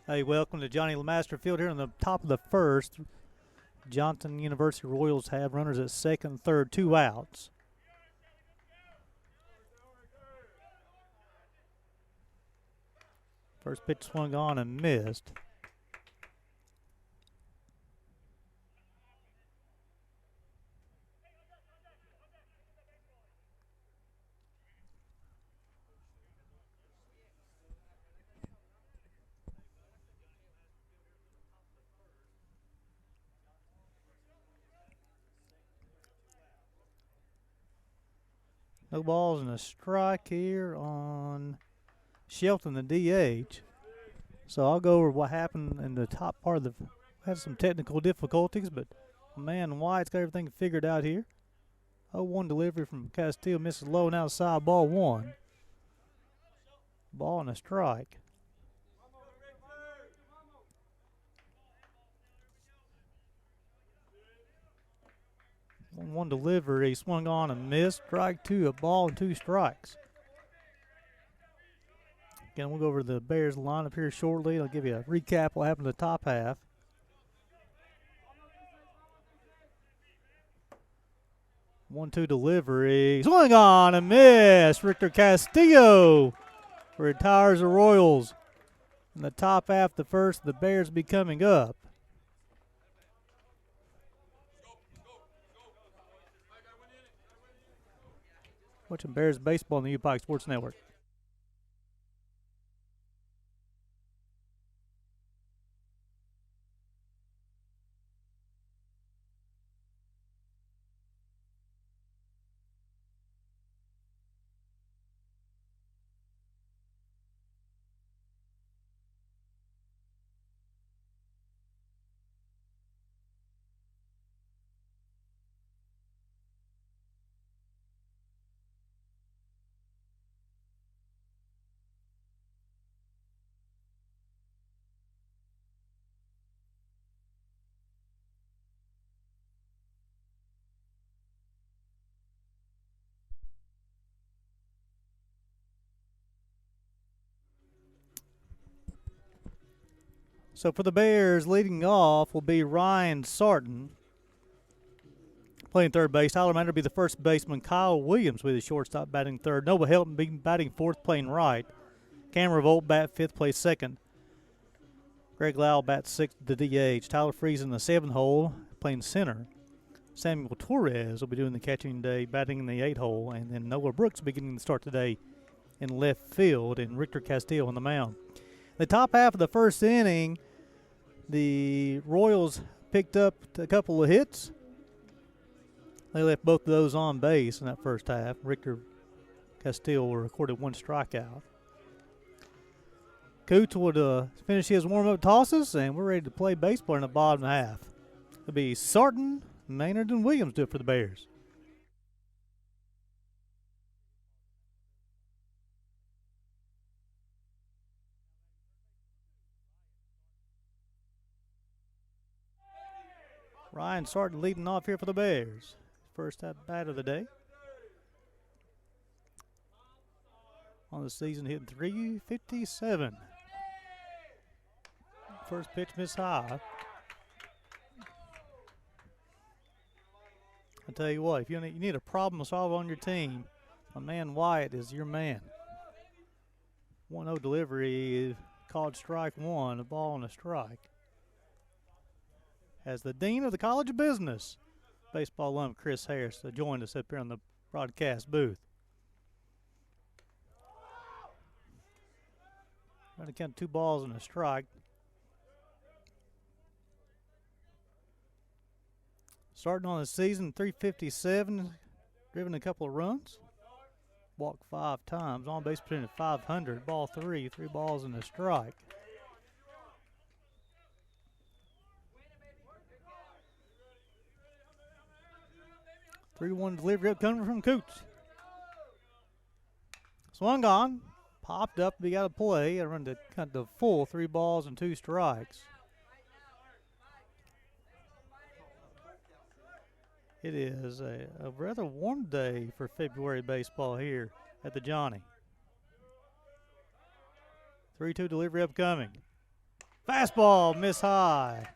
Hey, welcome to Johnny Lemaster Field here on the top of the first. Johnson University Royals have runners at second, third, 2 outs. First pitch swung on and missed. No balls and a strike here on Shelton, the DH. So I'll go over what happened in the top part of the. Had some technical difficulties, but man White's got everything figured out here. 0-1 delivery from Castillo, misses low and outside, ball 1. Ball and a strike. 1-1 delivery, swung on and missed. Strike 2, a ball and 2 strikes. Again, we'll go over the Bears lineup here shortly. I'll give you a recap of what happened in the top half. 1-2 delivery, swung on and missed. Richter Castillo retires the Royals. In the top half of the first, the Bears be coming up. Watching Bears baseball on the UPike Sports Network. So for the Bears, leading off will be Ryan Sarton. Playing third base. Tyler Mann will be the first baseman. Kyle Williams will be the shortstop, batting third. Noah Helton be batting fourth, playing right. Cam Revolt bat fifth, plays second. Greg Lau bats sixth, the DH. Tyler Freeze in the seventh hole, playing center. Samuel Torres will be doing the catching today, batting in the 8 hole. And then Noah Brooks beginning to start today in left field, and Richter Castillo on the mound. The top half of the first inning, the Royals picked up a couple of hits. They left both of those on base in that first half. Richter Castillo recorded 1 strikeout. Coots would finish his warm-up tosses, and we're ready to play baseball in the bottom half. It'll be Sarton, Maynard, and Williams do it for the Bears. Ryan Sarton leading off here for the Bears. First at bat of the day. On the season, hitting .357. First pitch missed high. I tell you what, if you need a problem solver on your team, my man Wyatt is your man. 1-0 delivery, called strike 1, a ball and a strike. As the Dean of the College of Business, baseball alum Chris Harris joined us up here on the broadcast booth. Trying to count 2 balls and a strike. Starting on the season, .357, driven a couple of runs. Walked 5 times, on base percentage 500, ball 3, 3 balls and a strike. .3-1 delivery up coming from Coots. Swung on, popped up, we got a play. I run to cut the full 3 balls and 2 strikes. It is a rather warm day for February baseball here at the Johnny. 3-2 delivery upcoming. Fastball, miss high.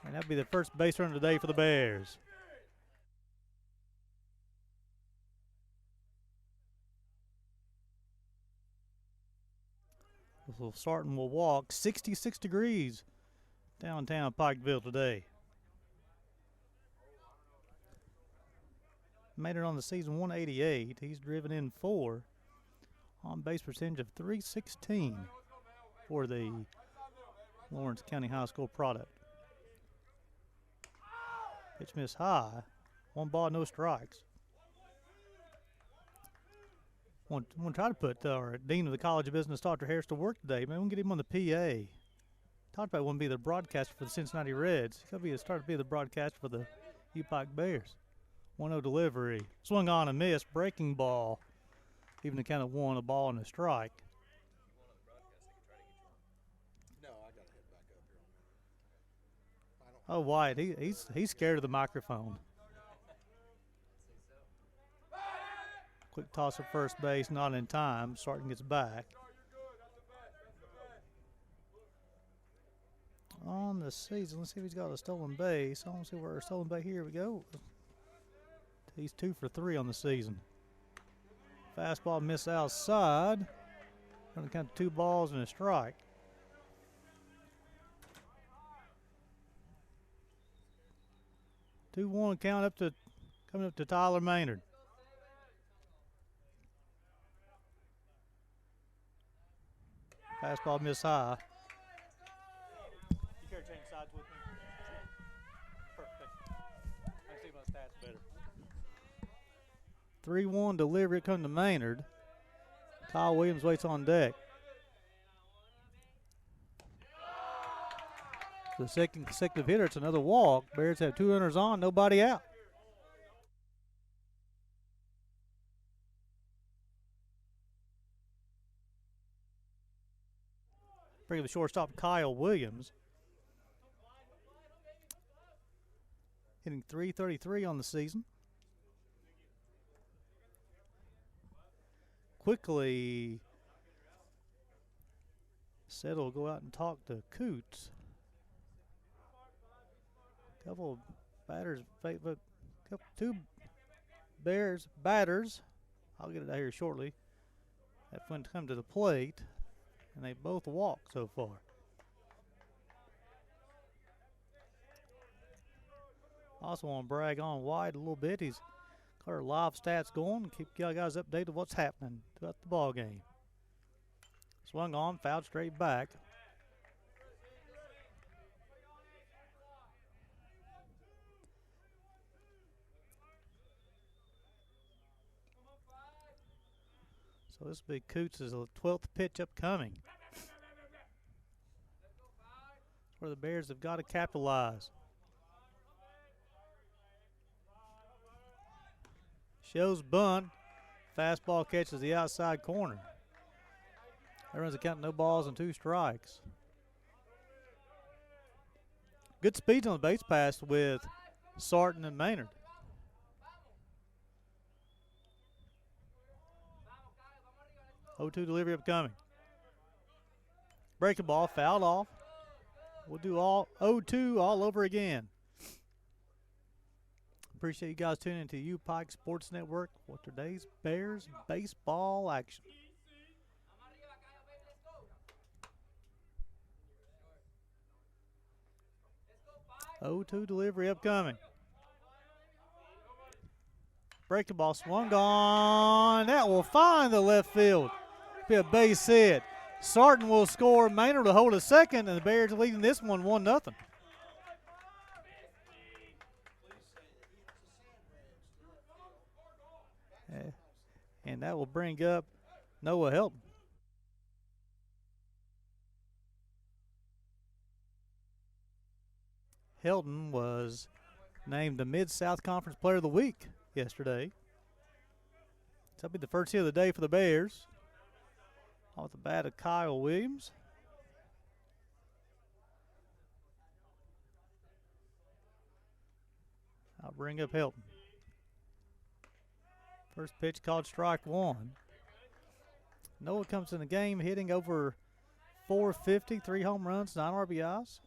And that'll be the first base runner today for the Bears. Sarton will walk 66 degrees downtown Pikeville today. Made it on the season 188. He's driven in 4. On base percentage of 316 for the Lawrence County High School product. Pitch miss high. 1 ball, no strikes. Want to try to put our Dean of the College of Business, Dr. Harris, to work today. Man, we'll get him on the PA. Talked about wanting to be the broadcaster for the Cincinnati Reds. He's going to start to be the broadcaster for the U-Pike Bears. 1-0 delivery. Swung on and missed. Breaking ball. Even the count of 1, a ball and a strike. Oh, White, he's scared of the microphone. Quick toss at first base, not in time. Sarton gets back. On the season, let's see if he's got a stolen base. I don't see where a stolen base. Here we go. He's 2 for 3 on the season. Fastball miss outside. Going to count 2 balls and a strike. Two-one count coming up to Tyler Maynard. Fastball miss high. You care to change sides with me? Perfect. I can see my stats better. 3-1 delivery come to Maynard. Kyle Williams waits on deck. The second consecutive hitter, it's another walk. Bears have 2 runners on, nobody out. Bring the shortstop, Kyle Williams. Hitting .333 on the season. Quickly, said will go out and talk to Coots. Couple of batters, 2 Bears batters. I'll get it out here shortly. Have fun to come to the plate, and they both walk so far. Also want to brag on White a little bit. He's got our live stats going and keep you guys updated with what's happening throughout the ball game. Swung on, fouled straight back. So this will be Coots' 12th pitch upcoming. Where the Bears have got to capitalize. Shows bunt. Fastball catches the outside corner. That runs a count, no balls and 2 strikes. Good speeds on the base pass with Sarton and Maynard. O2 delivery upcoming. Breaking ball, fouled off. We'll do all 0-2 all over again. Appreciate you guys tuning into U-Pike Sports Network for today's Bears baseball action. 0-2 delivery upcoming. Breaking ball swung on. That will find the left field. Be a base hit. Sarton will score. Maynard will hold a second, and the Bears are leading this one 1-0. And that will bring up Noah Helton. Helton was named the Mid-South Conference Player of the Week yesterday. So that'll be the first hit of the day for the Bears. Off the bat of Kyle Williams. I'll bring up Helton. First pitch called strike 1. Noah comes in the game hitting over 450, 3 home runs, 9 RBIs.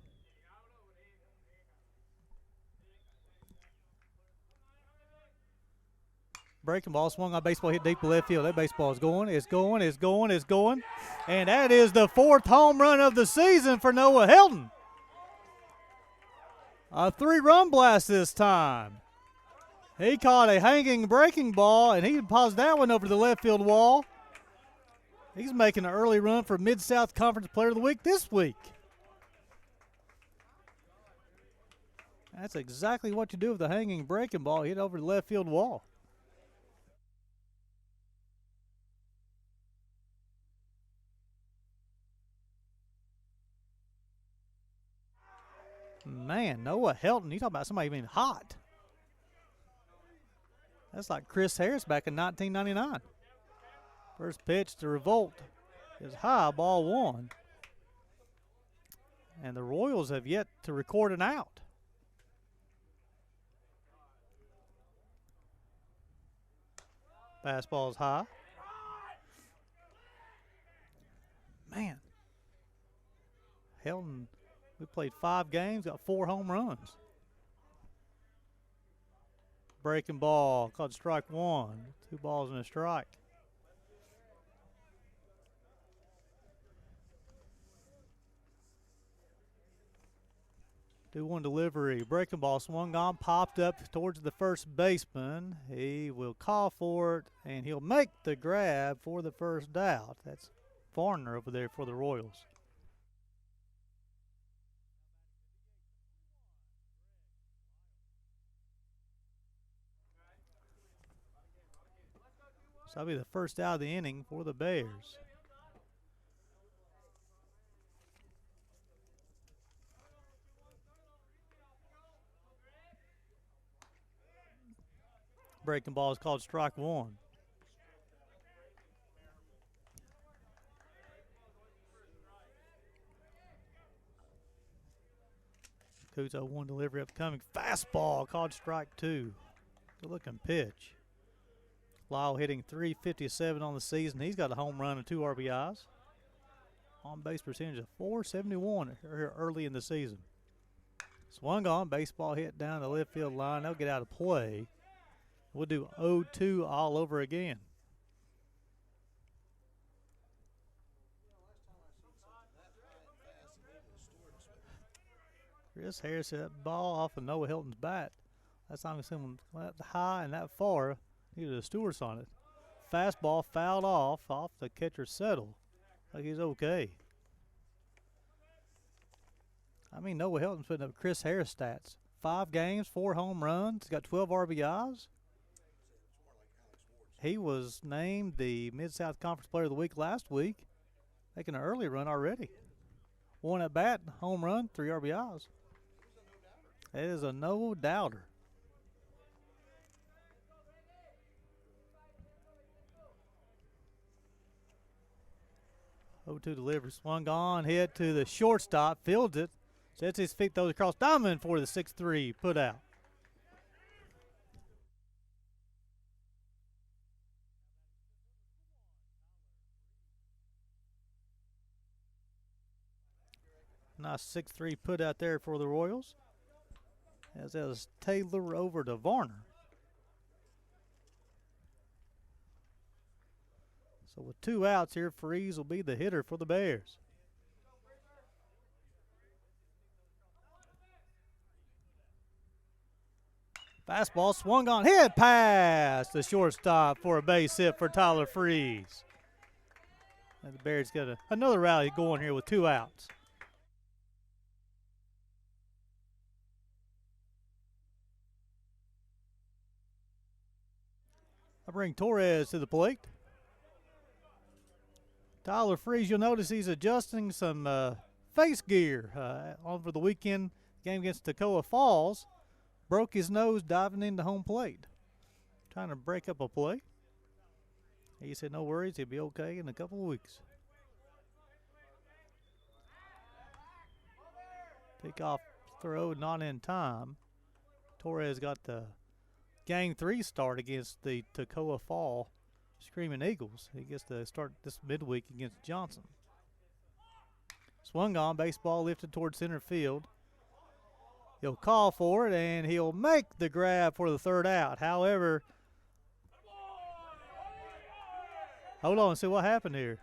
Breaking ball, swung on baseball, hit deep left field. That baseball is going, it's going, it's going, it's going. And that is the 4th home run of the season for Noah Helton. A 3-run blast this time. He caught a hanging breaking ball, and he paused that one over the left field wall. He's making an early run for Mid-South Conference Player of the Week this week. That's exactly what you do with a hanging breaking ball. Hit over the left field wall. Man, Noah Helton, you talking about somebody being hot. That's like Chris Harris back in 1999. First pitch to Revolt is high, ball 1. And the Royals have yet to record an out. Fastball is high. Man, Helton, we played 5 games, got 4 home runs. Breaking ball, called strike 1. 2 balls and a strike. One delivery, breaking ball swung on, popped up towards the first baseman. He will call for it, and he'll make the grab for the first out. That's Varner over there for the Royals. So that'll be the first out of the inning for the Bears. Breaking ball is called strike 1. Kuzo 1 delivery upcoming. Fastball called strike 2. Good looking pitch. Lyle hitting .357 on the season. He's got a home run and 2 RBIs. On base percentage of .471 early in the season. Swung on, baseball hit down the left field line. They'll get out of play. We'll do 0-2 all over again. Chris Harris hit that ball off of Noah Helton's bat. Last time we seen him that high and that far. Needed a Stewart's on it. Fastball fouled off the catcher's settle. Like he's okay. I mean, Noah Helton's putting up Chris Harris stats. 5 games, 4 home runs. He's got 12 RBIs. He was named the Mid-South Conference Player of the Week last week. Making an early run already. 1 at bat, home run, 3 RBIs. That is a no-doubter. O2 delivery, swung on, hit to the shortstop, fields it, sets his feet, throws across diamond for the 6-3 put out. Nice 6-3 put out there for the Royals. As that is Taylor over to Varner. So with 2 outs here, Freeze will be the hitter for the Bears. Fastball swung on, hit past the shortstop for a base hit for Tyler Freeze. And the Bears got another rally going here with 2 outs. I bring Torres to the plate. Tyler Freeze, you'll notice he's adjusting some face gear over the weekend game against Toccoa Falls. Broke his nose diving into home plate. Trying to break up a play. He said no worries, he'll be okay in a couple of weeks. Pickoff throw not in time. Torres got the Game 3 start against the Toccoa Fall Screaming Eagles. He gets to start this midweek against Johnson. Swung on, baseball lifted towards center field. He'll call for it, and he'll make the grab for the third out. However, hold on and see what happened here.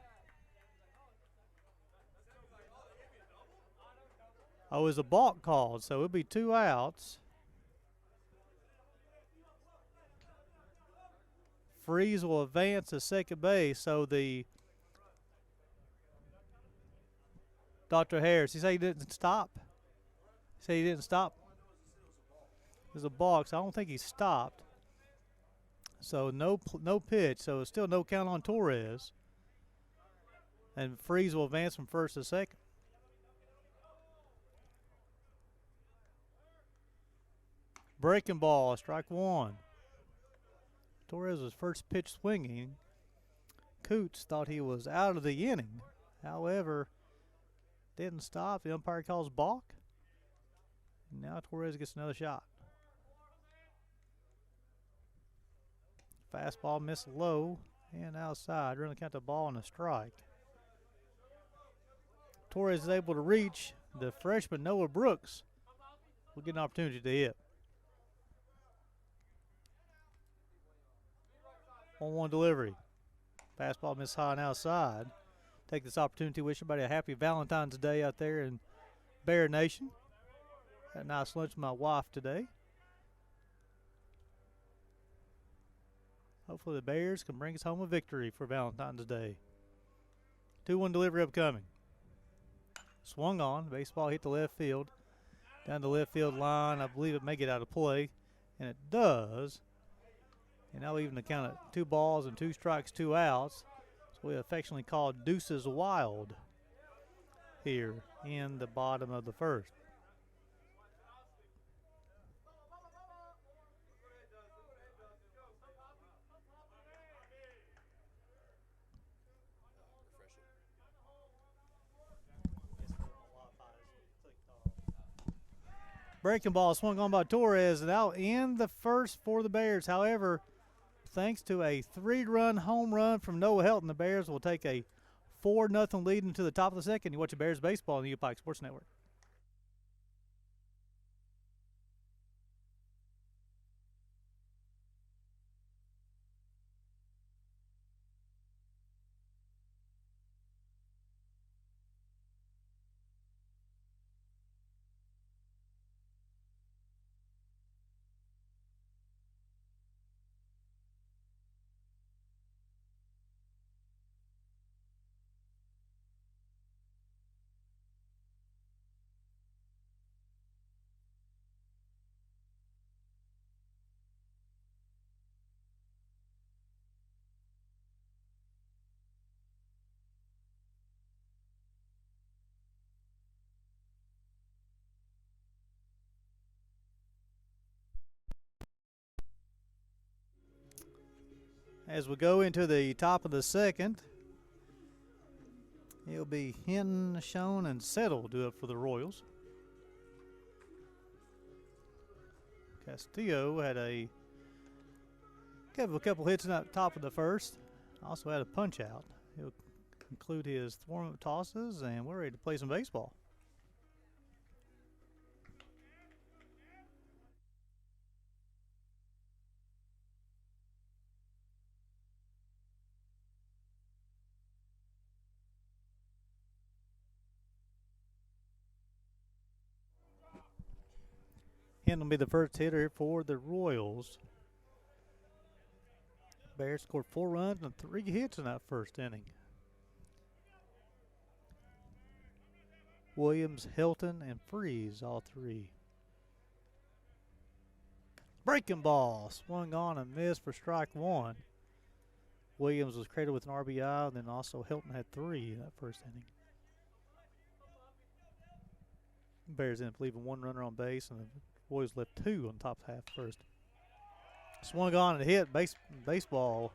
Oh, it was a balk called, so it'll be 2 outs. Freeze will advance to second base, so the Dr. Harris, he said he didn't stop. He said he didn't stop. There's a balk, so I don't think he stopped. So no pitch, so it's still no count on Torres. And Freeze will advance from first to second. Breaking ball, strike one. Torres was first pitch swinging. Coots thought he was out of the inning. However, didn't stop. The umpire calls balk. Now Torres gets another shot. Fastball missed low and outside. We're going to count the ball and a strike. Torres is able to reach. The freshman Noah Brooks will get an opportunity to hit. 1-1 delivery. Fastball missed high and outside. Take this opportunity to wish everybody a happy Valentine's Day out there in Bear Nation. Had a nice lunch with my wife today. Hopefully the Bears can bring us home a victory for Valentine's Day. 2-1 delivery upcoming. Swung on. Baseball hit the left field. Down the left field line. I believe it may get out of play. And it does. And now even the count of 2 balls and 2 strikes, 2 outs. So we affectionately call Deuces Wild here in the bottom of the first. Breaking ball swung on by Torres, and out in the first for the Bears. However, thanks to a 3-run home run from Noah Helton, the Bears will take a 4-0 lead into the top of the second. You watch the Bears baseball on the U-Pike Sports Network. As we go into the top of the second, it'll be Hinton, Schoen, and Settle do it for the Royals. Castillo had gave a couple hits in that top of the first. Also had a punch out. He'll conclude his warm-up tosses, and we're ready to play some baseball. Hinton will be the first hitter for the Royals. Bears scored 4 runs and 3 hits in that first inning. Williams, Hilton, and Freeze, all 3. Breaking ball, swung on and missed for strike 1. Williams was credited with an RBI, and then also Hilton had 3 in that first inning. Bears ended up leaving 1 runner on base, and the Royals left 2 on top half first. Swung on and hit baseball.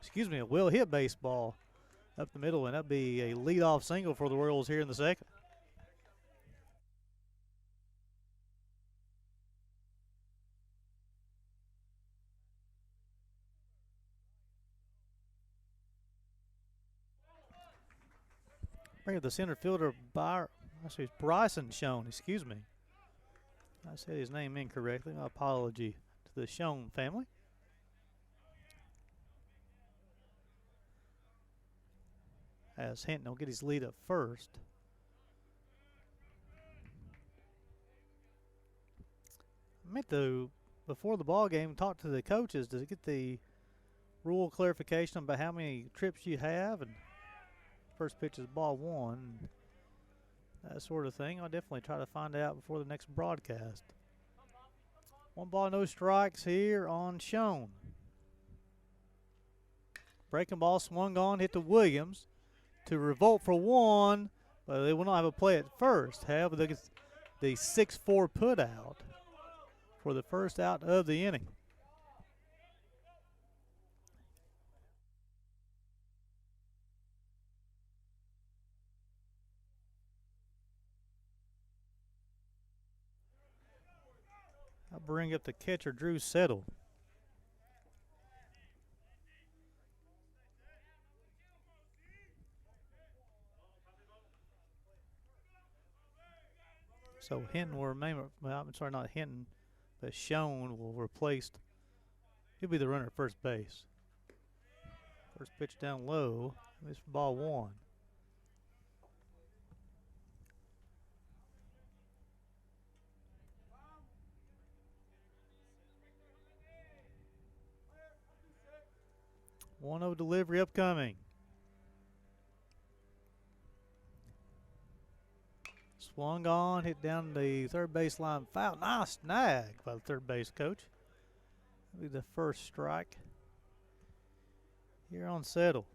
Excuse me, a will hit baseball up the middle, and that'd be a leadoff single for the Royals here in the second. Bring up the center fielder, actually it's Bryson Schoen, excuse me. I said his name incorrectly. My apology to the Schoen family. As Hinton will get his lead up first. I meant to, before the ball game, talk to the coaches to get the rule clarification about how many trips you have, and first pitch is ball one, that sort of thing. I'll definitely try to find out before the next broadcast. 1 ball, no strikes here on Schoen. Breaking ball swung on, hit to Williams to Revolt for 1, but they will not have a play at first. However, they get the 6-4 put out for the first out of the inning. I'll bring up the catcher, Drew Settle. So Hinton will remain, well, I'm sorry, not Hinton, but Schoen will replace, he'll be the runner at first base. First pitch down low, this for ball one. One oh delivery upcoming. Swung on, hit down the third baseline foul. Nice snag by the third base coach. That'll be the first strike here on Settle.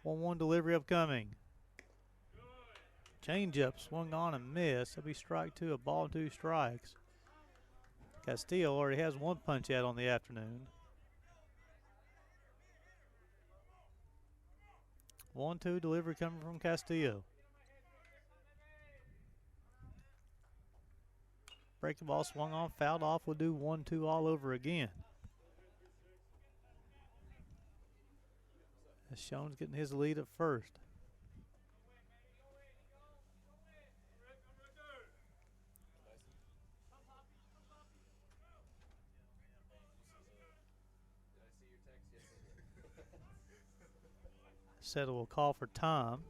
One delivery upcoming. Changeup swung on and missed. That'll be strike two, a ball, 2 strikes. Castillo already has 1 punch out on the afternoon. 1-2 delivery coming from Castillo. Breaking ball swung on, fouled off. We'll do 1-2 all over again. As Schoen's getting his lead at first. Settle will call for time.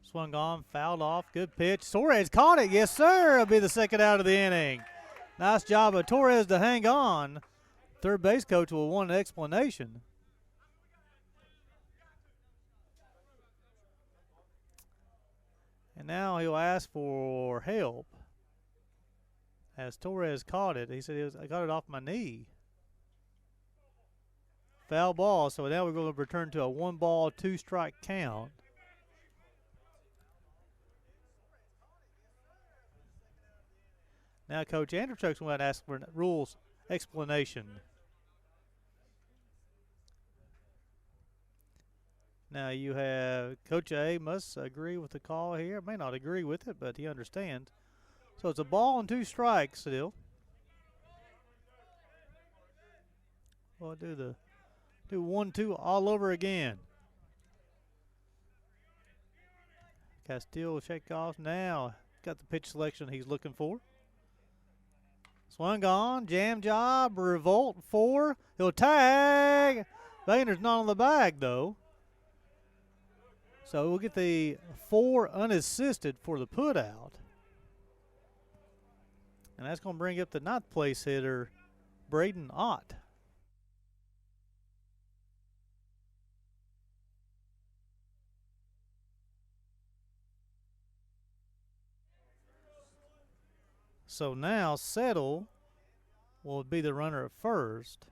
Swung on, fouled off, good pitch. Torres caught it, yes sir. It'll be the second out of the inning. Nice job of Torres to hang on. Third base coach will want an explanation. And now he'll ask for help. As Torres caught it, he said, I got it off my knee. Foul ball, so now we're going to return to a 1 ball, 2 strike count. Now Coach Andrewchuk's going to ask for a rules explanation. Now you have Coach A must agree with the call here. May not agree with it, but he understands. So it's a ball and 2 strikes still. We'll do 1-2 all over again. Castillo will shake off now. Got the pitch selection he's looking for. Swung on, jam job, Revolt 4. He'll tag. Vayner's not on the bag though. So we'll get the 4 unassisted for the put out. And that's going to bring up the 9th place hitter, Braden Ott. So now Settle will be the runner at first.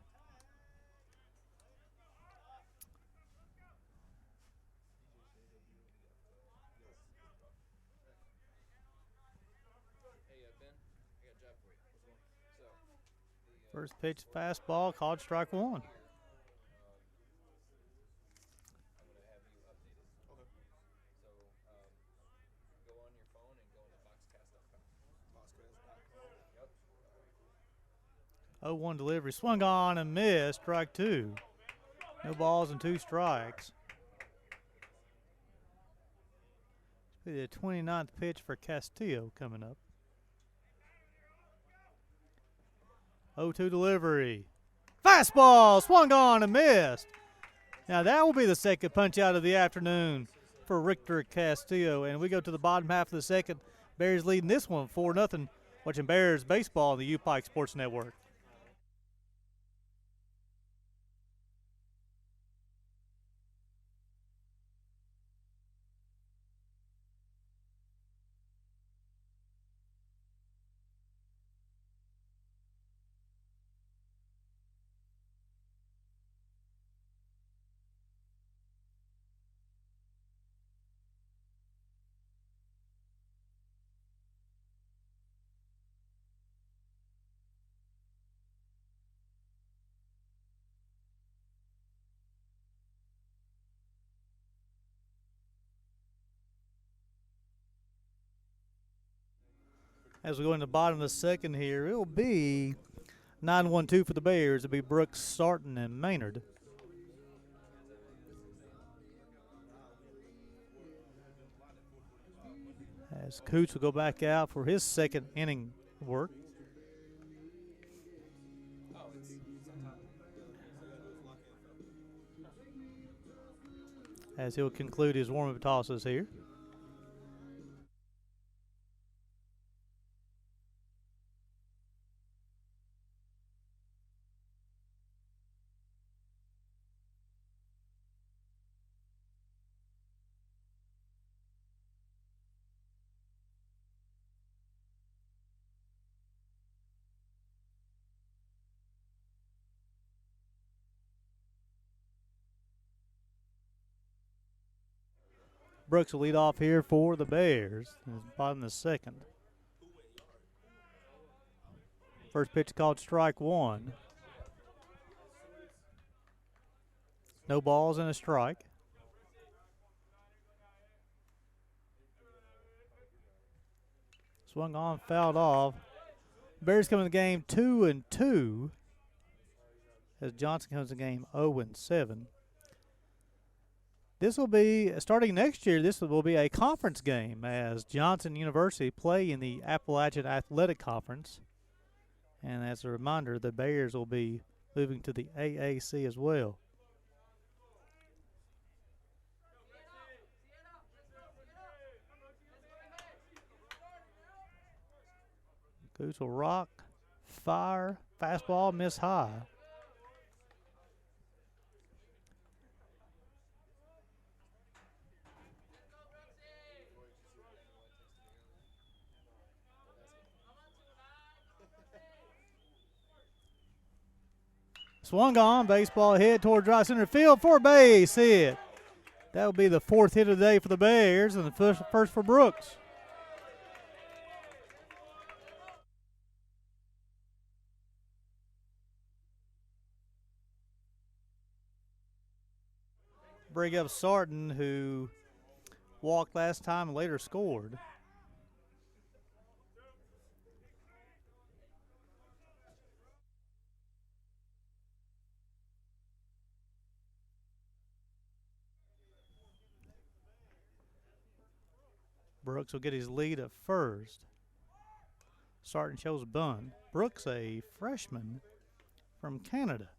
First pitch fastball, called strike 1. 0-1 delivery. Swung on and missed. Strike two. No balls and 2 strikes. The 29th pitch for Castillo coming up. 0-2 delivery. Fastball. Swung on and missed. Now that will be the second punch out of the afternoon for Richter Castillo. And we go to the bottom half of the second. Bears leading this one 4-0. Watching Bears baseball on the U-Pike Sports Network. As we go in the bottom of the second here, it will be 9-1-2 for the Bears. It'll be Brooks, Sarton, and Maynard. As Coots will go back out for his second inning work. As he'll conclude his warm-up tosses here. Brooks will lead off here for the Bears. Bottom of the second. First pitch called strike one. No balls and a strike. Swung on, fouled off. Bears come in the game 2-2. As Johnson comes in the game 0-7. This will be, starting next year, this will be a conference game as Johnson University play in the Appalachian Athletic Conference. And as a reminder, the Bears will be moving to the AAC as well. Goose will rock, fire, fastball, miss high. Swung on, baseball hit toward right center field for a base hit. That will be the fourth hit of the day for the Bears and the first for Brooks. Bring up Sarton, who walked last time and later scored. Brooks will get his lead at first. Sarton shows a bunt. Brooks, a freshman from Canada.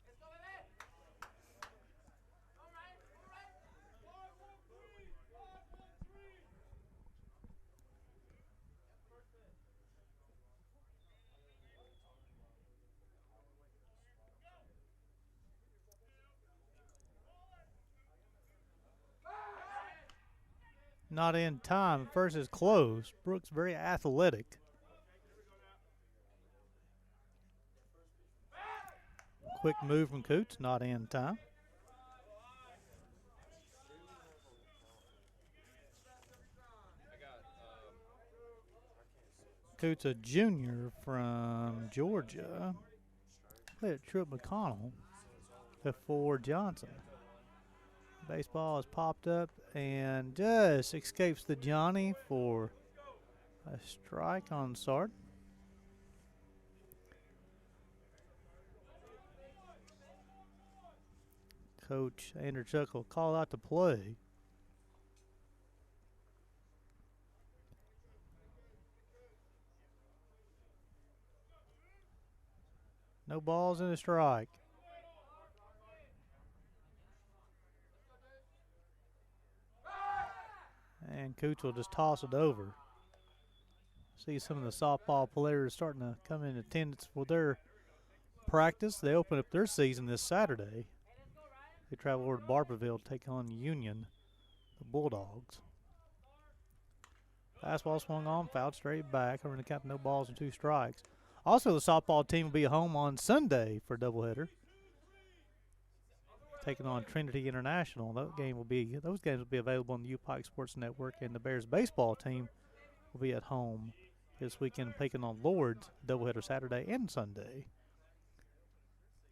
Not in time. First is close. Brooks very athletic. Quick move from Coots. Not in time. Coots, a junior from Georgia. Played at Trip McConnell before Johnson. Baseball has popped up and just escapes the Johnny for a strike on Sarton. Coach Anderchuk will call out the play. No balls and a strike. And Cooch will just toss it over. See some of the softball players starting to come in attendance for their practice. They open up their season this Saturday. They travel over to Barberville to take on Union, the Bulldogs. Fastball swung on, fouled straight back. Over in the count, no balls and 2 strikes. Also, the softball team will be home on Sunday for a doubleheader, taking on Trinity International. Those games will be available on the U-Pike Sports Network, and the Bears baseball team will be at home this weekend, taking on Lords, doubleheader Saturday and Sunday.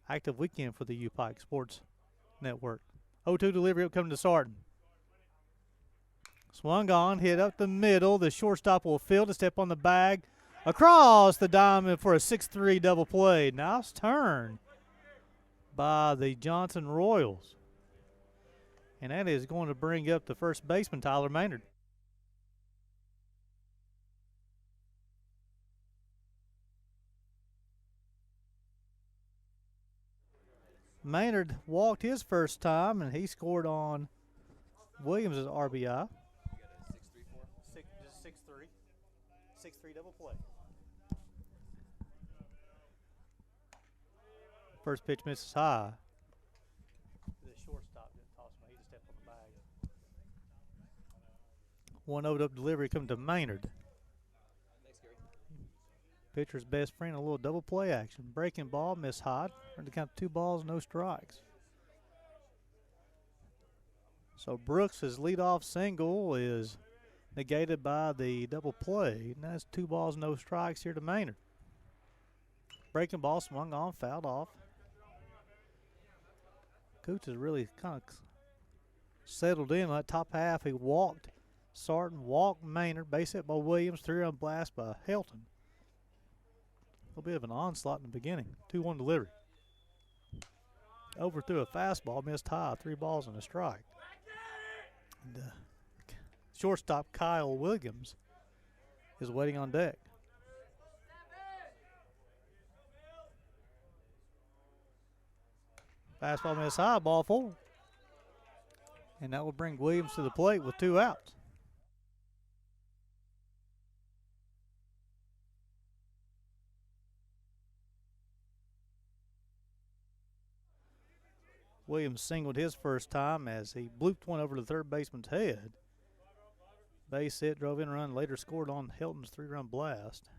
Active weekend for the U-Pike Sports Network. 0-2 delivery upcoming to Sarton. Swung on, hit up the middle. The shortstop will field a step on the bag. Across the diamond for a 6-3 double play. Nice turn by the Johnson Royals. And that is going to bring up the first baseman, Tyler Maynard. Maynard walked his first time, and he scored on Williams' RBI. 6-3 double play. First pitch misses high. The shortstop didn't toss him. He just stepped on the bag. 1-0 up delivery coming to Maynard. Pitcher's best friend, a little double play action. Breaking ball, miss high. Turned to count 2 balls, no strikes. So Brooks' leadoff single is negated by the double play. And that's 2 balls, no strikes here to Maynard. Breaking ball swung on, fouled off. Cooch has really kind of settled in that top half. He walked Sarton, walked Maynard, base hit by Williams, 3-run blast by Helton. A little bit of an onslaught in the beginning. 2-1 delivery. Overthrew a fastball, missed high, 3 balls and a strike. And, shortstop Kyle Williams is waiting on deck. Fastball missed high, ball 4. And that will bring Williams to the plate with 2 outs. Williams singled his first time as he blooped one over the third baseman's head. Base hit, drove in a run, later scored on Helton's 3-run blast.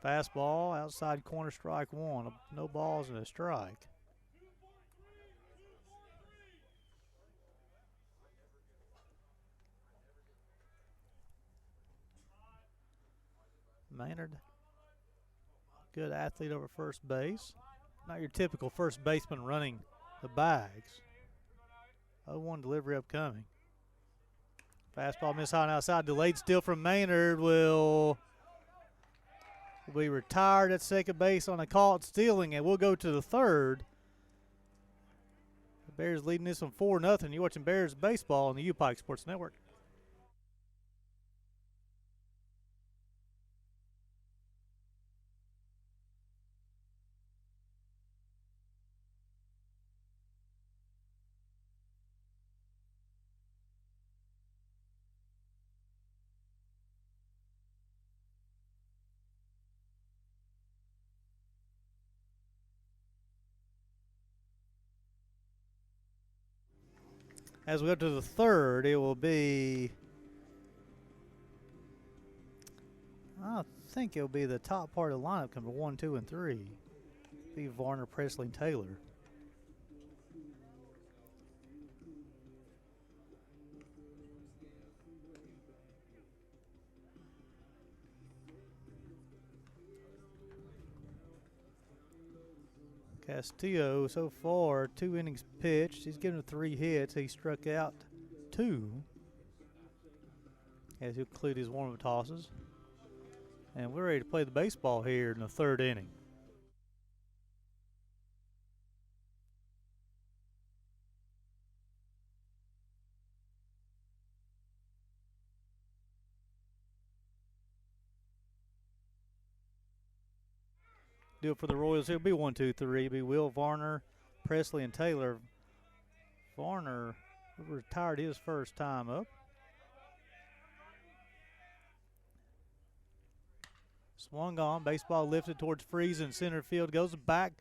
Fastball, outside corner, strike 1. No balls and a strike. Maynard, good athlete over first base. Not your typical first baseman running the bags. 0-1 delivery upcoming. Fastball miss high and outside. Delayed steal from Maynard will be retired at second base on a caught stealing, and we'll go to the third. The Bears leading this one 4-0. You're watching Bears baseball on the U-Pike Sports Network. As we go to the third, it will be, I think it'll be the top part of the lineup coming 1, 2, and 3. Be Varner, Presley, and Taylor. Castillo, so far, 2 innings pitched. He's given 3 hits. He struck out 2 as he concluded his warm-up tosses. And we're ready to play the baseball here in the third inning. do it for the Royals. It'll be 1, 2, 3. It'll be Will, Varner, Presley, and Taylor. Varner retired his first time up. Swung on, baseball lifted towards Freeze in center field, goes back,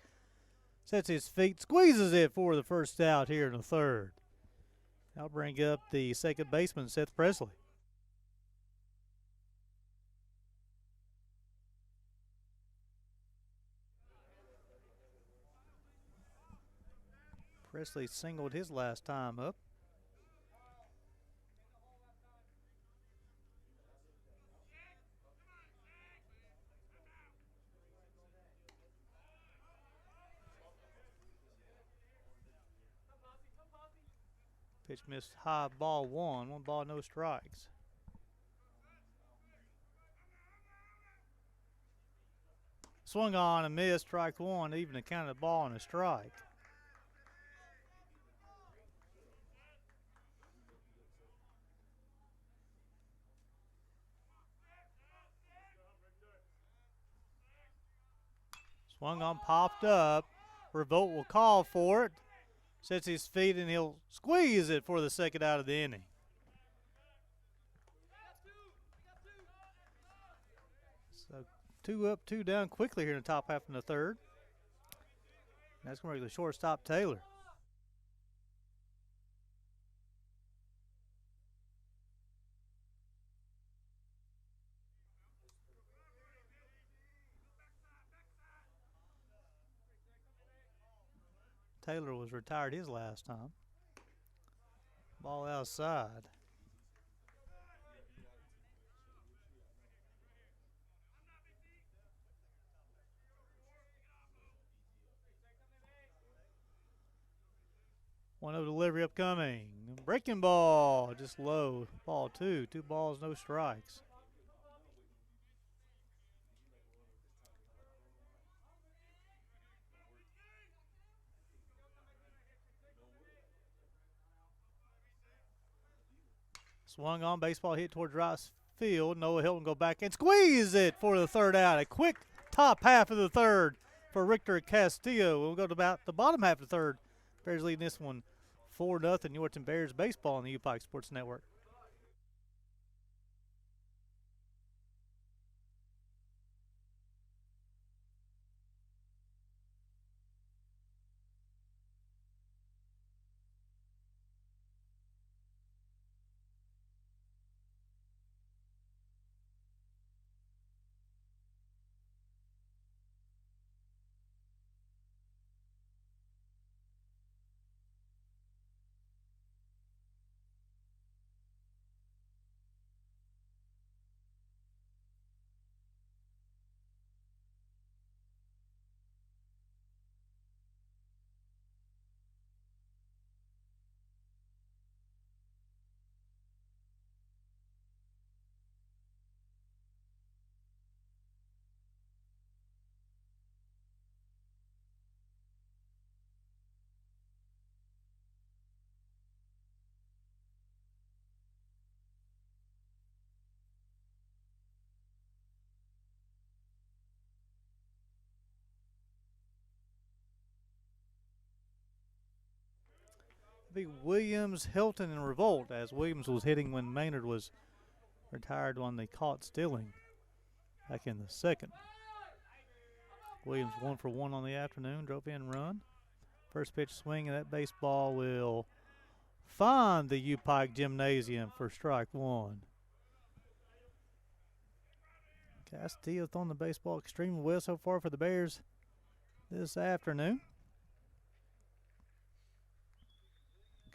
sets his feet, squeezes it for the first out here in the third. That'll bring up the second baseman, Seth Presley. Presley singled his last time up. Pitch missed high, ball one. 1 ball, no strikes. Swung on and missed, strike one, even to count the ball and a strike. Swung on, popped up. Revolt will call for it. Sets his feet and he'll squeeze it for the second out of the inning. So 2 up, 2 down quickly here in the top half of the third. That's going to be the shortstop, Taylor. Taylor was retired his last time. Ball outside. One over delivery upcoming. Breaking ball, just low. Ball 2. 2 balls, no strikes. Swung on, baseball hit towards right field. Noah Hilton go back and squeeze it for the third out. A quick top half of the third for Richter Castillo. We'll go to about the bottom half of the third. Bears leading this one 4-0. Yorkton Bears baseball on the UPike Sports Network. Be Williams, Hilton, and Revolt, as Williams was hitting when Maynard was retired when they caught stealing back in the second. Williams 1 for 1 on the afternoon, drove in run. First pitch swing, and that baseball will find the U-Pike Gymnasium for strike 1. Castillo throwing the baseball extremely well so far for the Bears this afternoon.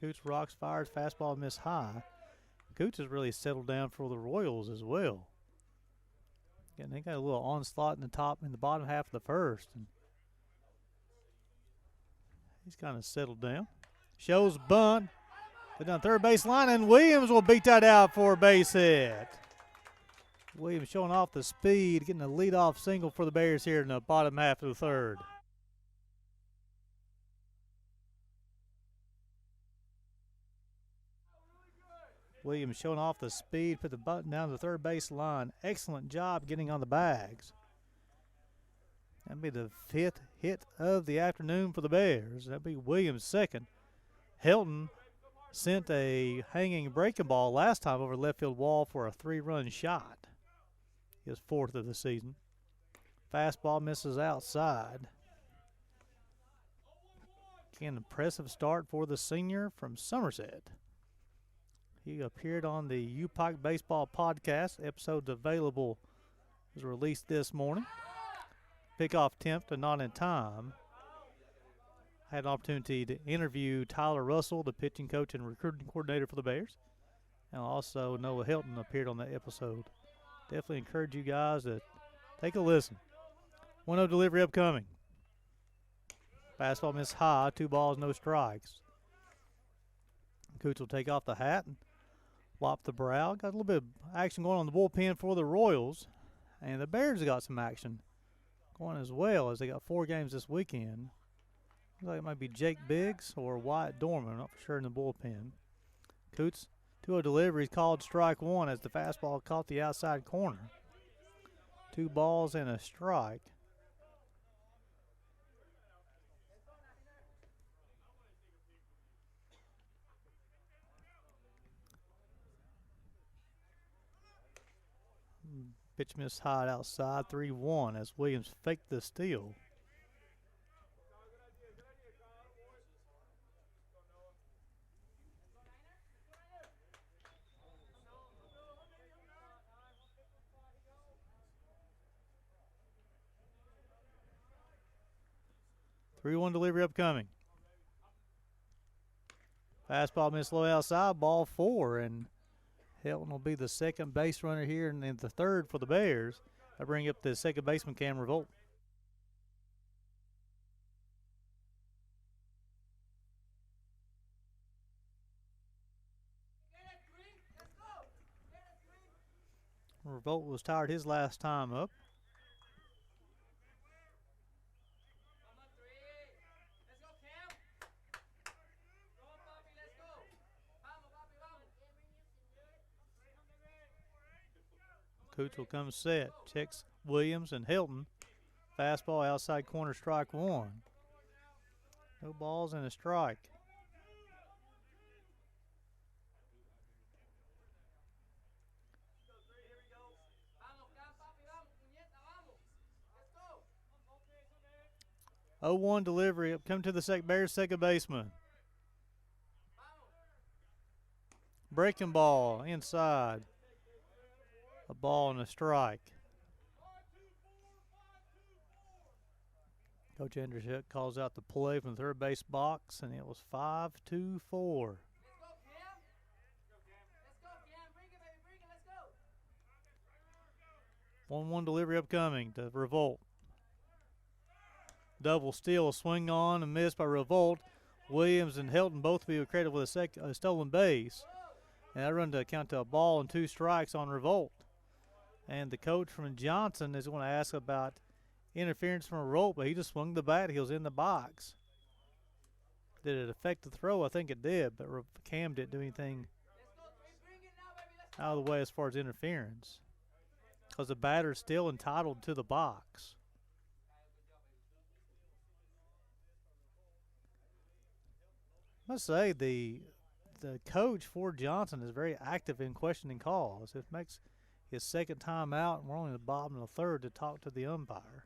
Coots rocks, fires, fastball missed high. Coots has really settled down for the Royals as well. Again, they got a little onslaught in the bottom half of the first. And he's kind of settled down. Shows bunt. Put down third base line, and Williams will beat that out for a base hit. Williams showing off the speed, getting a leadoff single for the Bears here in the bottom half of the third. Williams showing off the speed, put the button down the third base line. Excellent job getting on the bags. That'd be the 5th hit of the afternoon for the Bears. That'd be Williams' second. Helton sent a hanging breaking ball last time over the left field wall for a 3-run shot. His 4th of the season. Fastball misses outside. Again, impressive start for the senior from Somerset. He appeared on the UPike Baseball Podcast. Episode's available, was released this morning. Pickoff attempt and not in time. I had an opportunity to interview Tyler Russell, the pitching coach and recruiting coordinator for the Bears. And also Noah Helton appeared on that episode. Definitely encourage you guys to take a listen. 1-0 delivery upcoming. Fastball missed high, 2 balls, no strikes. Coots will take off the hat and wop the brow. Got a little bit of action going on the bullpen for the Royals. And the Bears got some action going as well, as they got 4 games this weekend. Looks like it might be Jake Biggs or Wyatt Dorman. I'm not for sure in the bullpen. Coots, 2-0 delivery, called strike 1 as the fastball caught the outside corner. 2 balls and a strike. Pitch missed high outside, 3-1 as Williams faked the steal. Three-one delivery upcoming. Fastball missed low outside, ball 4, and Helton will be the second base runner here and then the third for the Bears. I bring up the second baseman, Cam Revolt. Revolt was tired his last time up. Coots will come set. Checks Williams and Helton. Fastball outside corner, strike 1. No balls and a strike. Oh, 0-1 delivery up come to the Bears second baseman. Breaking ball inside. A ball and a strike. Coach Andrusuk calls out the play from the third base box, and it was 5-2-4. 1-1 delivery upcoming to Revolt. Double steal, swing on and miss by Revolt. Williams and Helton both be credited with a stolen base. And that run to count to a ball and 2 strikes on Revolt. And the coach from Johnson is going to ask about interference from Revolt, but he just swung the bat. He was in the box. Did it affect the throw? I think it did, but Cam didn't do anything out of the way as far as interference, because the batter's still entitled to the box. I must say the coach for Johnson is very active in questioning calls. It makes his second time out, and we're only in the bottom of the third to talk to the umpire.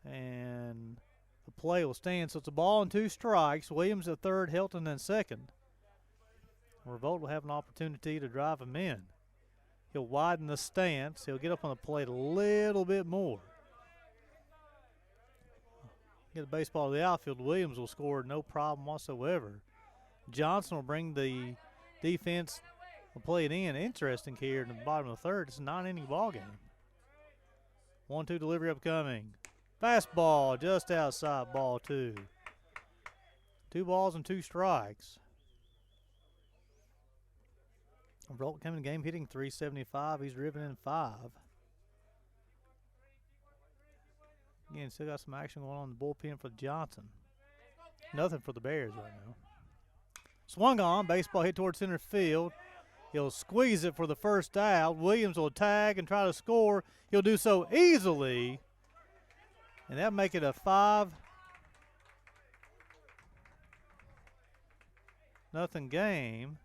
And the play will stand. So it's a ball and 2 strikes. Williams at third, Helton in second. Revolt will have an opportunity to drive him in. He'll widen the stance. He'll get up on the plate a little bit more. Get the baseball to the outfield. Williams will score no problem whatsoever. Johnson will bring the defense. We'll play it in. Interesting here in the bottom of the third. It's a 9-inning ball game. 1-2 delivery upcoming. Fastball just outside, ball 2. 2 balls and 2 strikes. Revolt coming in the game hitting .375. He's driven in 5. Again, still got some action going on in the bullpen for Johnson. Nothing for the Bears right now. Swung on, baseball hit towards center field. He'll squeeze it for the first out. Williams will tag and try to score. He'll do so easily. And that'll make it a 5-0 game.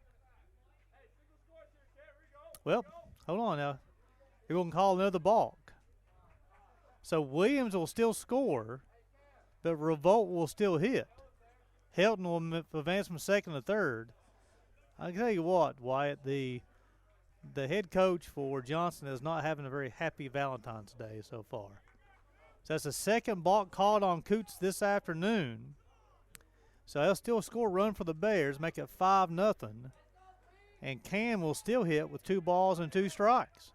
Well, hold on now. You're going to call another balk. So Williams will still score, but Revolt will still hit. Helton will advance from second to third. I can tell you what, Wyatt, the head coach for Johnson is not having a very happy Valentine's Day so far. So that's the second balk called on Coots this afternoon. So they'll still score a run for the Bears, make it 5-0. And Cam will still hit with 2 balls and 2 strikes.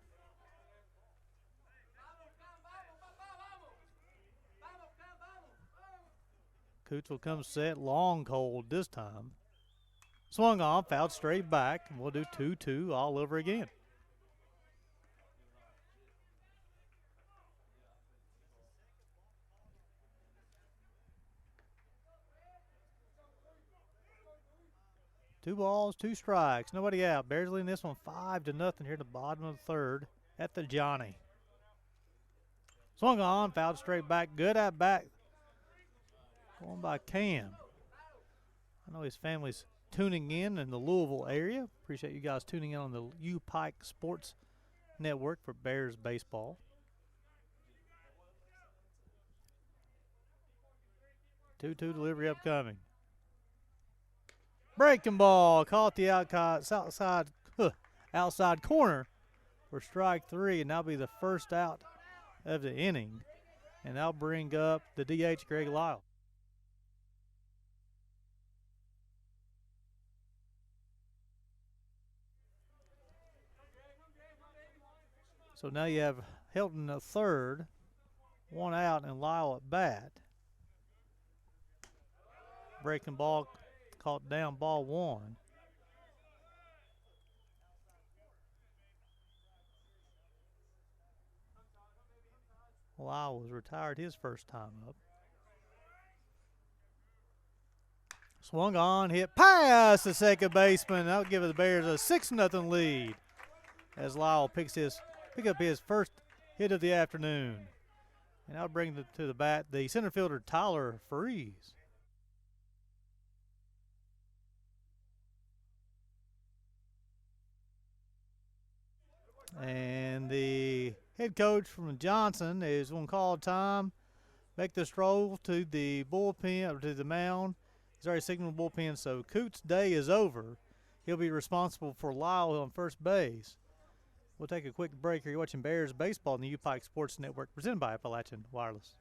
Coots will come set, long cold this time. Swung on, fouled straight back, and we'll do 2-2 all over again. Two balls, 2 strikes, nobody out. Bears leading this one 5-0 here at the bottom of the third at the Johnny. Swung on, fouled straight back, good at bat. Going by Cam. I know his family's tuning in the Louisville area. Appreciate you guys tuning in on the U-Pike Sports Network for Bears baseball. 2-2 delivery upcoming. Breaking ball, caught the outside corner for strike 3, and that'll be the first out of the inning. And that'll bring up the DH, Greg Lyle. So now you have Hilton at third, 1 out, and Lyle at bat. Breaking ball, caught down, ball 1. Lyle was retired his first time up. Swung on, hit past the second baseman. That'll give the Bears a 6-0 lead as Lyle pick up his first hit of the afternoon. And that'll bring to the bat the center fielder Tyler Freeze. And the head coach from Johnson is going to call time, make the stroll to the bullpen, or to the mound. He's already signaled the bullpen, so Coots' day is over. He'll be responsible for Lyle on first base. We'll take a quick break here. You're watching Bears baseball on the U-Pike Sports Network, presented by Appalachian Wireless.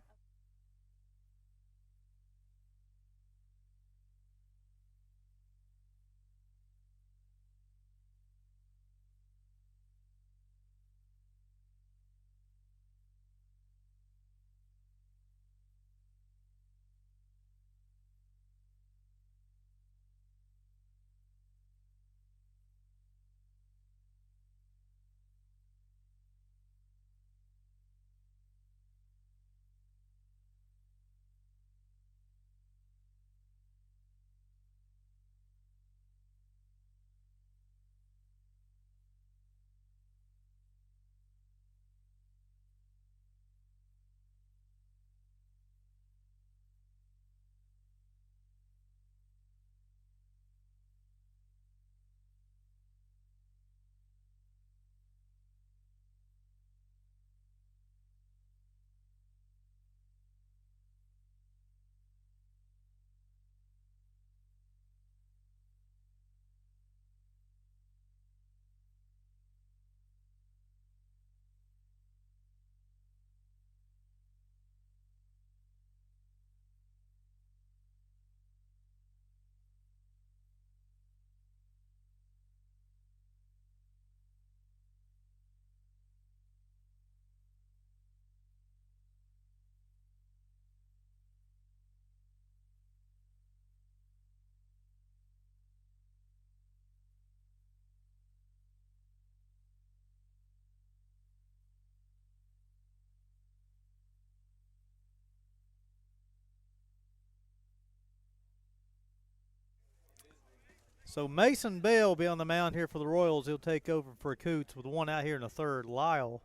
So Mason Bell will be on the mound here for the Royals. He'll take over for Coots with one out here in the third. Lyle,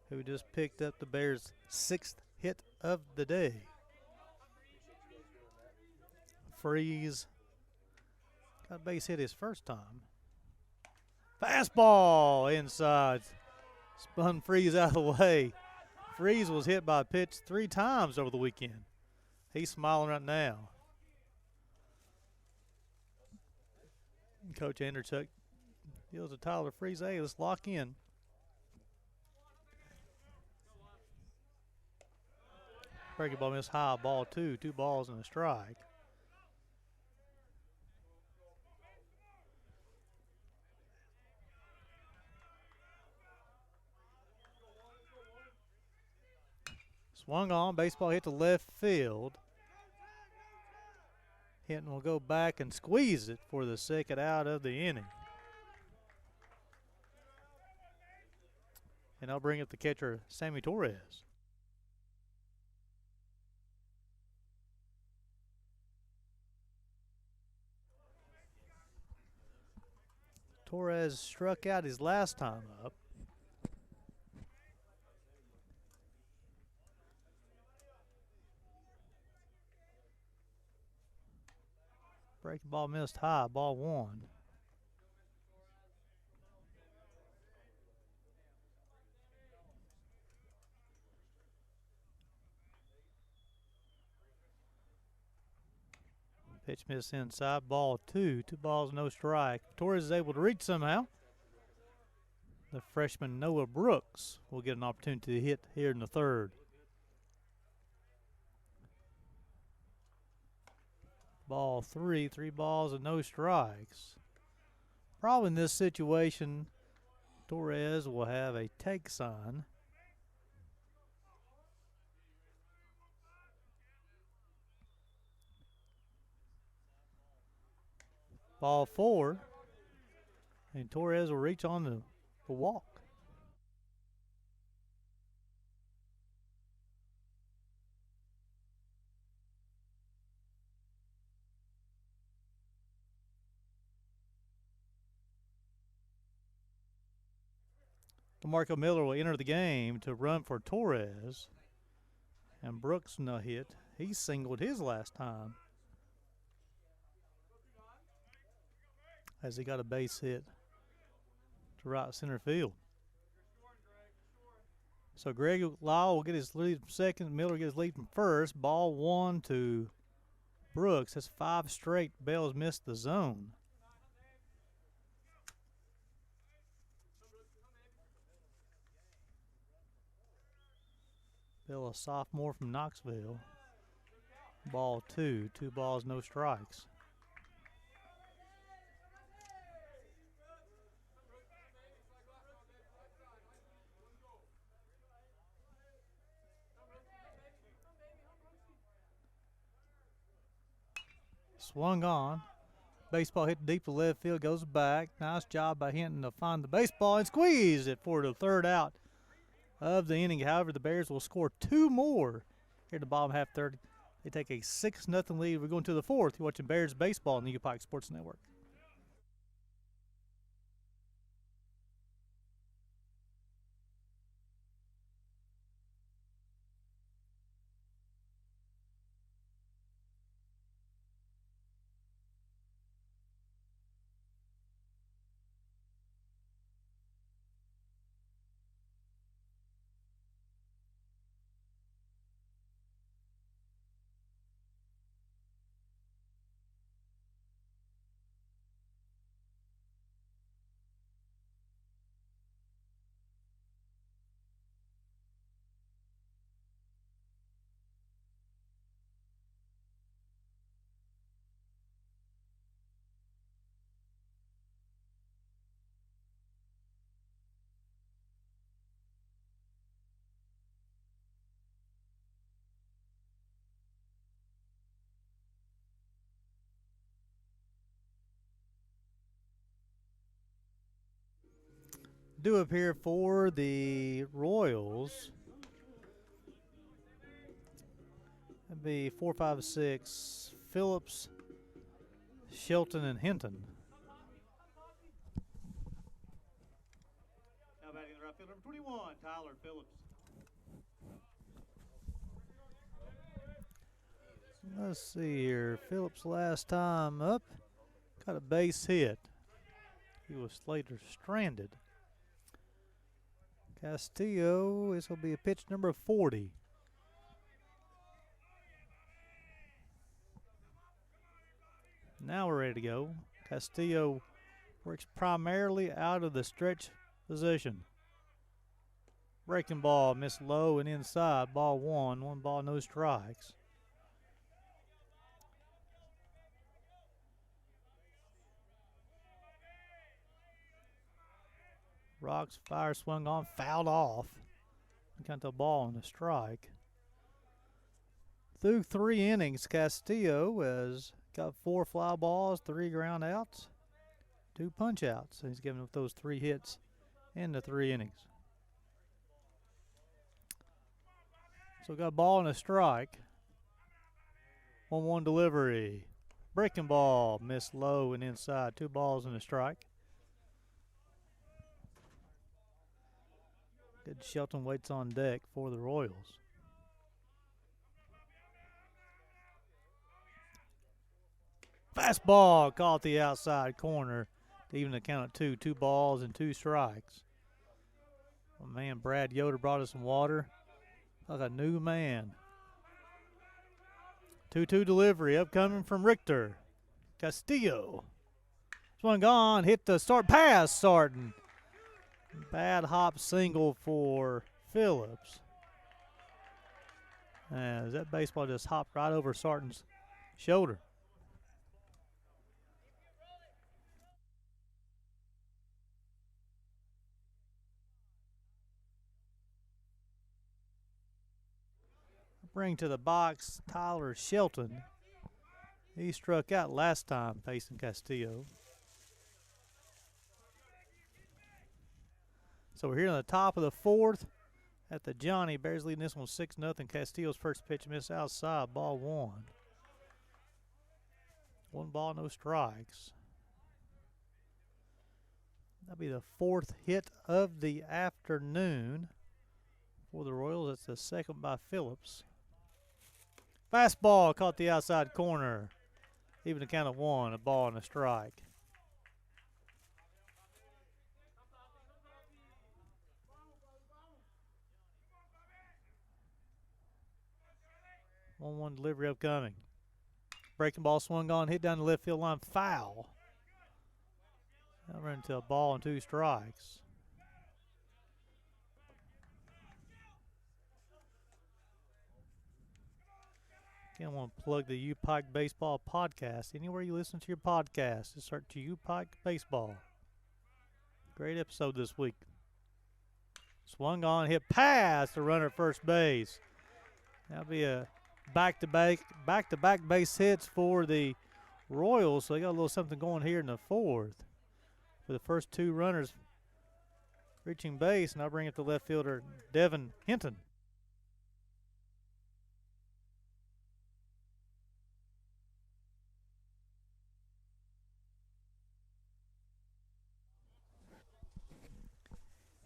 who just picked up the Bears' 6th hit of the day. Freeze got a base hit his first time. Fastball inside. Spun Freeze out of the way. Freeze was hit by a pitch 3 times over the weekend. He's smiling right now. Coach Anderchuk deals to Tyler Freeze. Hey, let's lock in. Breaking ball missed high, ball 2. 2 balls and a strike. Swung on, baseball hit to left field. Hinton will go back and squeeze it for the second out of the inning. And I'll bring up the catcher, Sammy Torres. Torres struck out his last time up. Breaking ball missed high, ball 1. Pitch missed inside, ball 2. 2 balls, no strike. Torres is able to reach somehow. The freshman Noah Brooks will get an opportunity to hit here in the third. Ball 3, 3 balls and no strikes. Probably in this situation, Torres will have a take sign. Ball 4, and Torres will reach on the walk. DeMarco Miller will enter the game to run for Torres. And Brooks no hit. He singled his last time as he got a base hit to right center field. So Greg Lyle will get his lead from second. Miller gets his lead from first. Ball 1 to Brooks. That's 5 straight. Bell's missed the zone. Bell, a sophomore from Knoxville. Ball 2. 2 balls, no strikes. Swung on. Baseball hit deep to left field, goes back. Nice job by Hinton to find the baseball and squeeze it for the third out of the inning. However, the Bears will score 2 more here at the bottom half third. They take a 6-0 lead. We're going to the fourth. You're watching Bears baseball on the U-Pike Sports Network. Do appear for the Royals. That'd be 4, 5, 6. Phillips, Shelton, and Hinton outfielder number 21, Tyler Phillips. Let's see here. Phillips last time up got a base hit. He was later stranded. Castillo, this will be a pitch number 40. Now we're ready to go. Castillo works primarily out of the stretch position. Breaking ball, missed low and inside. Ball one. 1 ball, no strikes. Rocks fire swung on, fouled off. Got the ball and a strike. Through 3 innings, Castillo has got 4 fly balls, 3 ground outs, 2 punch outs. So he's given up those 3 hits in the 3 innings. So got a ball and a strike. 1-1 delivery. Breaking ball, missed low and inside. 2 balls and a strike. Good Shelton waits on deck for the Royals. Fastball caught the outside corner to even the count at 2. 2 balls and 2 strikes. Oh man, Brad Yoder brought us some water. Like a new man. 2-2 delivery upcoming from Richter. Castillo. Swung gone, hit the start pass, Sarton. Bad hop single for Phillips. As that baseball just hopped right over Sarton's shoulder. Bring to the box Tyler Shelton. He struck out last time facing Castillo. So we're here on the top of the 4th at the Johnny. Bears leading this one 6-0. Castillo's first pitch missed outside, ball 1. 1 ball, no strikes. That'll be the 4th hit of the afternoon for the Royals. That's the second by Phillips. Fastball caught the outside corner. Even the count of 1, a ball and a strike. One delivery upcoming. Breaking ball swung on, hit down the left field line, foul. Now run into a ball and 2 strikes. Again, I want to plug the U-Pike Baseball Podcast. Anywhere you listen to your podcast, just search U-Pike Baseball. Great episode this week. Swung on, hit past the runner at first base. That'll be a back-to-back base hits for the Royals. So they got a little something going here in the 4th. For the first 2 runners reaching base, and I'll bring up the left fielder, Devin Hinton.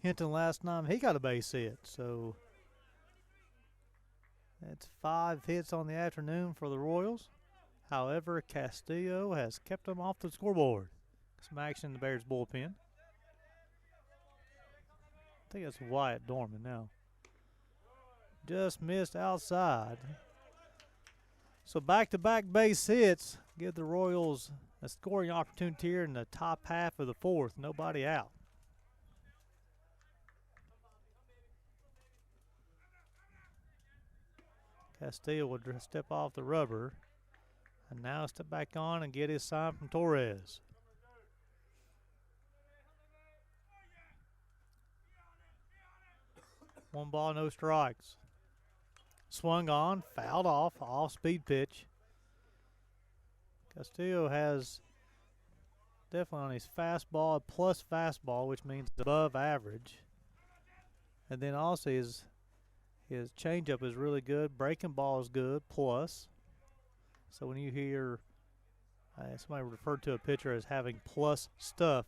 Hinton last time he got a base hit, so that's 5 hits on the afternoon for the Royals. However, Castillo has kept them off the scoreboard. Some action in the Bears bullpen. I think that's Wyatt Dorman now. Just missed outside. So back-to-back base hits give the Royals a scoring opportunity here in the top half of the 4th. Nobody out. Castillo will step off the rubber and now step back on and get his sign from Torres. One ball, no strikes. Swung on, fouled off speed pitch. Castillo has definitely on his fastball, plus fastball, which means above average. And then also his changeup is really good. Breaking ball is good, plus. So when you hear somebody refer to a pitcher as having plus stuff,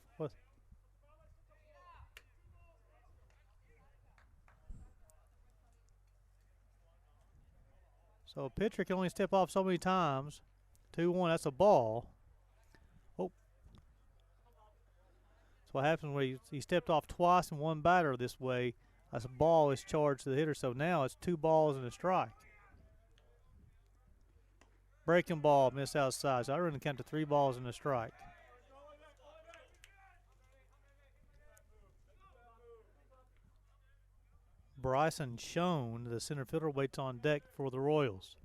So a pitcher can only step off so many times. 2-1, that's a ball. Oh. That's what happens when he stepped off twice and one batter this way. That's a ball is charged to the hitter. So now it's 2 balls and a strike. Breaking ball, miss outside. So I run the count to 3 balls and a strike. Bryson Schoen, the center fielder, waits on deck for the Royals.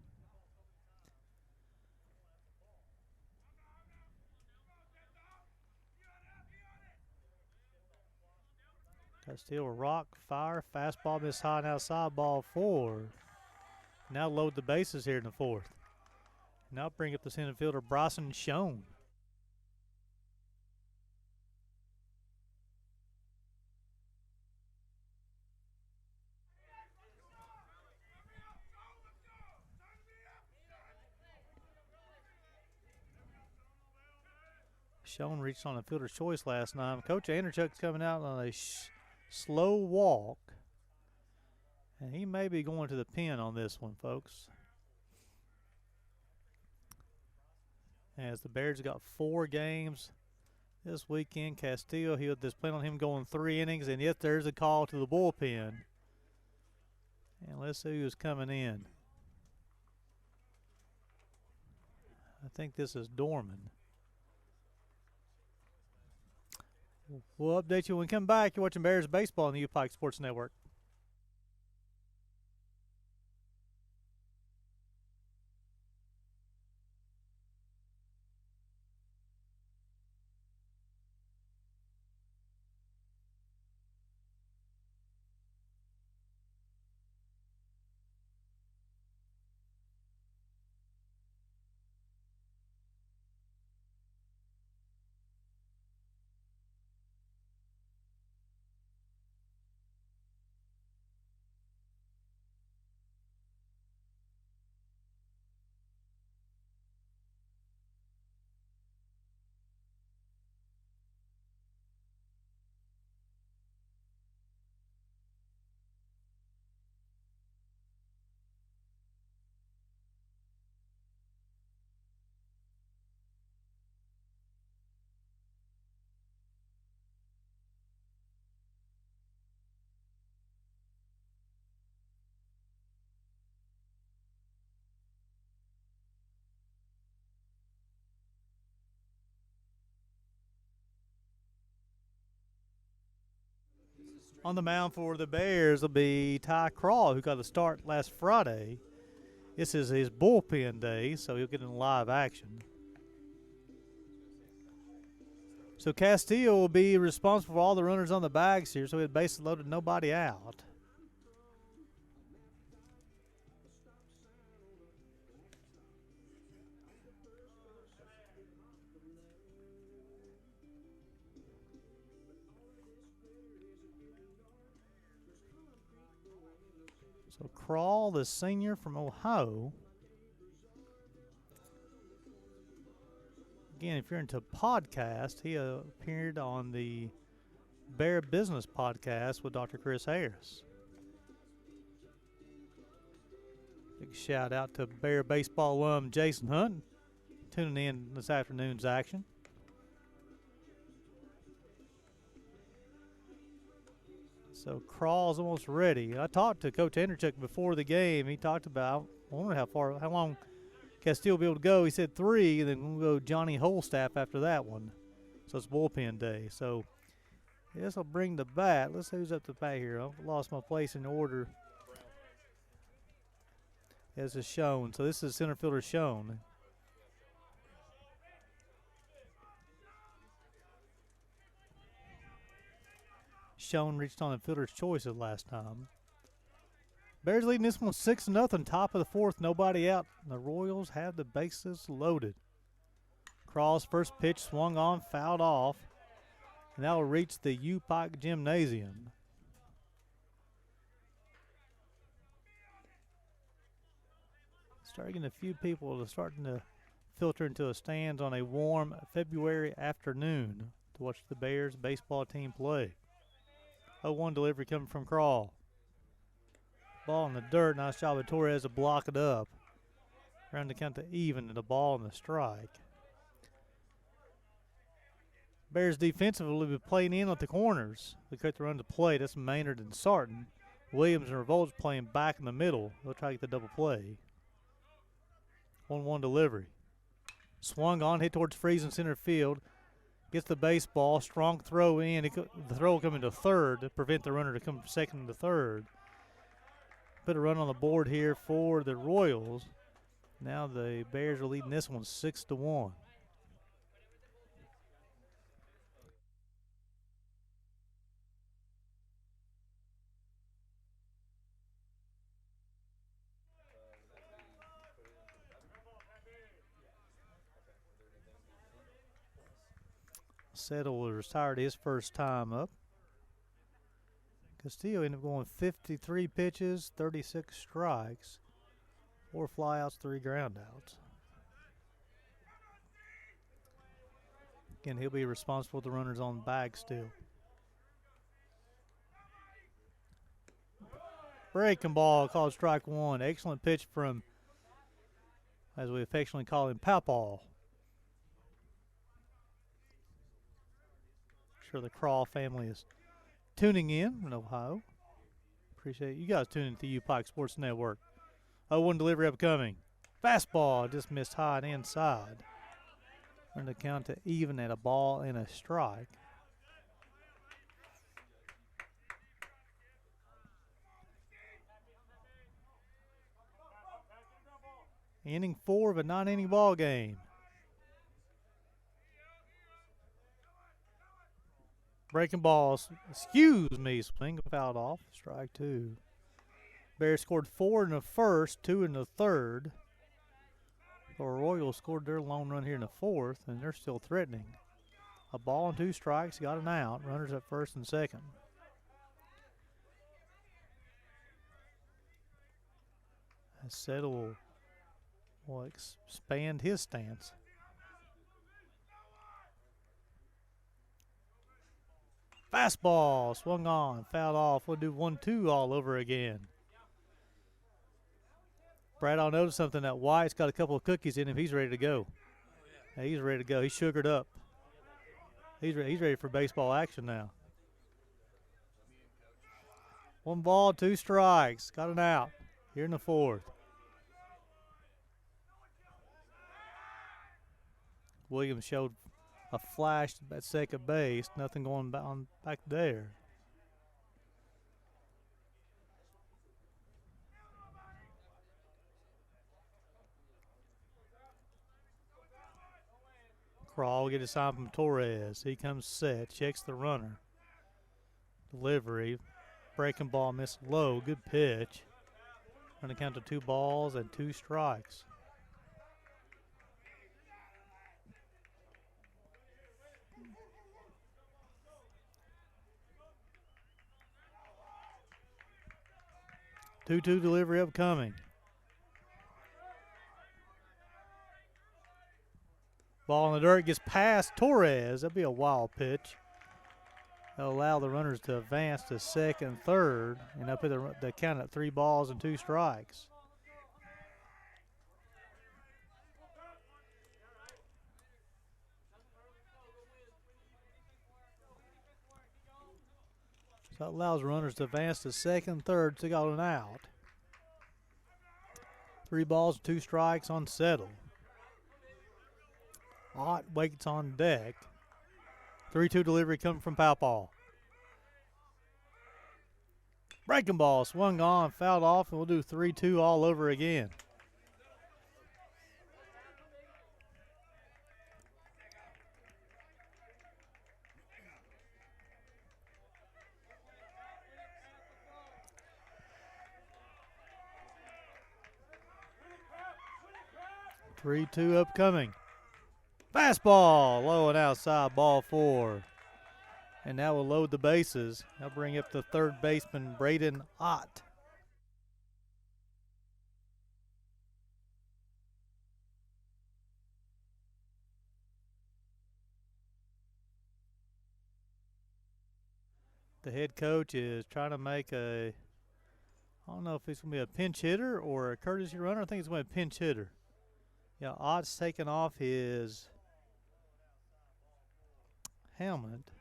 Castillo, rock, fire, fastball, miss high and outside, ball 4. Now load the bases here in the 4th. Now bring up the center fielder, Bryson Schoen. Schoen reached on a fielder's choice last night. Coach Anderchuk's coming out on a slow walk. And he may be going to the pen on this one, folks. As the Bears got 4 games this weekend. Castillo, there's plan on him going 3 innings. And yet there's a call to the bullpen. And let's see who's coming in. I think this is Dorman. We'll update you when we come back. You're watching Bears Baseball on the U-Pike Sports Network. On the mound for the Bears will be Ty Craw, who got a start last Friday. This is his bullpen day, so he'll get in live action. So Castillo will be responsible for all the runners on the bags here, so he had bases loaded, nobody out. So Crawl, the senior from Ohio. Again, if you're into podcast, he appeared on the Bear Business Podcast with Dr. Chris Harris. Big shout out to Bear baseball alum Jason Hunt tuning in this afternoon's action. So Crawl's almost ready. I talked to Coach Anderchuk before the game. He talked about, I wonder how long Castillo will be able to go. He said 3, and then we'll go Johnny Holstaff after that one. So it's bullpen day. So this will bring the bat. Let's see who's up to bat here. I've lost my place in order. This is Schoen. So this is center fielder Schoen. Schoen reached on the fielder's choices last time. Bears leading this one 6-0, top of the 4th, nobody out. The Royals have the bases loaded. Crawl's first pitch swung on, fouled off, and that will reach the U-Pike Gymnasium. Starting a few people starting to filter into the stands on a warm February afternoon to watch the Bears baseball team play. 0-1 delivery coming from Crawl. Ball in the dirt. Nice job of Torres to block it up. Trying to count to even and the ball and the strike. Bears defensively will be playing in at the corners. They cut the run to play. That's Maynard and Sarton. Williams and Revolts playing back in the middle. They'll try to get the double play. 1-1 delivery. Swung on, hit towards Freeze in center field. Gets the baseball. Strong throw in. The throw will come into third to prevent the runner to come from second to third. Put a run on the board here for the Royals. Now the Bears are leading this one 6-1. Settle retired his first time up. Castillo ended up going 53 pitches, 36 strikes, 4 flyouts, 3 groundouts. Again, he'll be responsible for the runners on the bag still. Breaking ball called strike 1. Excellent pitch from, as we affectionately call him, Pawpaw. Sure the Craw family is tuning in Ohio. Appreciate you guys tuning to U-Pike Sports Network. 0-1 delivery upcoming. Fastball just missed high and inside. Run the count to even at a ball and a strike. Inning 4 of a 9-inning ball game. Breaking balls, excuse me, swing fouled off, strike 2. Bears scored 4 in the first, 2 in the third. The Royals scored their lone run here in the fourth, and they're still threatening. A ball and 2 strikes, got an out. Runners at first and second. Settle will expand his stance. Fastball swung on, fouled off. We'll do 1-2 all over again. Brad, I'll notice something. That White's got a couple of cookies in him. He's ready to go. He's ready to go. He's sugared up. He's ready for baseball action now. 1 ball, 2 strikes. Got an out here in the fourth. Williams showed a flash at second base. Nothing going back there. Crawl will get a sign from Torres. He comes set, checks the runner. Delivery. Breaking ball missed low. Good pitch. Going to count to 2 balls and 2 strikes. Two-two delivery upcoming. Ball in the dirt gets past Torres. That'll be a wild pitch. That'll allow the runners to advance to second, third, and up at the count at 3 balls and 2 strikes. So that allows runners to advance to second, third, to got an out. 3 balls, 2 strikes on Settle. Ott waits on deck. 3-2 delivery coming from Pawpaw. Breaking ball swung on, fouled off, and we'll do 3-2 all over again. Three-two upcoming. Fastball, low and outside, ball 4. And now we'll load the bases. I'll bring up the third baseman, Braden Ott. The head coach is trying to make I don't know if it's going to be a pinch hitter or a courtesy runner. I think it's going to be a pinch hitter. Yeah, Ott's taking off his helmet.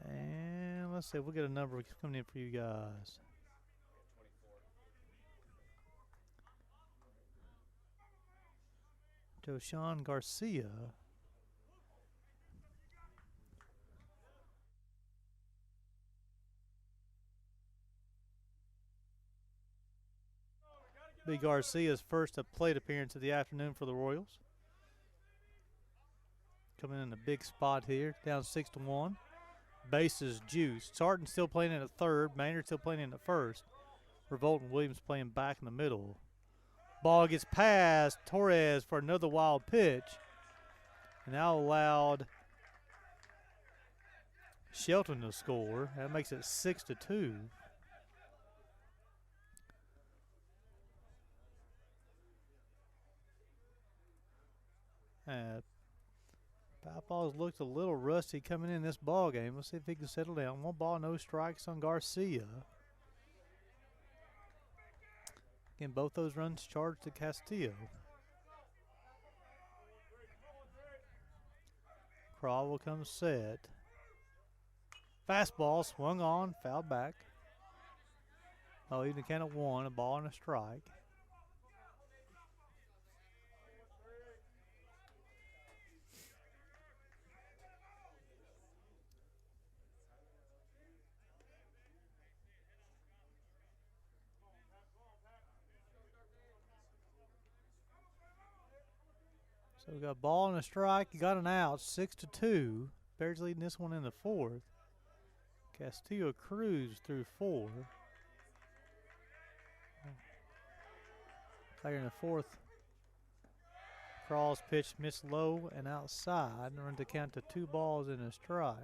And let's see, we'll get a number coming in for you guys. Joshawn Garcia. B. Garcia's first plate appearance of the afternoon for the Royals. Coming in a big spot here, down 6-1. Bases juiced. Sarton still playing in at third. Maynard still playing in at first. Revolt and Williams playing back in the middle. Ball gets past Torres for another wild pitch. And now allowed Shelton to score. That makes it 6-2. Papaw's looked a little rusty coming in this ball game. Let's see if he can settle down. 1 ball, no strikes on Garcia. Again, both those runs charged to Castillo. Crawl will come set. Fastball swung on, fouled back. Oh, even count at 1, a ball and a strike. So we got a ball and a strike. You got an out, 6-2. Bears leading this one in the 4th. Castillo cruised through 4. Later in the 4th, Crawl's pitch missed low and outside, and run to count to 2 balls and a strike.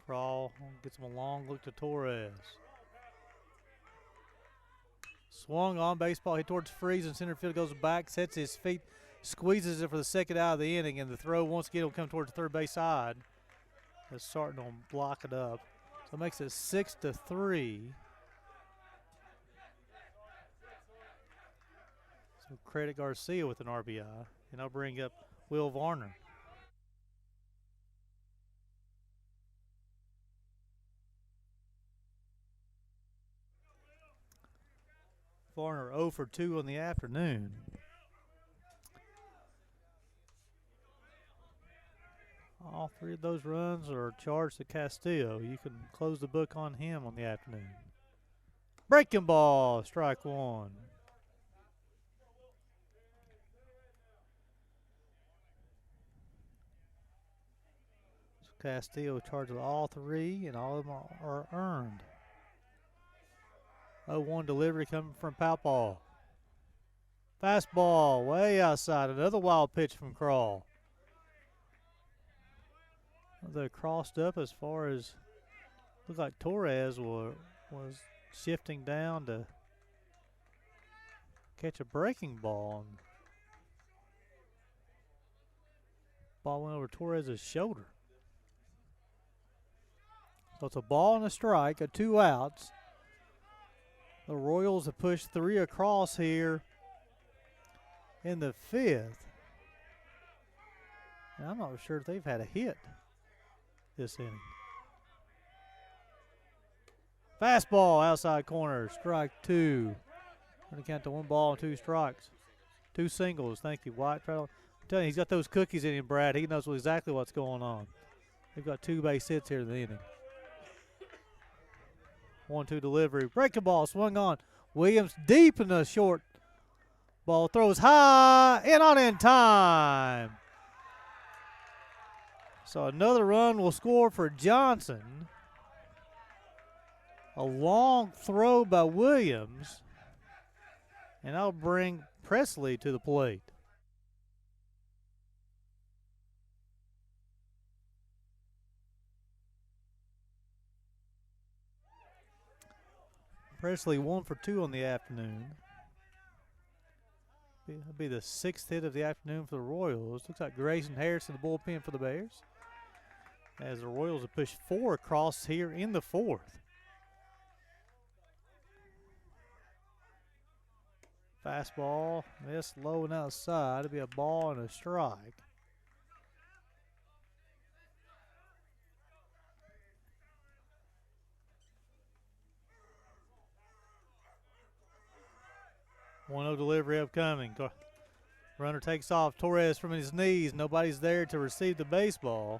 Crawl gets him a long look to Torres. Swung on, baseball hit towards Freeze, and center field goes back, sets his feet, squeezes it for the second out of the inning, and the throw once again will come towards the third base side. It's starting to block it up. So it makes it 6-3. So credit Garcia with an RBI, and I'll bring up Will Varner. Varner 0 for 2 on the afternoon. All 3 of those runs are charged to Castillo. You can close the book on him on the afternoon. Breaking ball, strike 1. So Castillo charged with all 3, and all of them are earned. 0-1 delivery coming from Papal. Fastball way outside. Another wild pitch from Crawl. They crossed up as far as looked like Torres was shifting down to catch a breaking ball. Ball went over Torres' shoulder. So it's a ball and a strike, 2 outs. The Royals have pushed 3 across here in the 5th. And I'm not sure if they've had a hit this inning. Fastball outside corner, strike 2. Going to count to 1 ball and 2 strikes. 2 singles, thank you, White. I'm telling you, he's got those cookies in him, Brad. He knows exactly what's going on. They've got 2 base hits here in the inning. 1-2 delivery. Breaking ball, swung on. Williams deep in the short. Ball throws high and on in time. So another run will score for Johnson. A long throw by Williams. And I'll bring Presley to the plate. Presley 1 for 2 on the afternoon. That'll be the 6th hit of the afternoon for the Royals. Looks like Grayson Harris in the bullpen for the Bears, as the Royals have pushed 4 across here in the 4th. Fastball, missed low and outside. It'll be a ball and a strike. One-0 delivery upcoming. Runner takes off. Torres from his knees. Nobody's there to receive the baseball.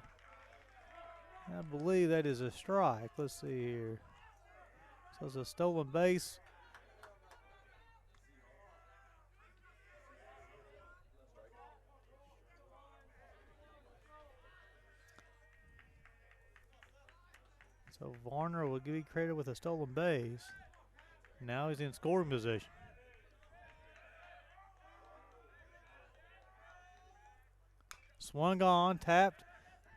I believe that is a strike. Let's see here. So it's a stolen base. So Varner will be credited with a stolen base. Now he's in scoring position. Swung on, tapped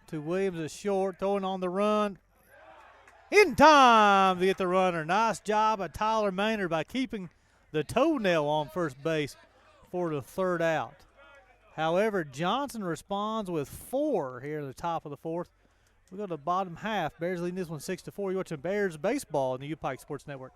to Williams at short, throwing on the run. In time to get the runner. Nice job by Tyler Maynard by keeping the toenail on first base for the 3rd out. However, Johnson responds with 4 here at the top of the 4th. We go to the bottom half. Bears leading this one 6-4. You're watching Bears baseball on the U-Pike Sports Network.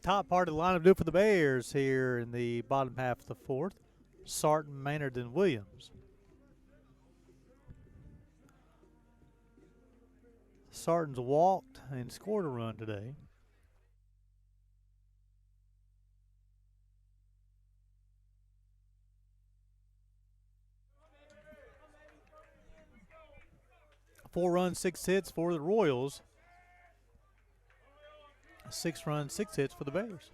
Top part of the lineup do for the Bears here in the bottom half of the 4th. Sarton, Maynard, and Williams. Sarton's walked and scored a run today. Four runs, 6 hits for the Royals. 6 runs, 6 hits for the Bears.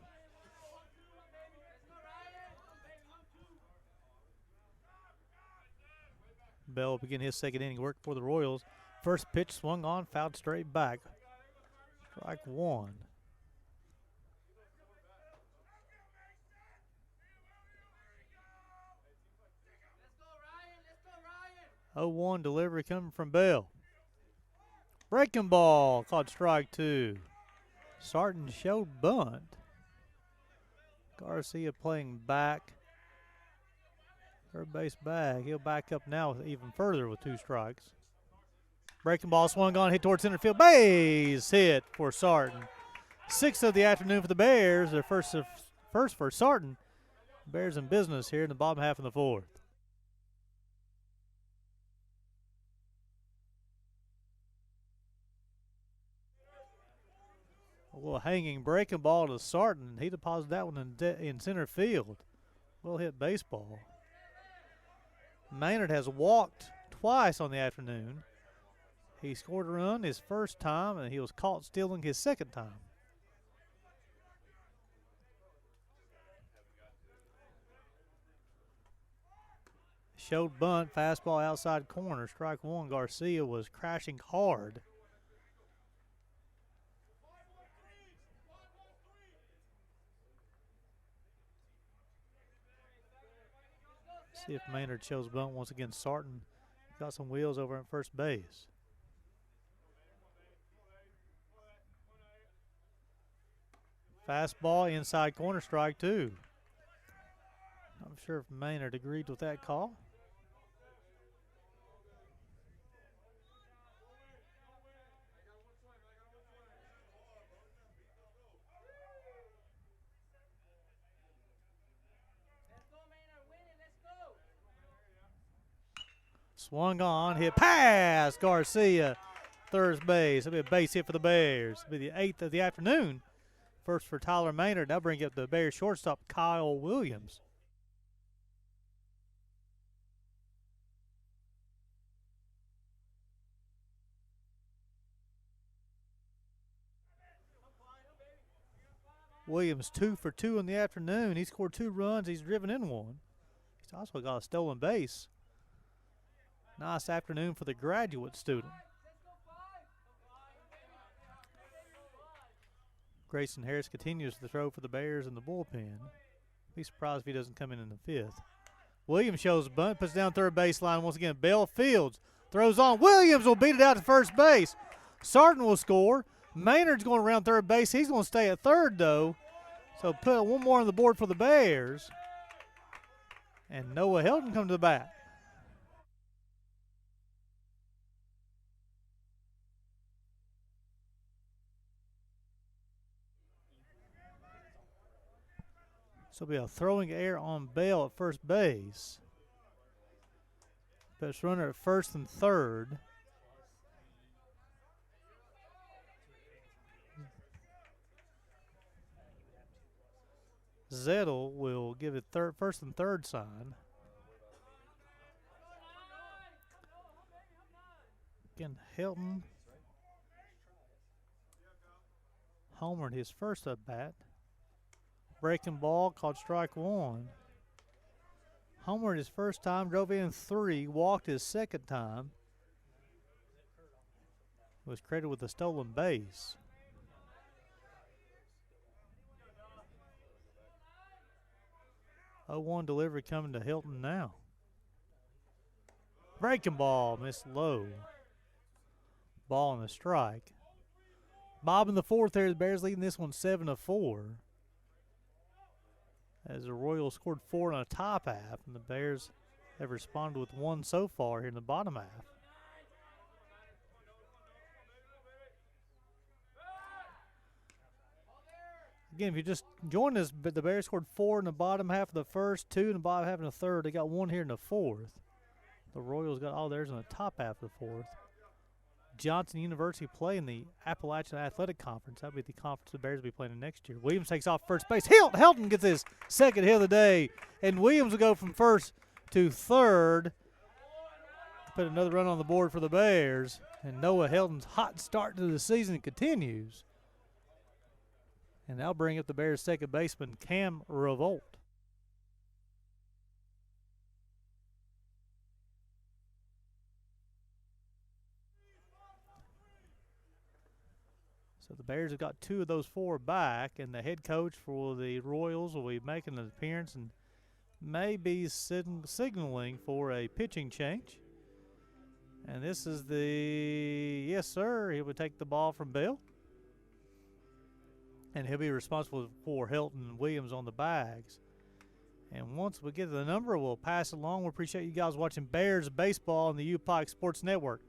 Bell will begin his 2nd inning work for the Royals. First pitch swung on, fouled straight back. Strike 1. Oh, 1 delivery coming from Bell. Breaking ball, called strike 2. Sarton showed bunt. Garcia playing back. Third base back. He'll back up now even further with 2 strikes. Breaking ball swung on, hit towards center field. Base hit for Sarton. 6th of the afternoon for the Bears. Their first for Sarton. Bears in business here in the bottom half of the 4th. A little hanging breaking ball to Sarton. He deposited that one in center field. Well hit baseball. Maynard has walked twice on the afternoon. He scored a run his first time, and he was caught stealing his 2nd time. Showed bunt, fastball outside corner. Strike 1. Garcia was crashing hard. See if Maynard shows bunt once again. Sarton got some wheels over at first base. Fastball inside corner, strike 2. I'm sure if Maynard agreed with that call. Swung on, hit pass. Garcia, third base. It'll be a base hit for the Bears. It'll be the 8th of the afternoon. First for Tyler Maynard. That'll bring up the Bears shortstop, Kyle Williams. Williams 2 for 2 in the afternoon. He scored 2 runs. He's driven in 1. He's also got a stolen base. Nice afternoon for the graduate student. Grayson Harris continues to throw for the Bears in the bullpen. Be surprised if he doesn't come in the 5th. Williams shows a bunt, puts down third baseline once again. Bell Fields throws on. Williams will beat it out to first base. Sarton will score. Maynard's going around third base. He's going to stay at third, though. So put one more on the board for the Bears. And Noah Helton comes to the bat. So it'll be a throwing error on Bell at first base. Best runner at first and third. Zettel will give it first and third sign. Again, Helton homered his first at bat. Breaking ball, called strike 1. Homered his first time, drove in 3, walked his second time. Was credited with a stolen base. Oh, 1 delivery coming to Helton now. Breaking ball, missed low. Ball and a strike. Bob in the 4th there, the Bears leading this one 7-4. As the Royals scored 4 in the top half, and the Bears have responded with 1 so far here in the bottom half. Again, if you just joined us, but the Bears scored 4 in the bottom half of the first, 2 in the bottom half of the third. They got 1 here in the 4th. The Royals got all theirs in the top half of the 4th. Johnson University play in the Appalachian Athletic Conference. That'll be the conference the Bears will be playing in next year. Williams takes off first base. Helton gets his second hit of the day, and Williams will go from first to third. Put another run on the board for the Bears, and Noah Helton's hot start to the season continues. And that'll bring up the Bears' second baseman, Cam Revolt. So the Bears have got 2 of those 4 back, and the head coach for the Royals will be making an appearance and may be signaling for a pitching change. And this is yes, sir, he would take the ball from Bell. And he'll be responsible for Helton and Williams on the bags. And once we get to the number, we'll pass it along. We appreciate you guys watching Bears baseball on the UPike Sports Network.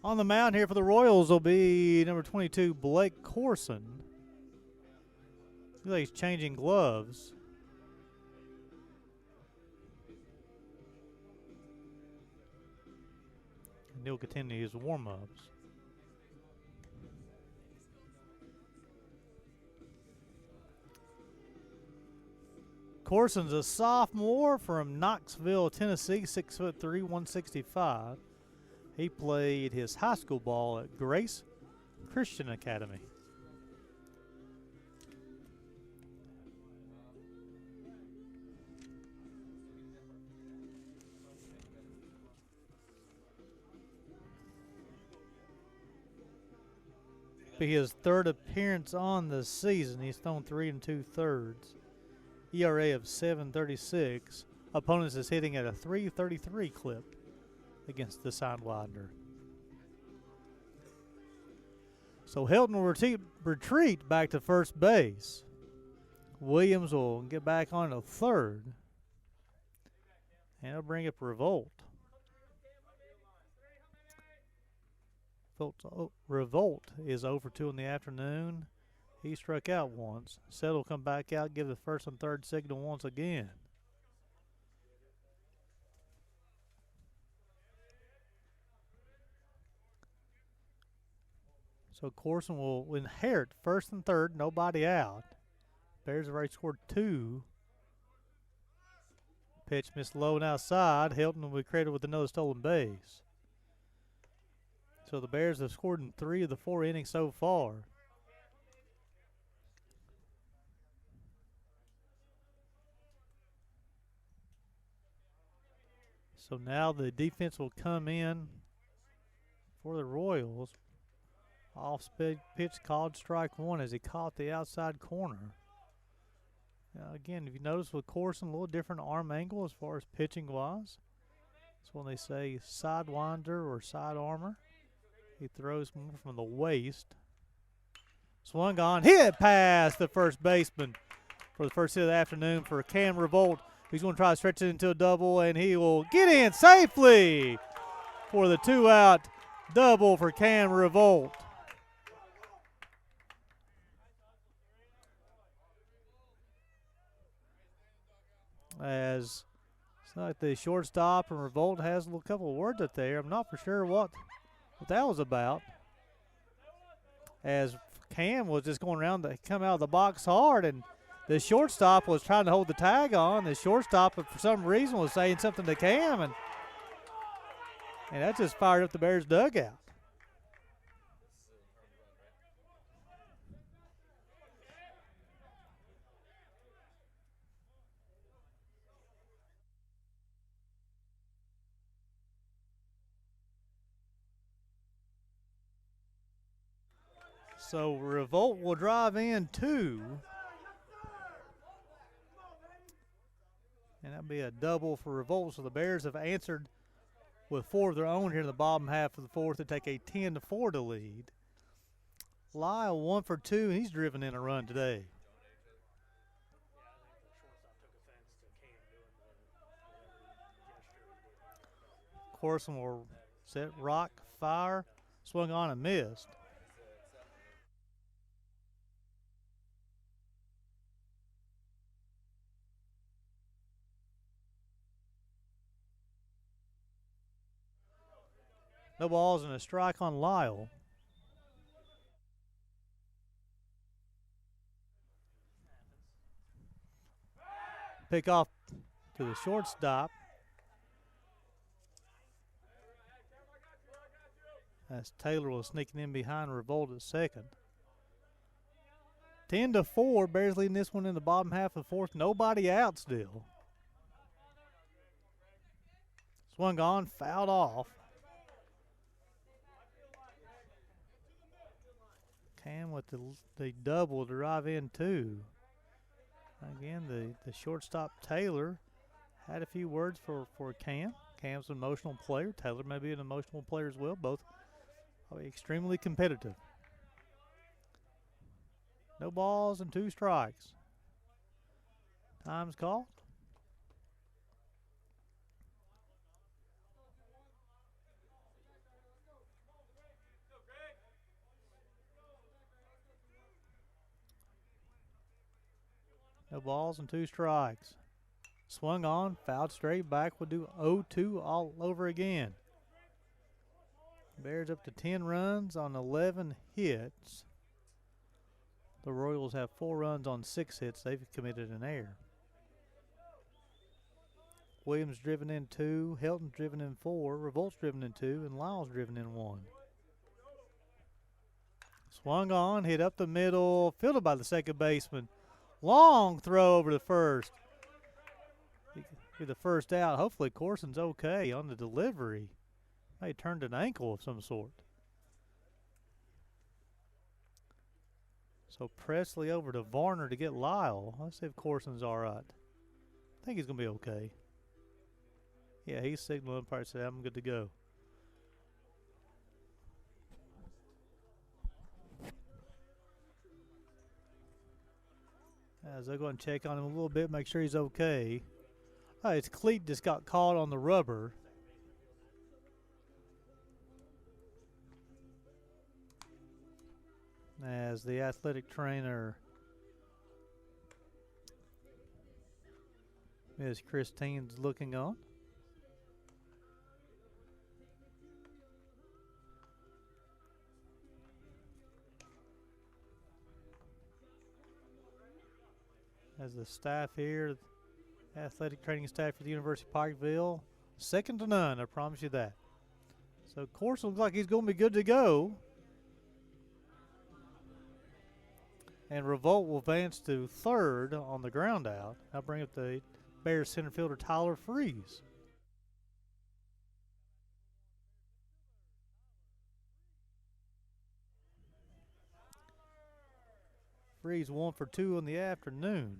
On the mound here for the Royals will be number 22, Blake Corson. Looks like he's changing gloves. And he'll continue his warm-ups. Corson's a sophomore from Knoxville, Tennessee, 6'3", 165. He played his high school ball at Grace Christian Academy. Be his third appearance on the season. He's thrown 3 2/3. ERA of 7.36. Opponents is hitting at a 3.33 clip against the Sidewinder. So Helton will retreat back to first base. Williams will get back on to third. And he'll bring up Revolt. Revolt is over 2 in the afternoon. He struck out once. Settle will come back out, give the first and third signal once again. So Corson will inherit first and third, nobody out. Bears have already scored 2. Pitch missed low and outside. Helton will be credited with another stolen base. So the Bears have scored in 3 of the 4 innings so far. So now the defense will come in for the Royals. Off-speed pitch called strike 1 as he caught the outside corner. Now again, if you notice with Corson, a little different arm angle as far as pitching-wise. That's when they say sidewinder or side armor. He throws more from the waist. Swung on, hit past the first baseman for the first hit of the afternoon for Cam Revolt. He's going to try to stretch it into a double, and he will get in safely for the 2-out double for Cam Revolt. As it's like the shortstop and Revolt has a couple of words up there. I'm not for sure what that was about. As Cam was just going around to come out of the box hard, and the shortstop was trying to hold the tag on. The shortstop, for some reason, was saying something to Cam, and that just fired up the Bears' dugout. So Revolt will drive in 2. And that'll be a double for Revolt. So the Bears have answered with 4 of their own here in the bottom half of the 4th to take a 10-4 lead. Lyle 1 for 2, and he's driven in a run today. Corson will set rock, fire, swung on and missed. No balls and a strike on Lyle. Pick off to the shortstop. As Taylor was sneaking in behind Revolt at second. 10-4, Bears leading this one in the bottom half of the 4th. Nobody out still. Swung on, fouled off. Cam with the double to drive in 2. Again, the shortstop Taylor had a few words for Cam. Cam's an emotional player. Taylor may be an emotional player as well. Both are extremely competitive. No balls and 2 strikes. Time's called. No balls and 2 strikes. Swung on, fouled straight back. We'll do 0-2 all over again. Bears up to 10 runs on 11 hits. The Royals have 4 runs on 6 hits. They've committed an error. Williams driven in 2, Helton driven in 4, Revolt's driven in 2, and Lyles driven in 1. Swung on, hit up the middle, fielded by the second baseman. Long throw over to first. Be the first out. Hopefully Corson's okay on the delivery. May have turned an ankle of some sort. So Presley over to Varner to get Lyle. Let's see if Corson's all right. I think he's going to be okay. Yeah, he's signaling umpire said, I'm good to go. As they're going to check on him a little bit, make sure he's okay. His cleat just got caught on the rubber. As the athletic trainer, Ms. Christine's looking on. As the staff here, athletic training staff for the University of Pikeville, second to none, I promise you that. So Corson looks like he's going to be good to go. And Revolt will advance to third on the ground out. I'll bring up the Bears center fielder Tyler Freeze. Freeze 1 for 2 in the afternoon.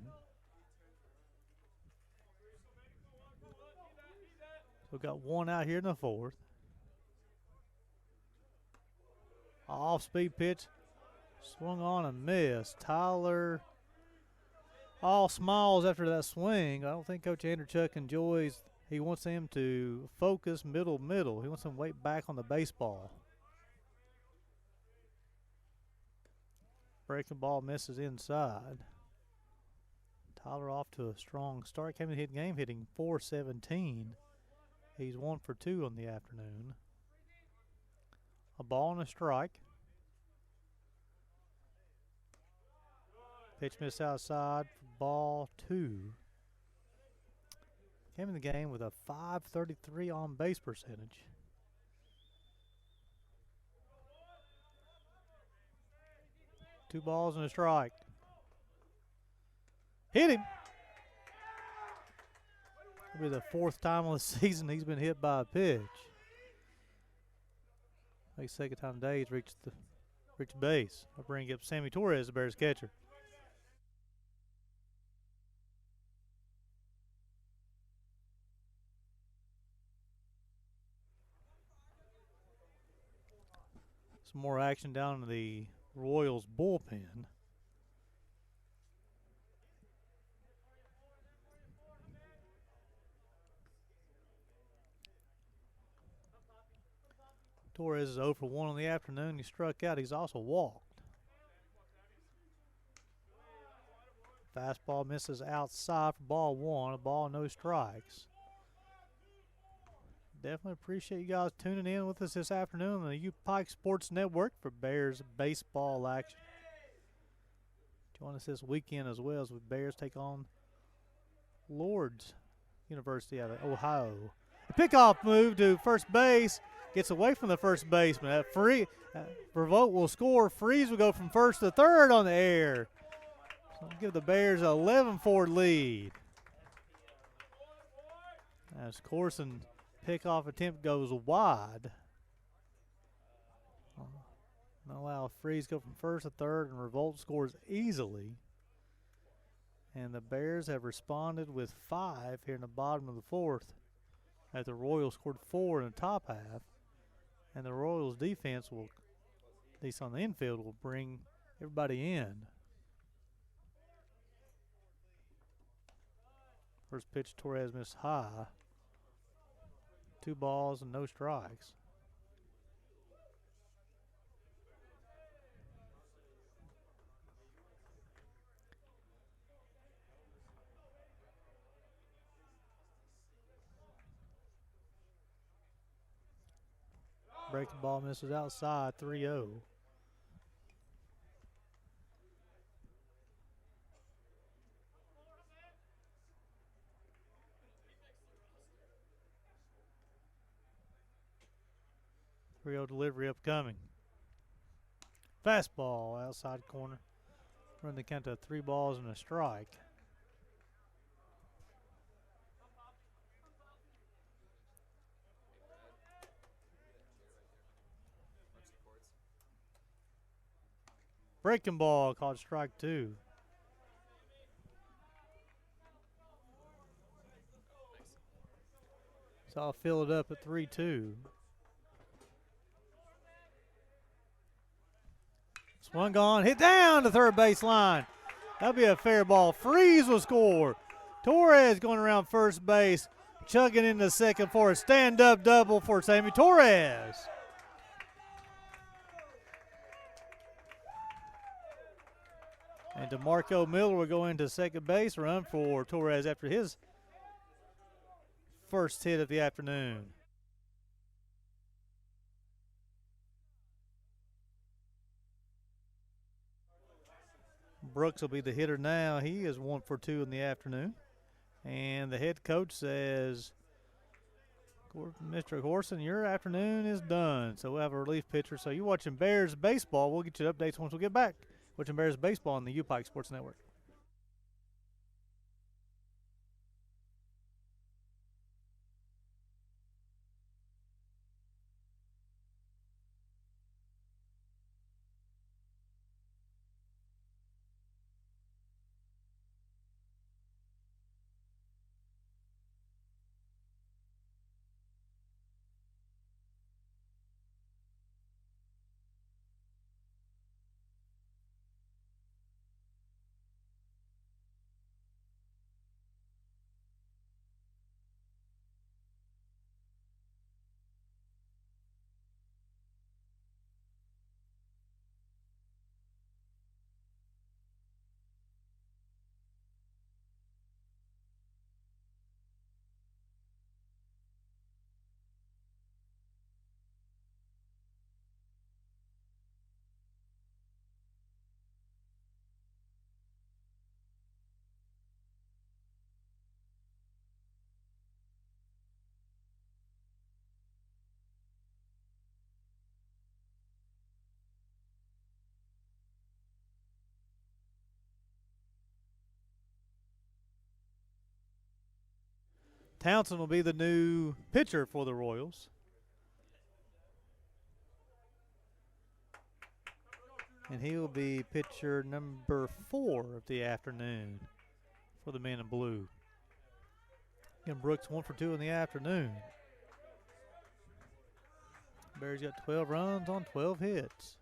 So we got one out here in the fourth. Off-speed pitch. Swung on and missed. Tyler all smiles after that swing. I don't think Coach Anderchuk enjoys. He wants him to focus middle. He wants him to wait back on the baseball. Breaking ball misses inside. Tyler off to a strong start. Came in the hit game hitting .417. He's 1 for 2 on the afternoon. A ball and a strike. Pitch miss outside for ball 2. Came in the game with a .533 on base percentage. Two balls and a strike. Hit him. It'll be the fourth time on the season he's been hit by a pitch. I think second time today he's reached base. I'll bring up Sammy Torres, the Bears catcher. Some more action down in the Royals bullpen. Torres is 0 for 1 in the afternoon. He struck out. He's also walked. Fastball misses outside for ball 1. A ball, no strikes. Definitely appreciate you guys tuning in with us this afternoon on the U Pike Sports Network for Bears baseball action. Join us this weekend as well as the Bears take on Lourdes University out of Ohio. The pickoff move to first base gets away from the first baseman. Revolt will score. Freeze will go from first to third on the air. So give the Bears an 11-4 lead. As Corson pickoff attempt goes wide. Allow Freeze go from first to third, and Revolt scores easily. And the Bears have responded with 5 here in the bottom of the fourth. As the Royals scored 4 in the top half. And the Royals defense will, at least on the infield, will bring everybody in. First pitch, Torres missed high. 2 balls and no strikes. Breaking ball misses outside, 3-0. 3-0 delivery upcoming. Fastball outside corner. Run the count to 3 balls and a strike. Breaking ball called strike 2. So I'll fill it up at 3-2. Swung on, hit down to third base line. That'll be a fair ball. Freeze will score. Torres going around first base, chugging into second for a stand-up double for Sammy Torres. And DeMarco Miller will go into second base, run for Torres after his first hit of the afternoon. Brooks will be the hitter now. He is 1 for 2 in the afternoon. And the head coach says, Mr. Horson, your afternoon is done. So we'll have a relief pitcher. So you're watching Bears baseball. We'll get you updates once we get back. Watching Bears baseball on the U-Pike Sports Network. Townsend will be the new pitcher for the Royals. And he will be pitcher number 4 of the afternoon for the men in blue. Again, Brooks 1 for 2 in the afternoon. Bears got 12 runs on 12 hits.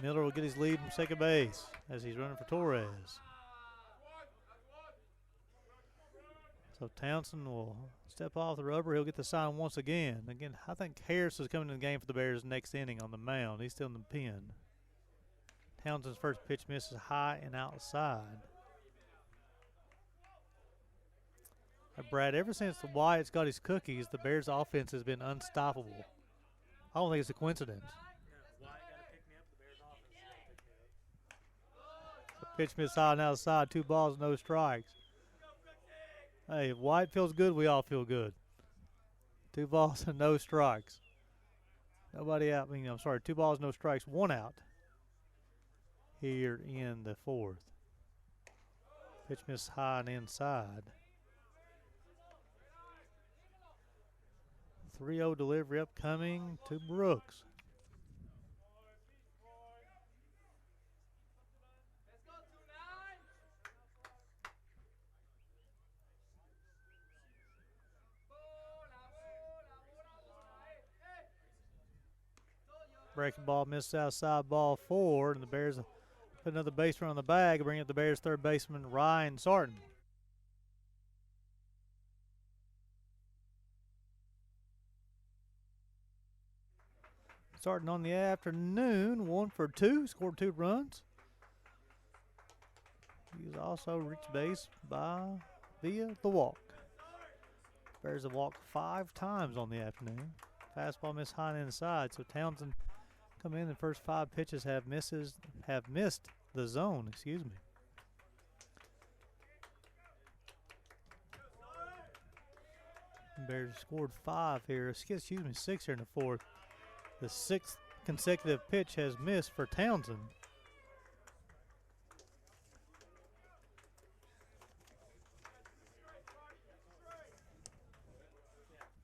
Miller will get his lead from second base as he's running for Torres. So Townsend will step off the rubber. He'll get the sign once again. Again, I think Harris is coming to the game for the Bears next inning on the mound. He's still in the pen. Townsend's first pitch misses high and outside. Brad, ever since Wyatt's got his cookies, the Bears' offense has been unstoppable. I don't think it's a coincidence. Pitch miss high and outside, 2 balls, no strikes. Hey, if White feels good, we all feel good. 2 balls and no strikes. Nobody out. 2 balls, no strikes, 1 out here in the 4th. Pitch miss high and inside. 3-0 delivery upcoming to Brooks. Breaking ball missed outside, ball 4, and the Bears put another base run on the bag, bring up the Bears' third baseman, Ryan Sarton. Sarton on the afternoon, 1 for 2, scored 2 runs. He was also reached base via the walk. Bears have walked 5 times on the afternoon. Fastball missed high and inside, so Townsend come in. The first 5 pitches have missed the zone. Bears scored 5 here. 6 here in the 4th. The 6th consecutive pitch has missed for Townsend.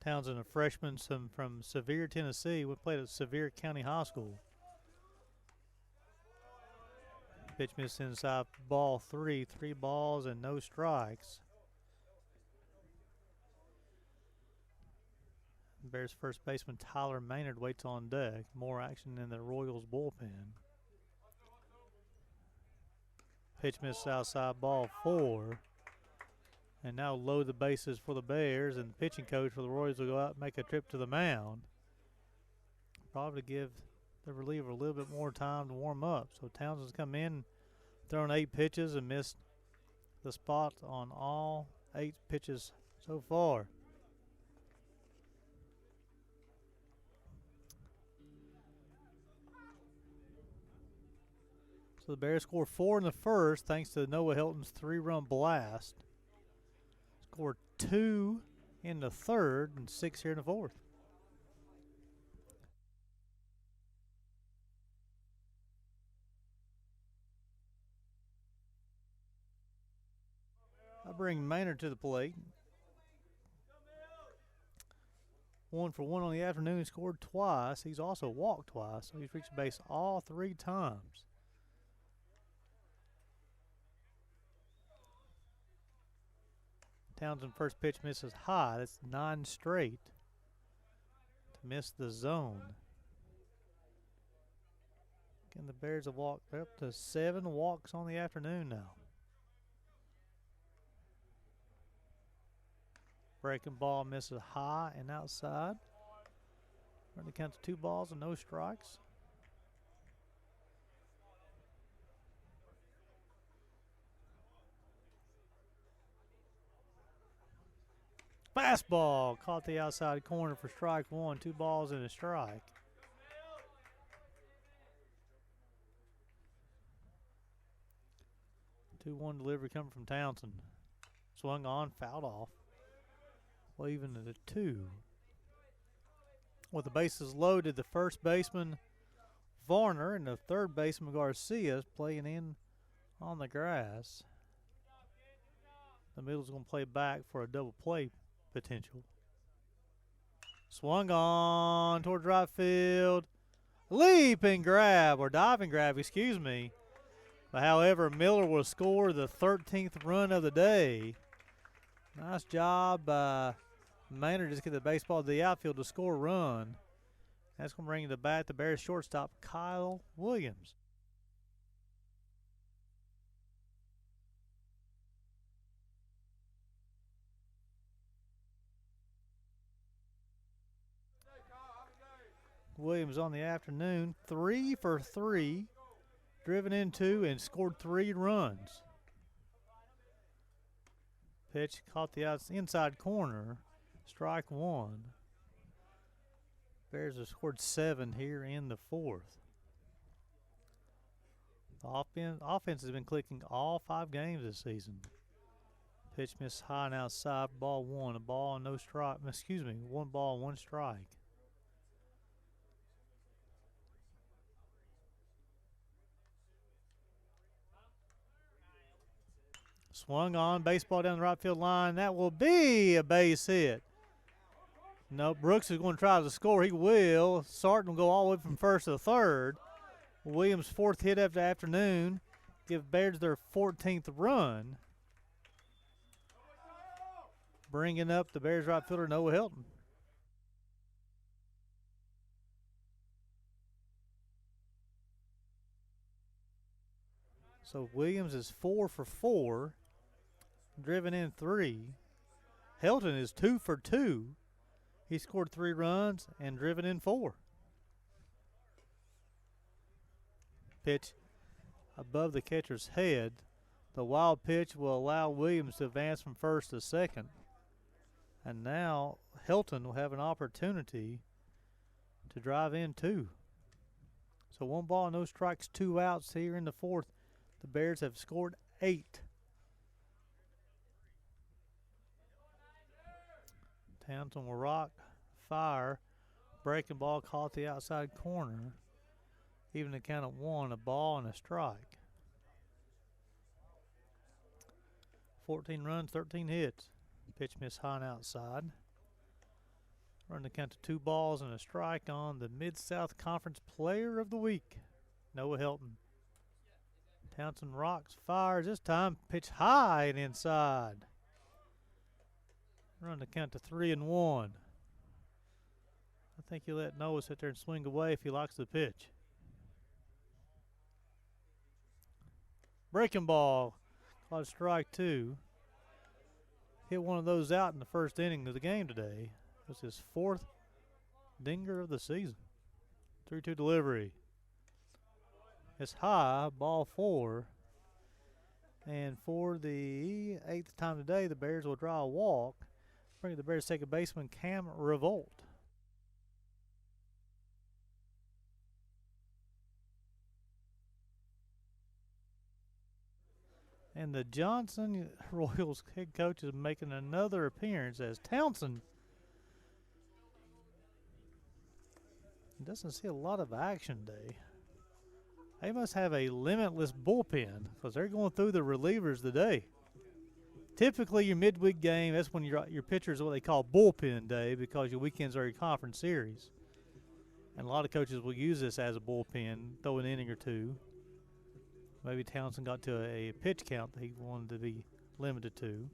Townsend, a freshman from Sevier, Tennessee, we played at Sevier County High School. Pitch missed inside, ball 3, 3 balls and no strikes. Bears first baseman Tyler Maynard waits on deck. More action in the Royals bullpen. Pitch missed outside, ball 4. And now load the bases for the Bears, and the pitching coach for the Royals will go out and make a trip to the mound. Probably to give the reliever a little bit more time to warm up. So Townsend's come in, thrown 8 pitches and missed the spot on all 8 pitches so far. So the Bears score 4 in the first thanks to Noah Helton's 3-run blast. Scored 2 in the third and 6 here in the fourth. I bring Maynard to the plate. 1 for 1 on the afternoon, scored twice. He's also walked twice, so he's reached base all 3 times. Townsend first pitch misses high. That's 9 straight to miss the zone. Again, the Bears have walked up to 7 walks on the afternoon now. Breaking ball misses high and outside. Running count to 2 balls and no strikes. Fastball caught the outside corner for strike 1. 2 balls and a strike. Two 1 delivery coming from Townsend. Swung on, fouled off. Waving to the 2. With the bases loaded, the first baseman Varner and the third baseman Garcia is playing in on the grass. The middle's going to play back for a double play potential. Swung on towards right field. Leaping grab, or diving grab, excuse me. But however, Miller will score the 13th run of the day. Nice job by Maynard, just get the baseball to the outfield to score a run. That's going to bring to the bat the Bears shortstop, Kyle Williams. Williams on the afternoon, 3 for 3, driven in 2 and scored 3 runs. Pitch caught the inside corner, strike 1. Bears have scored 7 here in the fourth. The offense has been clicking all 5 games this season. Pitch missed high and outside, ball 1, a ball and no strike. Excuse me, 1 ball, 1 strike. Swung on, baseball down the right field line. That will be a base hit. No, Brooks is going to try to score. He will. Sarton will go all the way from first to third. Williams' 4th hit of the afternoon. Give Bears their 14th run. Bringing up the Bears right fielder, Noah Helton. So Williams is 4 for 4. Driven in 3. Helton is 2 for 2. He scored 3 runs and driven in 4. Pitch above the catcher's head. The wild pitch will allow Williams to advance from first to second. And now Helton will have an opportunity to drive in 2. So 1 ball, no strikes, 2 outs here in the fourth. The Bears have scored 8. Townsend will rock, fire, Breaking ball caught the outside corner. Even the count of 1, a ball and a strike. 14 runs, 13 hits. Pitch miss high and outside. Run the count to 2 balls and a strike on the Mid-South Conference Player of the Week, Noah Helton. Townsend rocks, fires this time. Pitch high and inside. Run the count to 3-1. I think you let Noah sit there and swing away if he likes the pitch. Breaking ball, caught strike 2. Hit one of those out in the first inning of the game today. It was his 4th dinger of the season. 3-2 delivery. It's high, ball 4. And for the 8th time today, the Bears will draw a walk, bringing the Bears second baseman Cam Revolt. And the Johnson Royals head coach is making another appearance as Townsend doesn't see a lot of action today. They must have a limitless bullpen because they're going through the relievers today. Typically, your midweek game, that's when your pitchers are what they call bullpen day because your weekends are your conference series. And a lot of coaches will use this as a bullpen, throw an inning or two. Maybe Townsend got to a pitch count that he wanted to be limited to.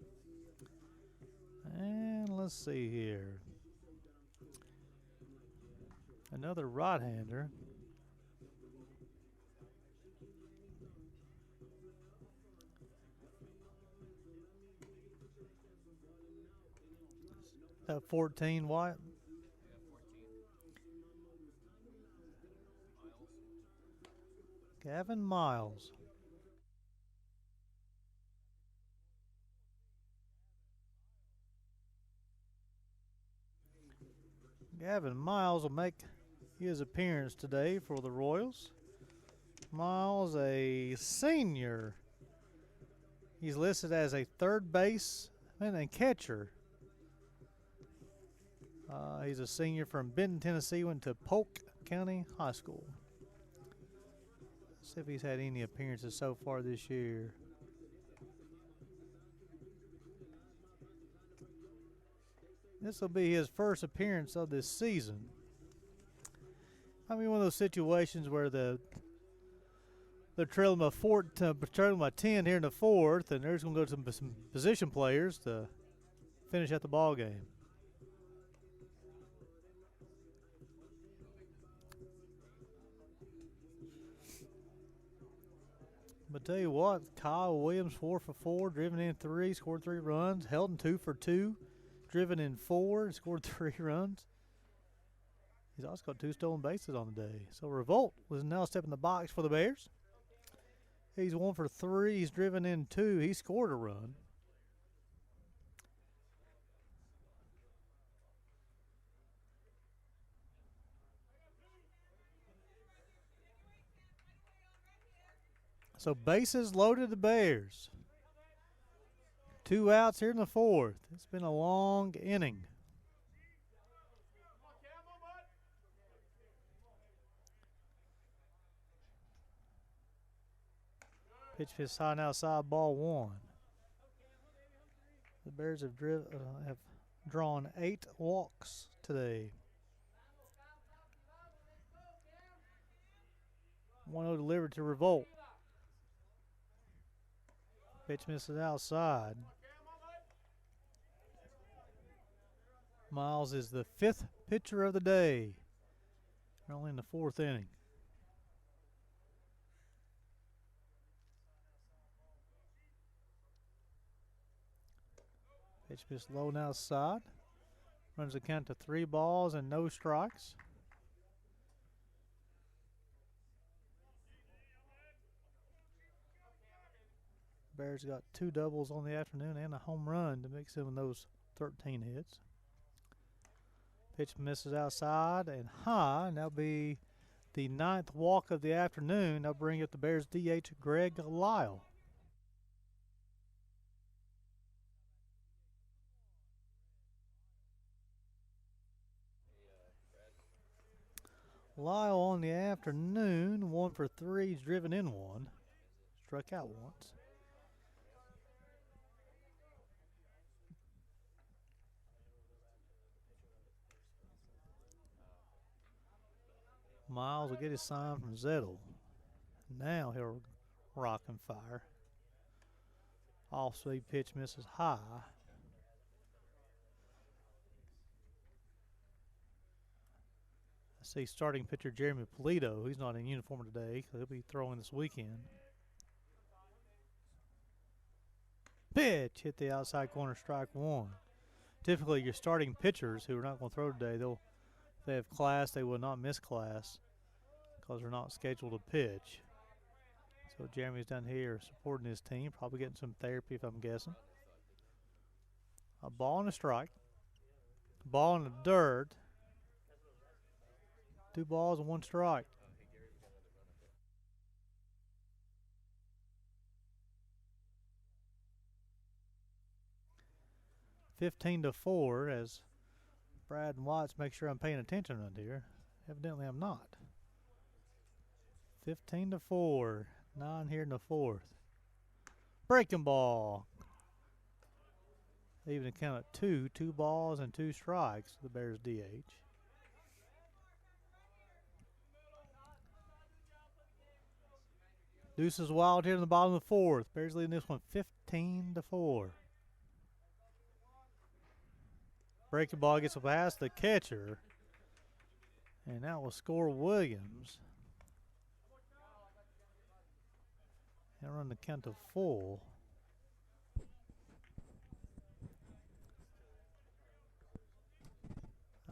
And let's see here. Another right-hander. That 14, Wyatt? Gavin Miles. Gavin Miles will make his appearance today for the Royals. Miles, a senior. He's listed as a third baseman and catcher. He's a senior from Benton, Tennessee, went to Polk County High School. Let's see if he's had any appearances so far this year. This will be his first appearance of this season. I mean, one of those situations where they're trailing by 10 here in the 4th, and they're just going to go to some position players to finish out the ball game. But tell you what, Kyle Williams 4 for 4, driven in 3, scored 3 runs. Helton 2 for 2, driven in 4, scored 3 runs. He's also got 2 stolen bases on the day. So Revolt is now stepping in the box for the Bears. He's 1 for 3, he's driven in 2, he scored a run. So bases loaded the Bears. 2 outs here in the 4th. It's been a long inning. Pitch his high and outside, ball 1. The Bears have drawn 8 walks today. 1-0 delivered to Revolt. Pitch misses outside. Miles is the 5th pitcher of the day. We're only in the 4th inning. Pitch missed low and outside. Runs the count to 3 balls and no strikes. Bears got 2 doubles on the afternoon and a home run to mix in with those 13 hits. Pitch misses outside and high, and that'll be the 9th walk of the afternoon. That'll bring up the Bears DH Greg Lyle. Lyle on the afternoon, 1 for 3, he's driven in one. Struck out once. Miles will get his sign from Zettel. Now he'll rock and fire. Off-speed pitch misses high. I see starting pitcher Jeremy Polito. He's not in uniform today because he'll be throwing this weekend. Pitch hit the outside corner, strike one. Typically, your starting pitchers who are not going to throw today, if they have class, they will not miss class because they're not scheduled to pitch. So Jeremy's down here supporting his team, probably getting some therapy if I'm guessing. A ball and a strike. Ball in the dirt. 2 balls and 1 strike. (15-4) as Brad and Watts make sure I'm paying attention around here. Evidently I'm not. 15-4. 9 here in the 4th. Breaking ball. They even count at 2 balls and 2 strikes. The Bears DH. Deuce is wild here in the bottom of the 4th. Bears leading this one 15-4. Breaking ball gets past the catcher. And that will score Williams. And run the count to full.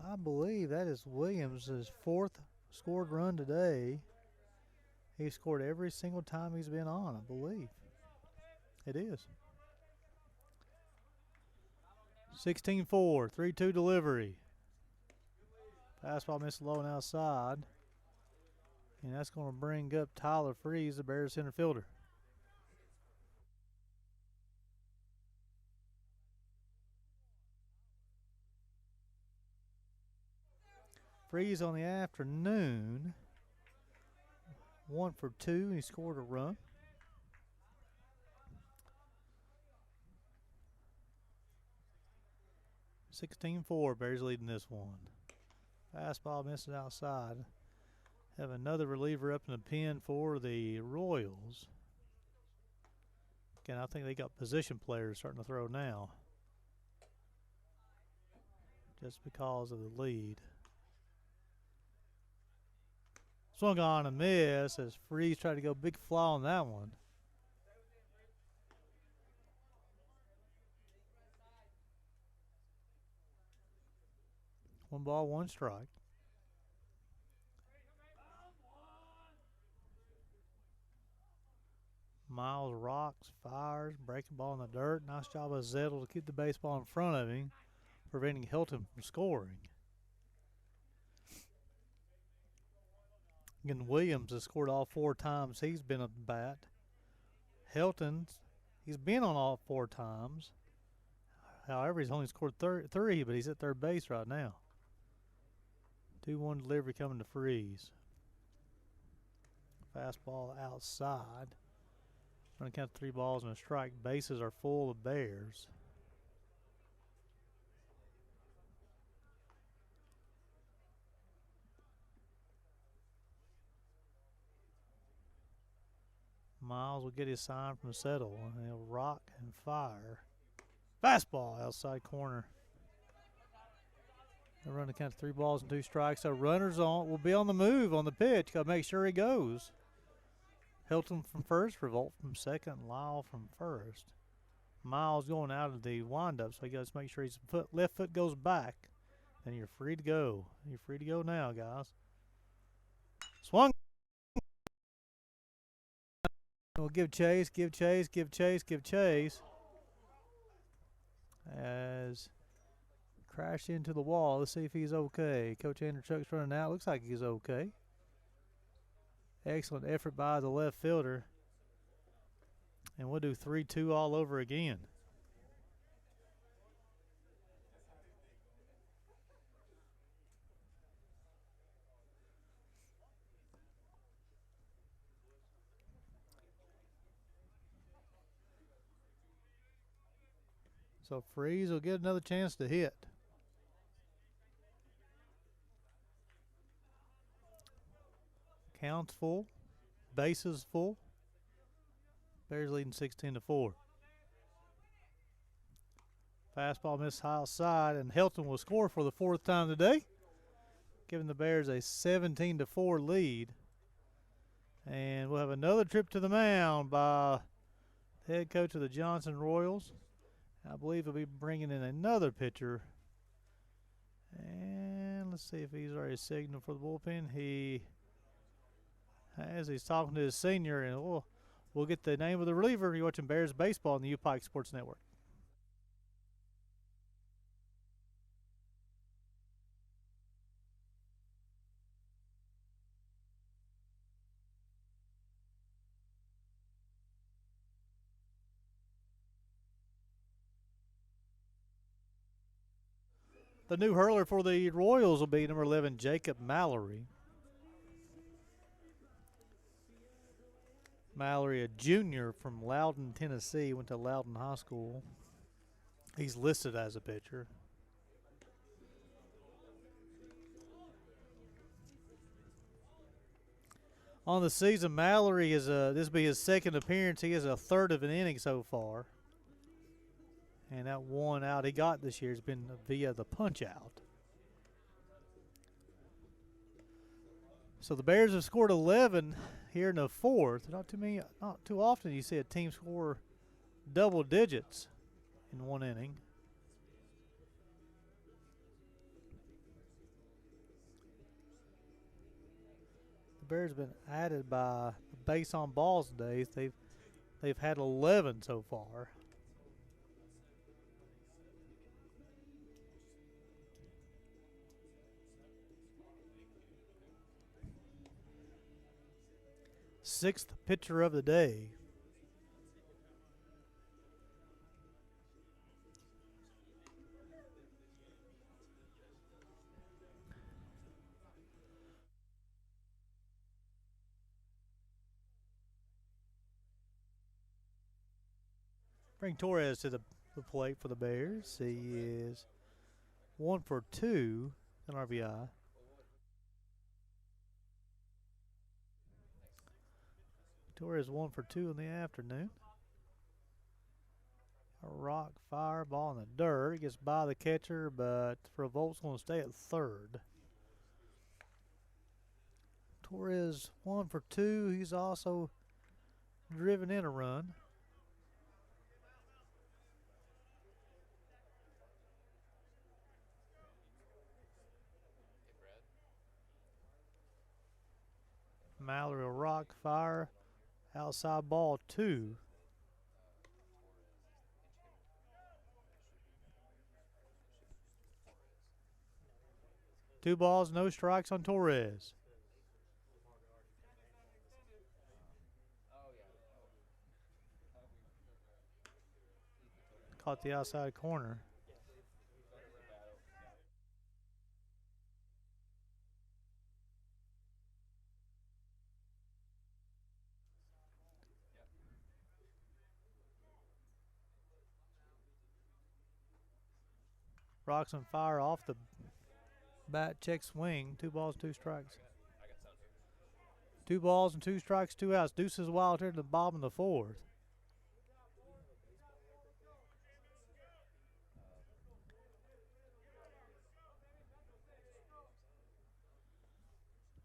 I believe that is Williams' 4th scored run today. He scored every single time he's been on, I believe. It is. 16-4, 3-2 delivery. Fastball missed low and outside. And that's going to bring up Tyler Freeze, the Bears center fielder. Freeze on the afternoon. 1 for 2. He scored a run. (16-4). Bears leading this one. Fastball misses outside. Have another reliever up in the pen for the Royals. Again, I think they got position players starting to throw now. Just because of the lead. Swung on a miss as Freeze tried to go big fly on that one. One ball, 1 strike. Miles rocks, fires, breaking ball in the dirt. Nice job of Zettel to keep the baseball in front of him, preventing Hilton from scoring. Again, Williams has scored all 4 times he's been at the bat. Hilton, he's been on all 4 times. However, he's only scored 3, but he's at third base right now. 2-1 delivery coming to Freeze. Fastball outside. Going to count 3 balls and a strike. Bases are full of Bears. Miles will get his sign from Zettel, and he'll rock and fire. Fastball outside corner. They'll run the count of 3 balls and 2 strikes. So runners will be on the move on the pitch. Got to make sure he goes. Hilton from first, Revolt from second, Lyle from first. Miles going out of the windup, so he got to make sure his left foot goes back. And you're free to go. You're free to go now, guys. Swung. We'll give chase, give chase, give chase, give chase. As crashed into the wall. Let's see if he's okay. Coach Andrew Chuck's running out. Looks like he's okay. Excellent effort by the left fielder. And we'll do 3-2 all over again. So Freeze will get another chance to hit. Count's full. Bases full. Bears leading 16-4. Fastball missed high outside, and Helton will score for the fourth time today, giving the Bears a 17-4 lead. And we'll have another trip to the mound by the head coach of the Johnson Royals. I believe he'll be bringing in another pitcher. And let's see if he's already signaled for the bullpen. He has. He's talking to his senior, and we'll get the name of the reliever. You're watching Bears baseball on the U-Pike Sports Network. The new hurler for the Royals will be number 11, Jacob Mallory. Mallory, a junior from Loudon, Tennessee, went to Loudon High School. He's listed as a pitcher. On the season, Mallory is this will be his second appearance. He has a third of an inning so far. And that one out he got this year has been via the punch out. So the Bears have scored 11 here in the fourth. Not too often you see a team score double digits in one inning. The Bears have been added by base on balls today. They've had 11 so far. Sixth pitcher of the day. Bring Torres to the plate for the Bears. He is 1 for 2 in RBI. Torres 1 for 2 in the afternoon. A rock fire ball in the dirt. It gets by the catcher, but Revolt's going to stay at third. Torres 1 for 2. He's also driven in a run. Mallory will rock fire. Outside ball 2. Two balls, no strikes on Torres. Caught the outside corner. Rocks on fire off the bat, check swing. 2 balls, 2 strikes. 2 balls and 2 strikes, 2 outs. Deuces wild here to the bottom of the fourth.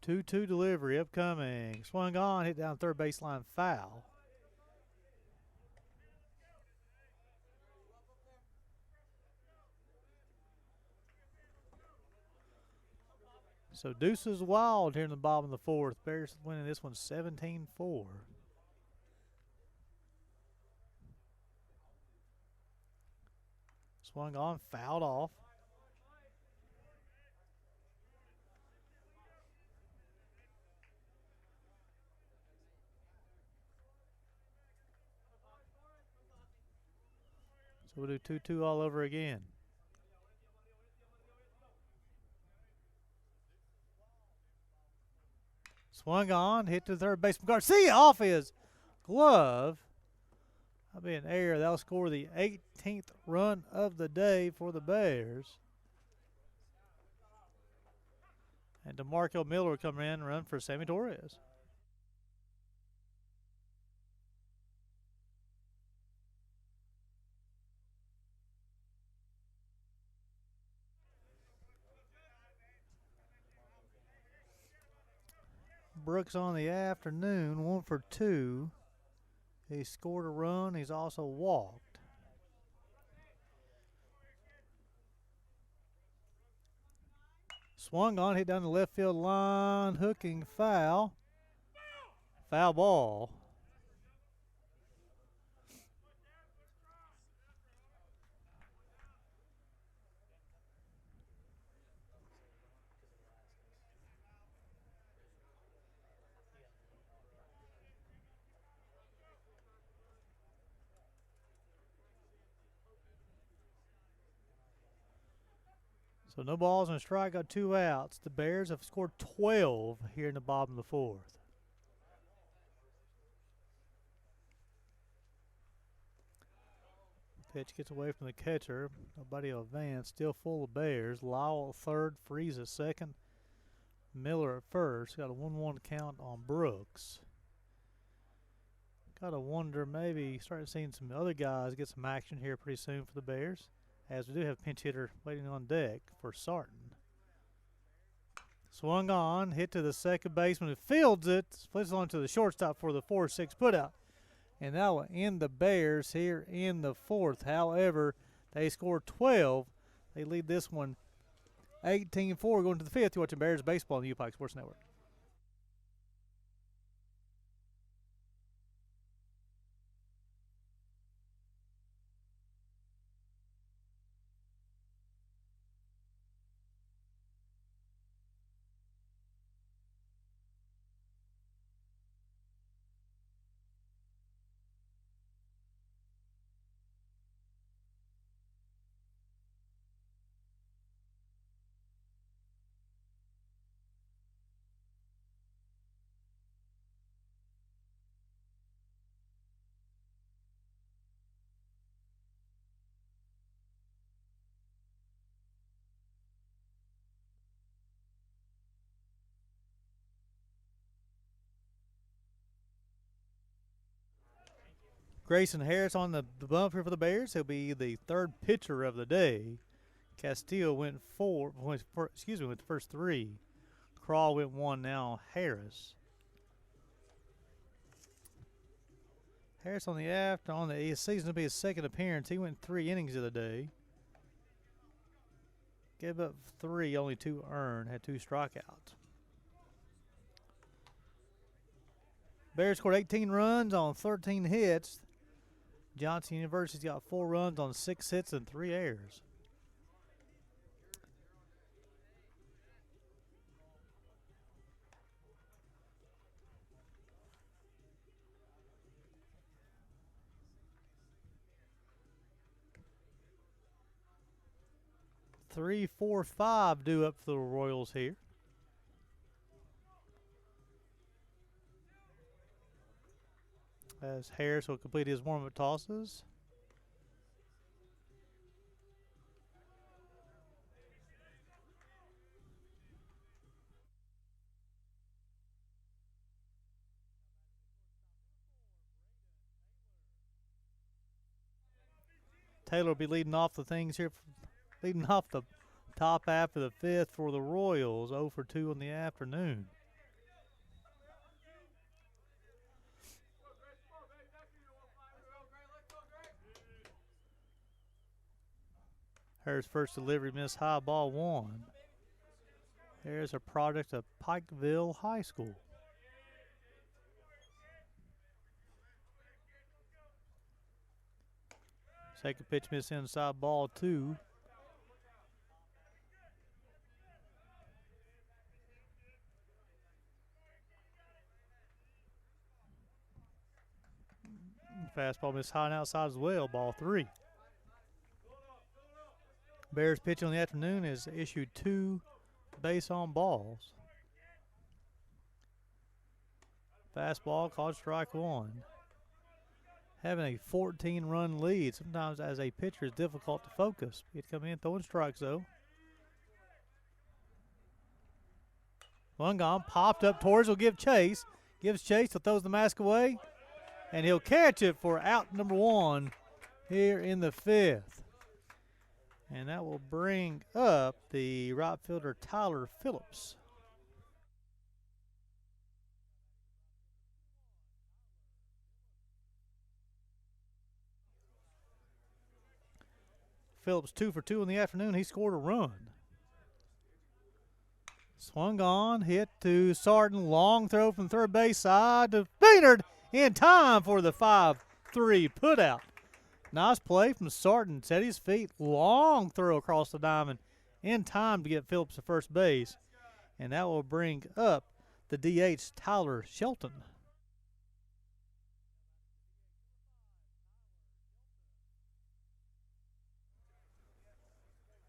Two delivery upcoming. Swung on, hit down third baseline, foul. So Deuces wild here in the bottom of the fourth. Bears winning this one 17-4. Swung on, fouled off. So we'll do 2-2 all over again. Swung on, hit to third baseman Garcia off his glove. That'll be an error. That'll score the 18th run of the day for the Bears. And DeMarco Miller coming in and run for Sammy Torres. Brooks on the afternoon, 1 for 2. He scored a run. He's also walked. Swung on, hit down the left field line, hooking foul. Foul ball. So no balls and a strike, got 2 outs. The Bears have scored 12 here in the bottom of the 4th. Pitch gets away from the catcher. Nobody will advance. Still full of Bears. Lyle at third, Freeze at second. Miller at first. Got a 1-1 count on Brooks. Gotta wonder, maybe starting seeing some other guys get some action here pretty soon for the Bears, as we do have pinch hitter waiting on deck for Sarton. Swung on, hit to the second baseman who fields it, splits it on to the shortstop for the 4-6 putout. And that will end the Bears here in the 4th. However, they scored 12. They lead this one 18-4 going to the 5th. You're watching Bears baseball on the UPike Sports Network. Grayson Harris on the bump here for the Bears. He'll be the 3rd pitcher of the day. Castillo went with the first 3. Crawl went 1 now. Harris. Harris on the season will be his 2nd appearance. He went 3 innings of the day. Gave up 3, only 2 earned, had 2 strikeouts. Bears scored 18 runs on 13 hits. Johnson University's got 4 runs on 6 hits and 3 errors. Three, 4, 5 due up for the Royals here. As Harris will complete his warm-up tosses. Taylor will be leading off the things here, leading off the top half of the 5th for the Royals, 0 for 2 in the afternoon. Harris' first delivery missed high, ball 1. Here's a product of Pikeville High School. Second pitch miss inside, ball 2. Fastball missed high and outside as well, ball 3. Bears pitching on the afternoon has issued 2 base on balls. Fastball called strike 1. having a 14-run lead. Sometimes as a pitcher, it's difficult to focus. He'd come in throwing strikes, though. One gone, popped up towards, will give chase. Gives chase, he'll throws the mask away, and he'll catch it for out number 1 here in the 5th. And that will bring up the right fielder, Tyler Phillips. Phillips 2 for 2 in the afternoon. He scored a run. Swung on, hit to Sarton. Long throw from third base side to Maynard in time for the 5-3 putout. Nice play from Sarton. Set his feet. Long throw across the diamond in time to get Phillips to first base. And that will bring up the DH, Tyler Shelton.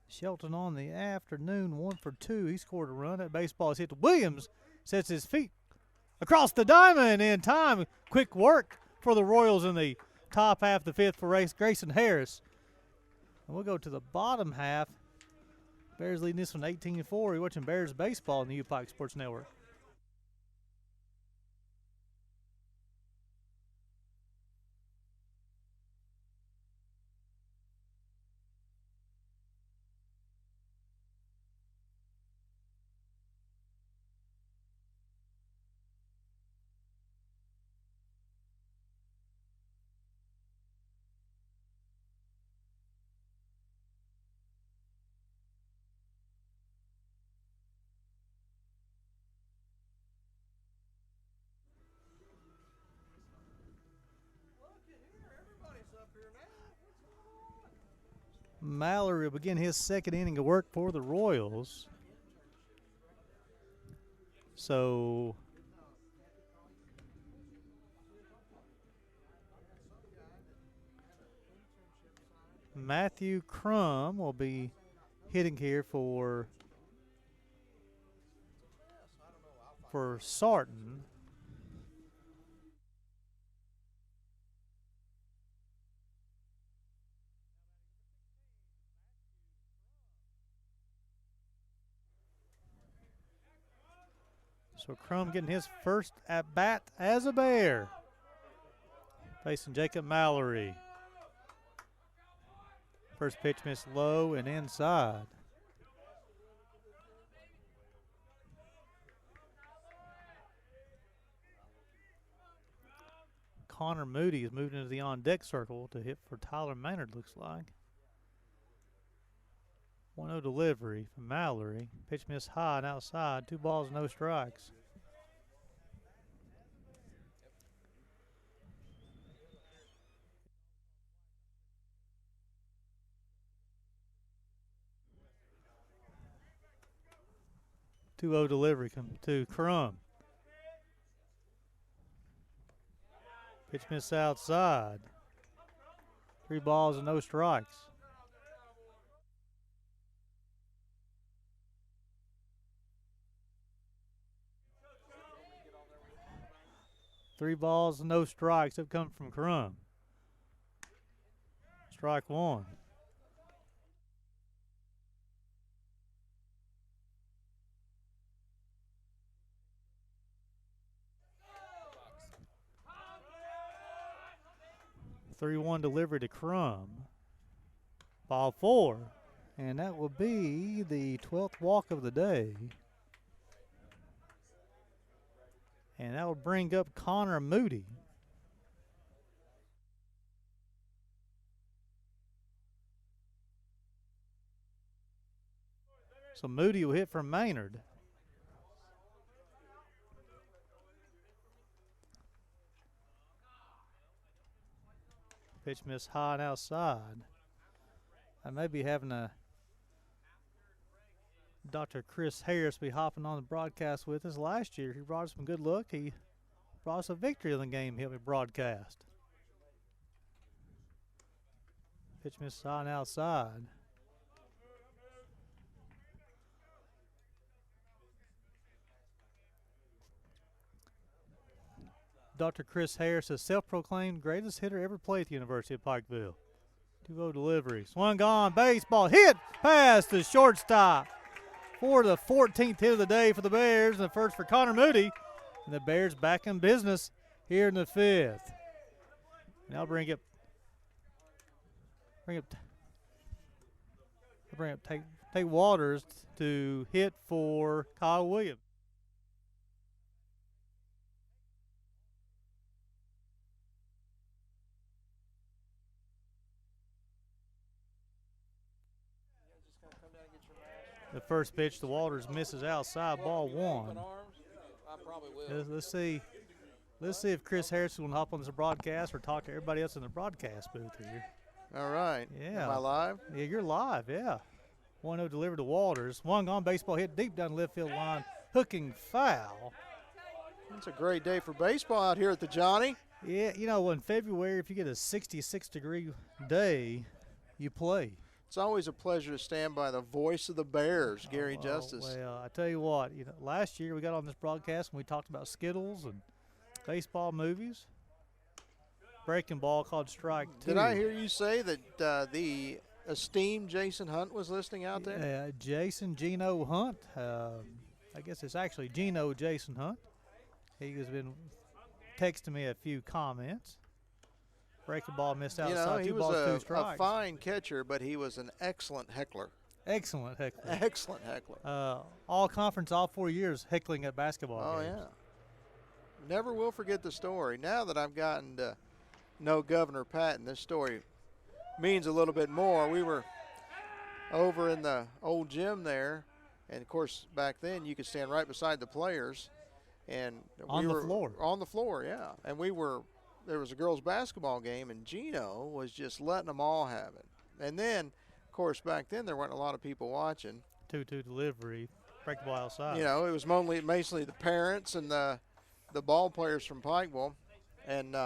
Shelton on the afternoon, 1 for 2. He scored a run. That baseball is hit to Williams. Sets his feet across the diamond in time. Quick work for the Royals in the top half of the 5th for Grayson Harris. And we'll go to the bottom half. Bears leading this one 18-4. You're watching Bears baseball on the U-Pike Sports Network. Mallory will begin his second inning of work for the Royals. So Matthew Crum will be hitting here for Sarton. So Crum getting his first at bat as a Bear, facing Jacob Mallory. First pitch missed low and inside. Connor Moody is moving into the on-deck circle to hit for Tyler Maynard, looks like. 1-0 delivery from Mallory. Pitch missed high and outside. 2 balls, no strikes. Two-0 delivery to Crum. Pitch missed outside. 3 balls and no strikes. Three balls and no strikes have come from Crum. Strike 1. Three-one delivery to Crum. Ball 4. And that will be the 12th walk of the day. And that will bring up Connor Moody. So Moody will hit for Maynard. Pitch missed high and outside. I may be having Dr. Chris Harris be hopping on the broadcast with us. Last year, he brought us some good luck. He brought us a victory in the game he'll be broadcast. Pitch missed high and outside. Dr. Chris Harris, the self-proclaimed greatest hitter ever played at the University of Pikeville. 2-0 delivery. Swung on, baseball hit, pass to shortstop for the 14th hit of the day for the Bears, and the first for Connor Moody. And the Bears back in business here in the 5th. Now bring up Tate Waters to hit for Kyle Williams. The first pitch to Waters misses outside, ball 1. Let's see if Chris Harrison will hop on this broadcast or talk to everybody else in the broadcast booth here. All right. Yeah. Am I live? Yeah, you're live, yeah. 1-0 delivered to Waters. One gone, baseball hit deep down the left field line. Hooking foul. It's a great day for baseball out here at the Johnny. Yeah, in February, if you get a 66-degree day, you play. It's always a pleasure to stand by the voice of the Bears, Gary Justice. Well, I tell you what, last year we got on this broadcast and we talked about Skittles and baseball movies. Breaking ball called strike 2. Did I hear you say that the esteemed Jason Hunt was listening out there? Jason Gino Hunt. I guess it's actually Gino Jason Hunt. He has been texting me a few comments. Breaking ball missed outside. He 2 was balls, 2 a strikes. fine catcher, but he was an excellent heckler. Excellent heckler. Excellent heckler. All conference, all 4 years heckling at basketball games. Yeah. Never will forget the story. Now that I've gotten to know Governor Patton, this story means a little bit more. We were over in the old gym there, and of course back then you could stand right beside the players, and on the floor. On the floor, yeah. And there was a girls' basketball game, and Gino was just letting them all have it. And then, of course, back then there weren't a lot of people watching. 2-2 delivery, break the ball outside. It was mostly the parents and the ball players from Pikeville, and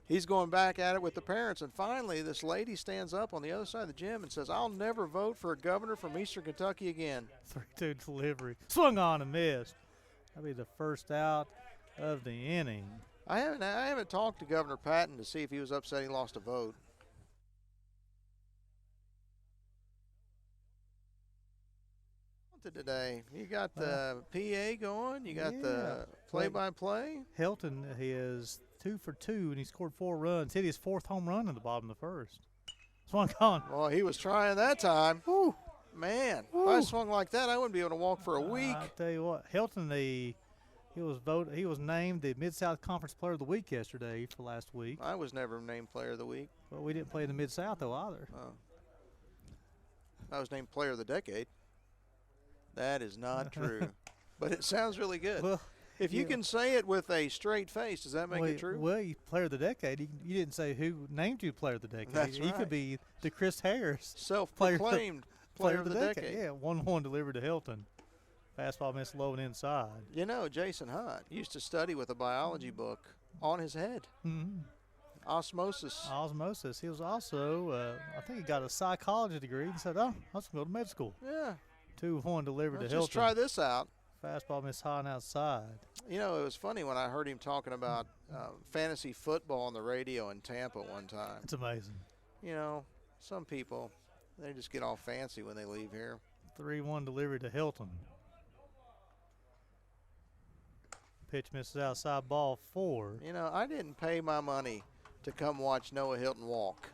he's going back at it with the parents. And finally, this lady stands up on the other side of the gym and says, "I'll never vote for a governor from Eastern Kentucky again." 3-2 delivery, swung on and missed. That'll be the first out of the inning. I haven't talked to Governor Patton to see if he was upset he lost a vote. Today, you got the PA going. You got the play-by-play. Hilton is 2 for 2, and he scored 4 runs. Hit his 4th home run in the bottom of the 1st. Swung on. Well, he was trying that time. Woo. Man, Woo. if I swung like that, I wouldn't be able to walk for a week. I tell you what, Hilton, he was named the Mid-South Conference Player of the Week yesterday for last week. I was never named Player of the Week. Well, we didn't play in the Mid-South, though, either. Oh. I was named Player of the Decade. That is not true. But it sounds really good. Well, if you can say it with a straight face, does that make it true? Well, you Player of the Decade. You didn't say who named you Player of the Decade. That's He could be the Chris Harris. Self-proclaimed Player of the Decade. Yeah, 1-1 delivered to Hilton. Fastball missed low and inside. Jason Hunt used to study with a biology book on his head. Mm-hmm. Osmosis. He was also, I think he got a psychology degree and said, I was going to go to med school. Yeah. 2-1 delivered to Hilton. Let's just try this out. Fastball missed high and outside. It was funny when I heard him talking about fantasy football on the radio in Tampa one time. It's amazing. Some people, they just get all fancy when they leave here. 3-1 delivery to Hilton. Pitch misses outside, ball 4. I didn't pay my money to come watch Noah Hilton walk.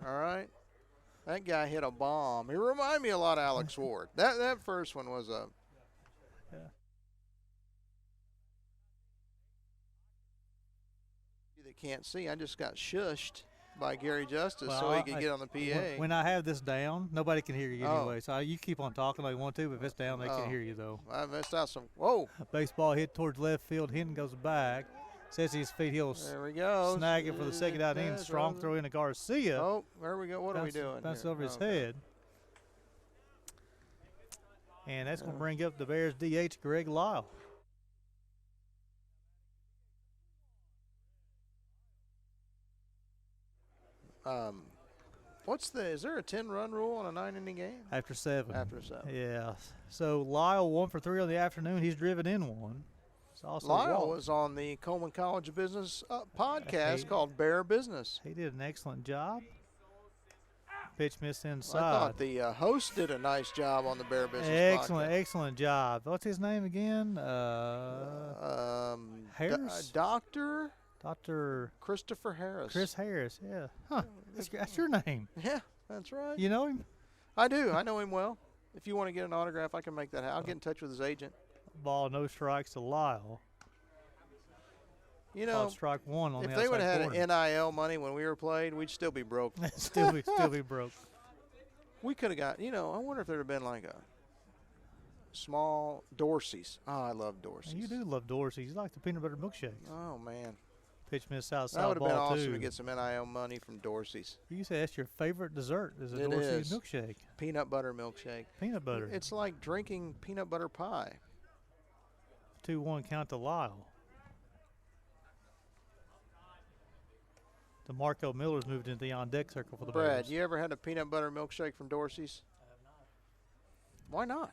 All right? That guy hit a bomb. He reminded me a lot of Alex Ward. That first one was a – yeah. That can't see. I just got shushed by Gary Justice so he could get on the PA. When I have this down, nobody can hear you anyway. So you keep on talking like you want to, but if it's down, they can't hear you, though. I missed out some – whoa. Baseball hit towards left field. Hinton goes back. Says his feet. He'll snag it for the second out inning. Strong throw in to Garcia. Oh, there we go. What are we doing? Bounces over his head. And that's going to bring up the Bears DH, Greg Lyle. Is there a 10-run rule on a 9-inning game? After 7. After 7. Yeah. So Lyle 1 for 3 on the afternoon. He's driven in 1. It's also Lyle walked. was on the Coleman College of Business podcast Hey. called Bear Business. He did an excellent job. Pitch missed I inside. thought the host did a nice job on the Bear Business Excellent, podcast. excellent job. What's his name again? Harris? Dr. Dr. Christopher Harris. Chris Harris. Yeah. Huh. That's your name. Yeah, that's right. You know him? I do. I know him well. If you want to get an autograph, I can make that happen. I'll get in touch with his agent. Ball, no strikes to Lyle. You Ball know, strike one on if the they would outside have corner. had NIL money when we were played, we'd still be broke. still be broke. We could have got, I wonder if there would have been like a small Dorsey's. Oh, I love Dorsey's. You do love Dorsey. You like the peanut butter milkshakes. Oh, man. Pitch missed outside That would have been ball awesome two. to get some NIL money from Dorsey's. You say that's your favorite dessert is a It Dorsey's is. milkshake. Peanut butter milkshake. Peanut butter. It's like drinking peanut butter pie. 2-1 count to Lyle. DeMarco Miller's moved into the on-deck circle for the Brad, Bears. you ever had a peanut butter milkshake from Dorsey's? Why not?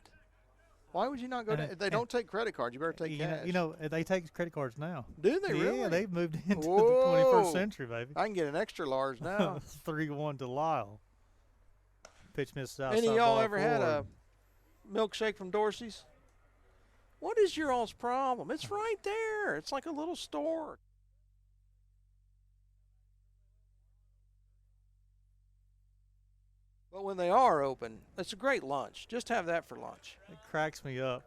Why would you not go And to? it- They don't take credit cards. You better take cash. They take credit cards now. Do they really? Yeah, they've moved into Whoa. the 21st century, baby. I can get an extra large now. 3-1 to Lyle. Pitch misses outside Any of y'all ball ever had a forward. milkshake from Dorsey's? What is your all's problem? It's right there. It's like a little store. But when they are open, it's a great lunch. Just have that for lunch. It cracks me up.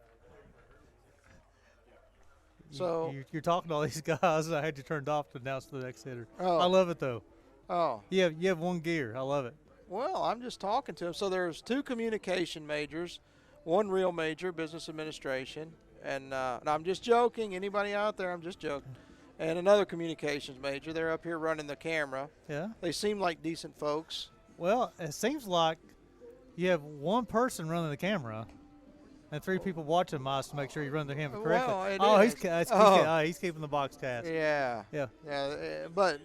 So- you're talking to all these guys, and I had you turned off to announce the next hitter. Oh. I love it though. Oh, You have one gear. I love it. well, I'm just talking to him. So there's 2 communication majors, 1 real major, business administration, and I'm just joking. Anybody out there, I'm just joking. And another communications major. They're up here running the camera. Yeah. They seem like decent folks. Well, it seems like you have one person running the camera and 3 people watching Miles to make sure you run the camera correctly. Well, it oh, is. he's keeping the box cast. Yeah. Yeah. But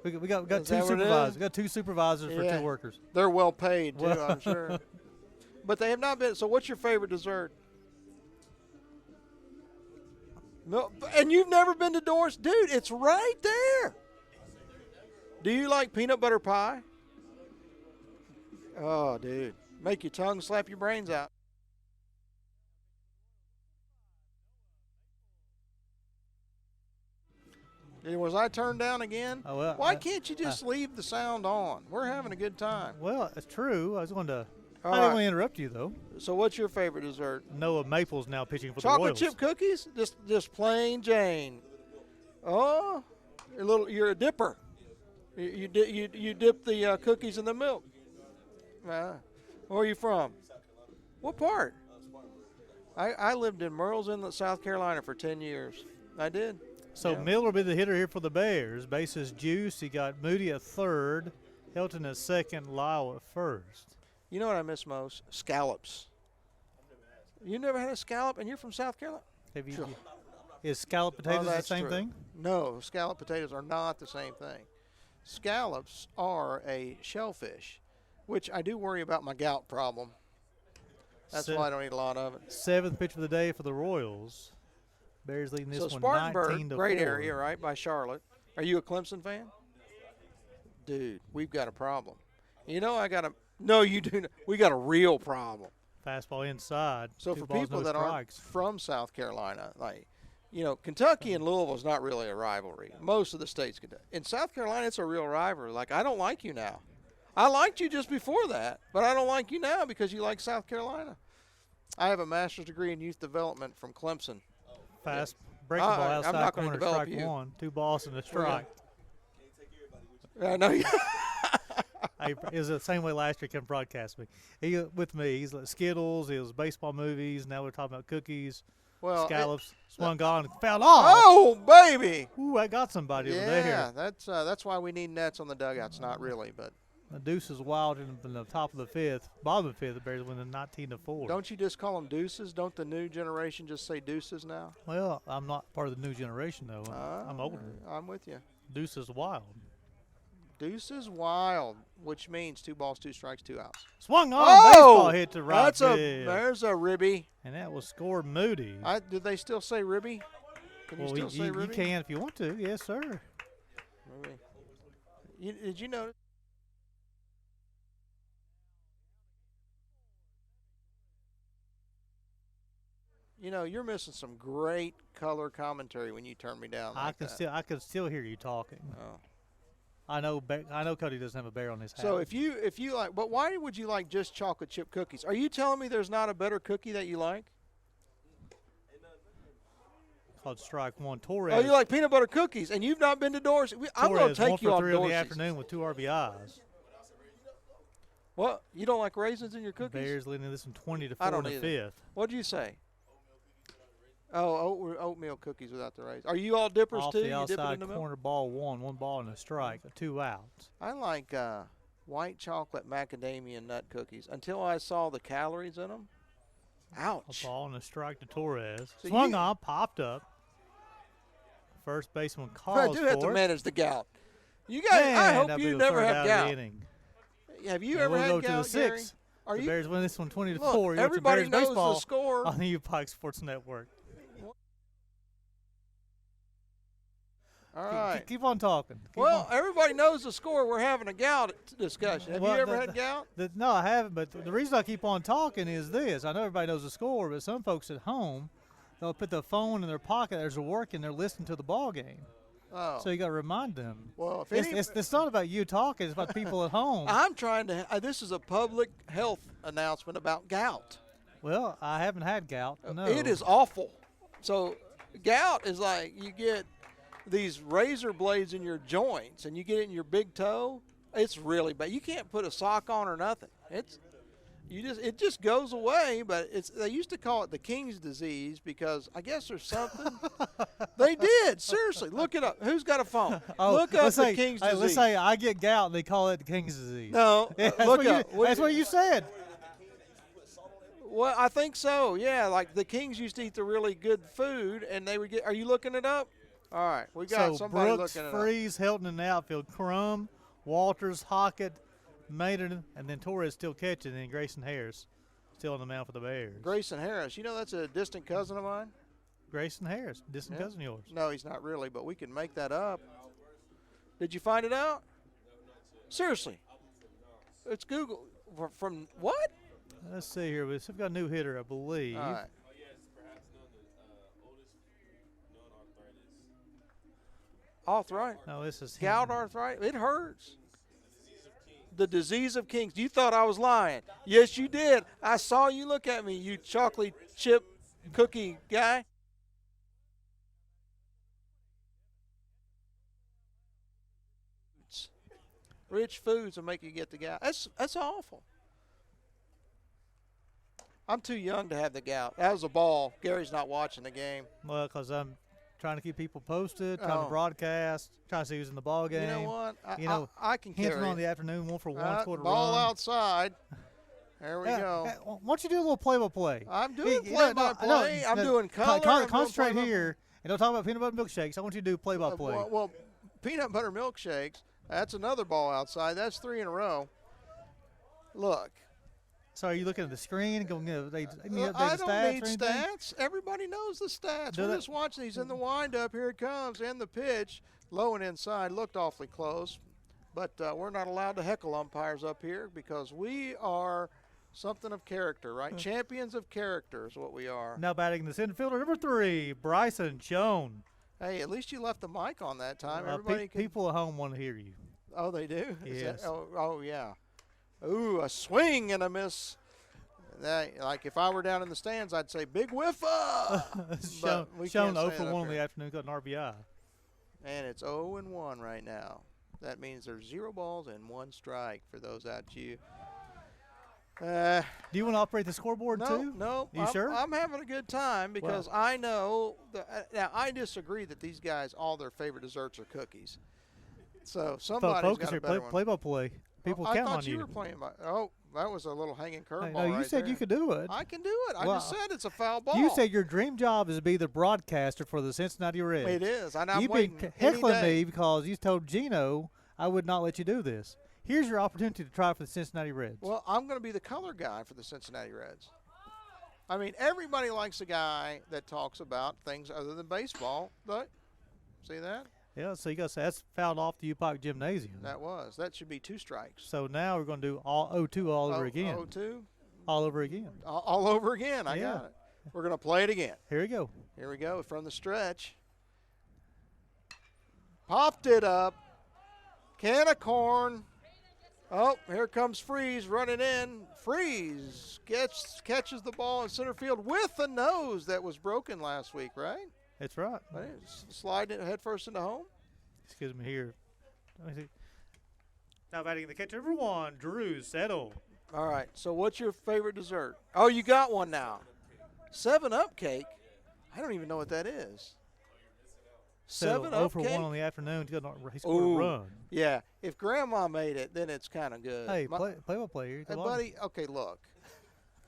We got Is 2 that what it supervisors. is? We got 2 supervisors for Yeah. 2 workers. they're well paid too, Well- I'm sure. But they have not been. So, what's your favorite dessert? And you've never been to Doris, dude? It's right there. Do you like peanut butter pie? Oh, dude, make your tongue slap your brains out. Was I turned down again? Oh, well, Why can't you just leave the sound on? We're having a good time. Well, it's true. I was going to. All I didn't right. want to interrupt you though. So, what's your favorite dessert? Noah Maple's now pitching for the Chocolate Royals. chip cookies? Just plain Jane. Oh, you're a dipper. You dip the cookies in the milk. Where are you from? What part? I lived in Murrells Inlet, South Carolina for 10 years. I did. So Yeah. Miller will be the hitter here for the Bears. Bases juice. He got Moody at third, Hilton at second, Lyle at first. You know what I miss most? Scallops. You never had a scallop, and you're from South Carolina? Have you? Sure. Is scalloped potatoes the that's same true. thing? No, scallop potatoes are not the same thing. Scallops are a shellfish, which I do worry about my gout problem. That's Se- why I don't eat a lot of it. 7th pitch of the day for the Royals. Bears leading this So one Spartanburg, 19 to great 4. area, right, by Charlotte. Are you a Clemson fan? Dude, we've got a problem. You know, no, you do not. We got a real problem. Fastball inside. So 2 for balls, people no that aren't strikes. from South Carolina, like, Kentucky and Louisville is not really a rivalry. Most of the states can. In South Carolina, it's a real rivalry. Like, I don't like you now. I liked you just before that, but I don't like you now because you like South Carolina. I have a master's degree in youth development from Clemson. Fast breaking ball I'm outside not gonna corner, develop strike you. 1. 2 balls and a strike. I know you. Hey, it was the same way last year. Came broadcast me. He with me. He's like Skittles. It was baseball movies. Now we're talking about cookies, Well, scallops. Swung on, fouled off. oh baby! Ooh, I got somebody over Yeah, there. that's why we need nets on the dugouts. Not really, but The deuce is wild in the top of the 5th. Bottom of the 5th, the Bears winning 19 to 4. don't you just call them deuces? Don't the new generation just say deuces now? Well, I'm not part of the new generation though. I'm older. I'm with you. Deuce is wild. Deuces wild, which means 2 balls, 2 strikes, 2 outs. Swung on. Baseball hit to right field. There's a ribby. And that was scored Moody. Did they still say ribby? Can you Well, still say you Ruby? can if you want to. Yes, sir. Ruby. Did you notice? You know, you're missing some great color commentary when you turn me down like that. I can still hear you talking. Oh. I know Cody doesn't have a bear on his hat. So if you like, but why would you like just chocolate chip cookies? Are you telling me there's not a better cookie that you like? called Strike One. Torres. Oh, you like peanut butter cookies, and you've not been to Dorsey. I'm going to take you on 1 for 3 in the Dorsey's. afternoon with 2 RBIs. What? You don't like raisins in your cookies? Bears leading this one 20 to I 4 don't in the either. 5th. What'd you say? Oh, oatmeal cookies without the raisins. Are you all dippers Off too? the You dip it outside in the milk? corner, ball 1. 1 ball and a strike. 2 outs. I like white chocolate macadamia nut cookies until I saw the calories in them. Ouch. A ball and a strike to Torres. So Swung you- on, popped up. First baseman I calls do have to for it. manage the gout. You guys, I Man, hope that'll be you the never third have out of the gout. inning. Have you And ever we'll had go to gout, the Gary? 6th. Are The you? Bears win this one 20 to Look, 4. You're watching everybody Bears knows baseball the score. on the U Pike Sports Network. All right. Keep on talking. Keep Well, on. everybody knows the score. We're having a gout discussion. Have Well, you ever had gout? No, I haven't. But the reason I keep on talking is this. I know everybody knows the score, but some folks at home, they'll put the phone in their pocket as they're working. They're listening to the ball game. Oh. So you got to remind them. Well, if It's not about you talking. It's about the people at home. I'm trying to. This is a public health announcement about gout. Well, I haven't had gout. No. It is awful. So, gout is like you get these razor blades in your joints, and you get it in your big toe. It's really bad. You can't put a sock on or nothing. It just goes away. But they used to call it the King's disease because I guess there's something. They did seriously. Look it up. Who's got a phone? Look up the King's disease. Let's say I get gout and they call it the King's disease. No, Yeah, look up. That's what you said. Well, I think so. Yeah, like the Kings used to eat the really good food, and they would get. Are you looking it up? All right, we got So somebody Brooks, looking it up. Freeze, Helton in the outfield. Crum, Walters, Hockett, Maynard, and then Torres still catching, and then Grayson Harris still on the mound for the Bears. Grayson Harris. You know that's a distant cousin of mine. Grayson Harris, distant Yeah. cousin of yours. No, he's not really, but we can make that up. Did you find it out? Seriously, it's Google from what? Let's see here. We've got a new hitter, I believe. All right. Arthritis. No, this is Gout him. arthritis. It hurts. The disease of kings. You thought I was lying. Yes, you did. I saw you look at me, you chocolate chip cookie guy. Rich foods will make you get the gout. That's awful. I'm too young to have the gout. That was a ball. Gary's not watching the game. Well, because I'm trying to keep people posted, trying Oh. to broadcast, trying to see who's in the ball game. You know what? I can Hinton carry on the it. afternoon, 1 for 1 quarter Ball run. outside. There we go. Why don't you do a little play-by-play? I'm doing You know, play-by-play. I'm doing color. I'm doing Concentrate play-by-play. here, and don't talk about peanut butter milkshakes. I want you to do play-by-play. Well, peanut butter milkshakes. That's another ball outside. That's 3 in a row. Look. So are you looking at the screen? Going, they update I the don't stats need or anything? stats. Everybody knows the stats. Do We're they- just watching. He's in the windup. Here it comes. And the pitch. Low and inside. Looked awfully close. But we're not allowed to heckle umpires up here because we are something of character, right? Champions of character is what we are. Now batting the center fielder, number 3, Bryson Joan. Hey, at least you left the mic on that time. Everybody can. People at home want to hear you. Oh, they do? Is that- Yes. oh, yeah. Ooh, a swing and a miss. Like if I were down in the stands, I'd say big whiffa. But we Shown can't 0 say for that 1 up in the here. afternoon, got an RBI. And it's 0-1 right now. That means there's 0 balls and 1 strike for those out you. Do you want to operate the scoreboard No, too? no. You sure? I'm having a good time because I know now I disagree that these guys all their favorite desserts are cookies. So somebody's Focus got a here, better one. play-by-play. People I count thought on you you. were playing by. Oh, that was a little hanging curveball. No, you right said there. you could do it. I can do it. I Well, just said it's a foul ball. You said your dream job is to be the broadcaster for the Cincinnati Reds. It is. And I'm You've waiting been any heckling day. me because you told Gino I would not let you do this. Here's your opportunity to try for the Cincinnati Reds. Well, I'm going to be the color guy for the Cincinnati Reds. I mean, everybody likes a guy that talks about things other than baseball. But see that? Yeah, so you got to say that's fouled off the U-Pike Gymnasium. That should be 2 strikes. So now we're going to do all 0-2 all over again. 0-2? All over again. All over again. I Yeah. got it. We're going to play it again. Here we go. Here we go from the stretch. Popped it up. Can of corn. Oh, here comes Freeze running in. Freeze catches the ball in center field with a nose that was broken last week, right? That's right. Sliding it head first into home. Excuse me here. Let me see. Now batting the catcher, number 1, Drew Settle. All right, so what's your favorite dessert? Oh, you got one now. 7-Up cake? I don't even know what that is. Settle 7-Up for cake? 1 on the afternoon. He scored a run. Yeah, if Grandma made it, then it's kind of good. Hey, play-by-play here. Hey, buddy, okay, look.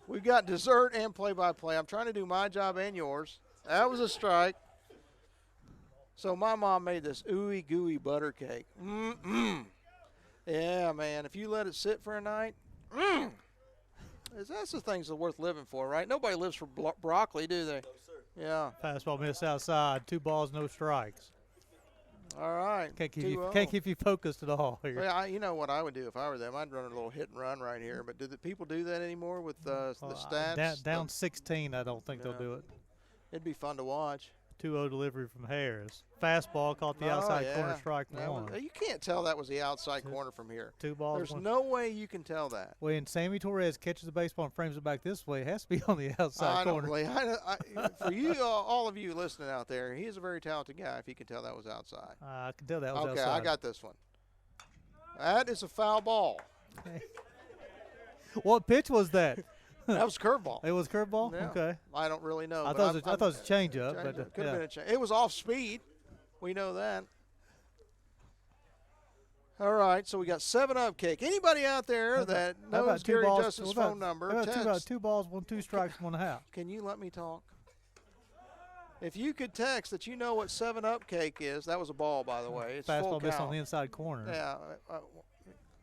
We've got dessert and play-by-play. I'm trying to do my job and yours. That was a strike. So my mom made this ooey gooey butter cake. Yeah, man. If you let it sit for a night, that's the things that are worth living for, right? Nobody lives for broccoli, do they? No, sir. Yeah. Fastball missed outside. 2 balls, no strikes. All right. Can't keep you focused at all here. Well, you know what I would do if I were them? I'd run a little hit and run right here. But do the people do that anymore with the stats? Down 16, I don't think they'll do it. It'd be fun to watch. 2-0 delivery from Harris. Fastball caught the outside corner, strike 1. You can't tell that was the outside corner from here. 2 balls. There's no way you can tell that. When Sammy Torres catches the baseball and frames it back this way, it has to be on the outside corner. For you, all of you listening out there, he's a very talented guy if he can tell that was outside. I can tell that was outside. Okay, I got this one. That is a foul ball. What pitch was that? That was curveball. It was curveball? Yeah. Okay. I don't really know. I thought it was a changeup. But could have been a change. It was off speed. We know that. All right, so we got 7-Up cake. Anybody out there that knows Gary Justice's phone number, text. 2 balls, 2 strikes, 1 1/2. Can you let me talk? If you could text that you know what 7-Up cake is, that was a ball, by the way. It's full Fastball missed count. on the inside corner. Yeah.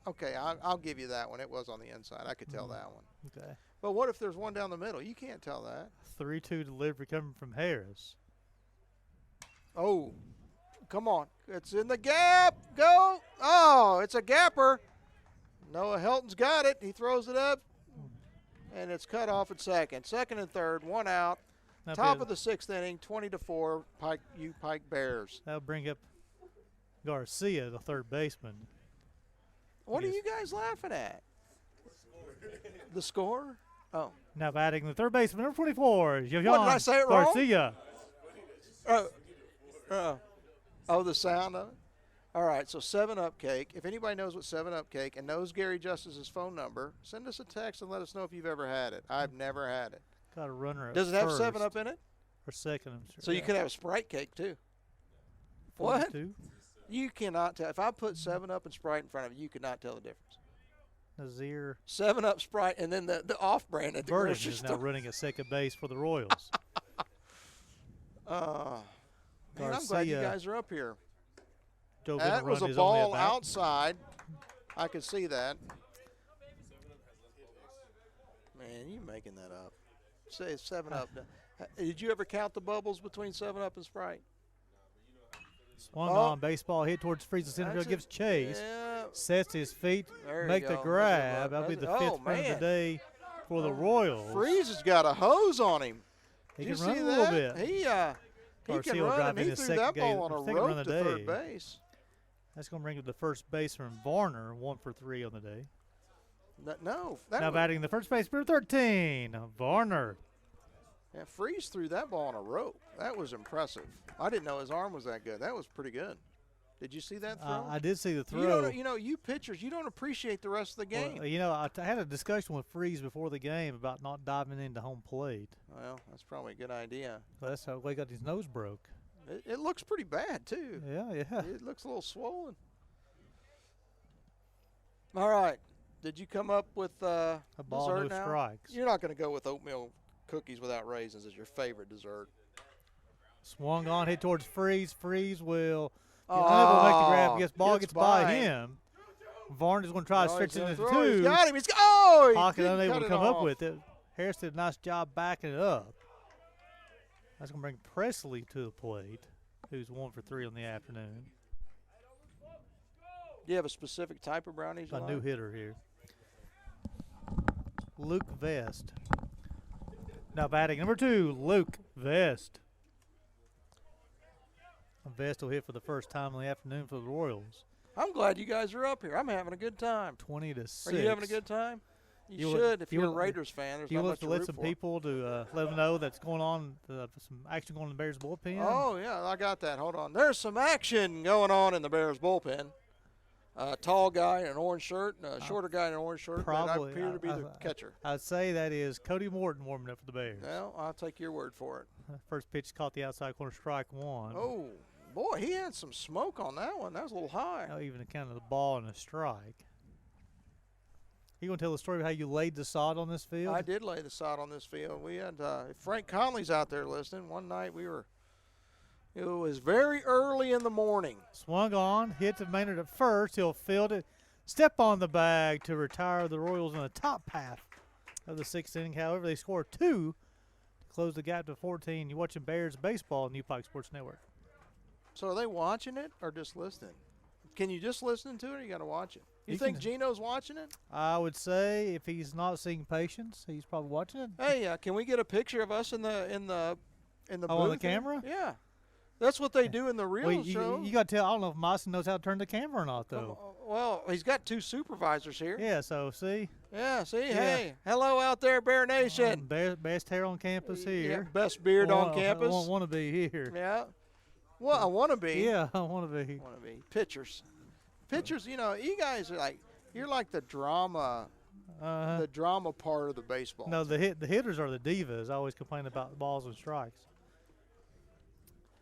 Okay, I'll give you that one. It was on the inside. I could tell that one. Okay. But what if there's one down the middle? You can't tell that. 3-2 delivery coming from Harris. Oh, come on. It's in the gap. Go. Oh, it's a gapper. Noah Helton's got it. He throws it up, and it's cut off at second. Second and third, 1 out. Top of the 6th inning, 20-4, Pike Bears. That'll bring up Garcia, the third baseman. What are you guys laughing at? The score? Oh. Now batting the third baseman, number 24, Jovan What, did I say it wrong? Garcia. Oh, the sound of it? All right, so 7-Up cake. If anybody knows what 7-Up cake and knows Gary Justice's phone number, send us a text and let us know if you've ever had it. I've never had it. Got a runner at Does it have first. 7-Up in it? Or second, I'm sure. So you could have a Sprite cake, too. 42. What? You cannot tell. If I put 7-Up and Sprite in front of you, you could not tell the difference. Nazir 7-Up, Sprite, and then the off-brand at the Burton grocery is now store. running at second base for the Royals. Man, I'm glad you guys are up here. Joe That was a ball outside. I could see that. Man, you making that up. Say it's 7-Up. Did you ever count the bubbles between 7-Up and Sprite? Swung on, baseball hit towards Freeze. The center field gives chase. Yeah. Sets his feet, make the go. grab. That'll be the 5th run of the day for the Royals. Freeze has got a hose on him. He Did can you run see a little that? bit. He Garcia can will run, drive and in he his threw second that ball on a second run rope of to the third day. base. That's going to bring up the first baseman Varner, 1 for 3 on the day. No. Now batting the first baseman, 13, Varner. Yeah, Freeze threw that ball on a rope. That was impressive. I didn't know his arm was that good. That was pretty good. Did you see that throw? I did see the throw. You pitchers, you don't appreciate the rest of the game. Well, I had a discussion with Freeze before the game about not diving into home plate. Well, that's probably a good idea. So that's how he got his nose broke. It looks pretty bad, too. Yeah. It looks a little swollen. All right. Did you come up with a ball, dessert no now? strikes. You're not going to go with oatmeal cookies without raisins as your favorite dessert. Swung on, hit towards Freeze. Freeze will unable to make the grab. Yes, ball gets by him. Varner's going to try to stretch it into 2. He's got him. Pocket unable to come up with it. Harris did a nice job backing it up. That's going to bring Presley to the plate, who's 1 for 3 on the afternoon. Do you have a specific type of brownies you A like? new hitter here. Luke Vest. Now batting number 2, Luke Vest. Vest will hit for the first time in the afternoon for the Royals. I'm glad you guys are up here. I'm having a good time. 20 to 6. Are you having a good time? You You should would- if you you're a would- Raiders fan. There's Do you not want much to to let root some for. people to let them know that's going on, some action going on in the Bears bullpen? Oh, yeah, I got that. Hold on. There's some action going on in the Bears bullpen. Tall guy in an orange shirt, and a shorter guy in an orange shirt. probably. That I appear to be the catcher. I'd say that is Cody Morton warming up for the Bears. Well, I'll take your word for it. First pitch caught the outside corner, strike 1. Oh, boy, he had some smoke on that one. That was a little high. Now even accounted the ball and a strike. You want to tell the story of how you laid the sod on this field? I did lay the sod on this field. We had if Frank Conley's out there listening. One night it was very early in the morning. Swung on, hit to Maynard at first. He'll field it, step on the bag to retire the Royals in the top half of the 6th inning. However, they score 2 to close the gap to 14. You're watching Bears baseball on New Pike Sports Network. So are they watching it or just listening? Can you just listen to it or you got to watch it? You You think can- Gino's watching it? I would say if he's not seeing patience, he's probably watching it. Hey, can we get a picture of us in the Oh, booth? on the here? camera? Yeah. That's what they do in the real Well, show. you got to tell. I don't know if Mawson knows how to turn the camera or not, though. Well, he's got 2 supervisors here. Yeah, so see, Yeah, see? Yeah. Hey, hello out there, Bear Nation. best hair on campus Yeah, here. best beard on campus. Want to be here. Yeah. Well, I want to be. Yeah, I want to be. Want to be. Pitchers. Pitchers, you guys are you're like the drama part of the baseball. No, the hitters are the divas. I always complain about balls and strikes.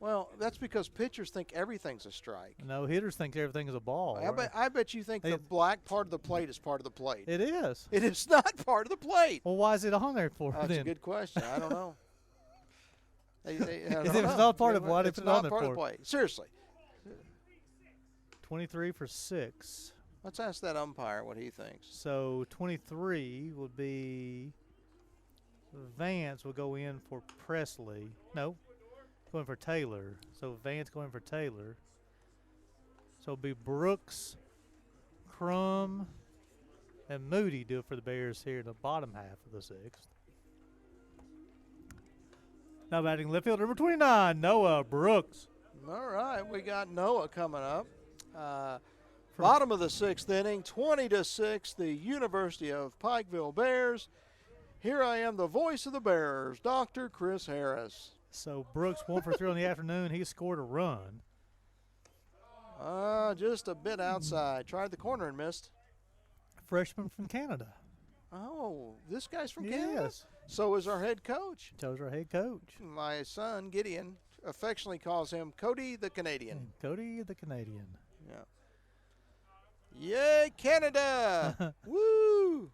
Well, that's because pitchers think everything's a strike. No, hitters think everything is a ball. I bet you think the black part of the plate is part of the plate. It is. It is not part of the plate. Well, why is it on there for That's then? a good question. I don't know. I don't If it's know. not part of it, why did It's they put it on not there part of for? the plate. Seriously. 23 for 6. Let's ask that umpire what he thinks. So 23 would be Vance will go in for Presley. No, going for Taylor. So Vance going for Taylor. So it'll be Brooks, Crum, and Moody do it for the Bears here in the bottom half of the 6th. Now batting left fielder number 29, Noah Brooks. All right, we got Noah coming up. Bottom of the 6th inning, 20-6, the University of Pikeville Bears. Here I am, the voice of the Bears, Dr. Chris Harris. So Brooks 1 for 3 on the afternoon. He scored a run. Just a bit outside. Tried the corner and missed. Freshman from Canada. Oh, this guy's from Canada? Yes. So is our head coach. Tells our head coach. My son, Gideon, affectionately calls him Cody the Canadian. Cody the Canadian. Yeah. Yay, Canada! Woo!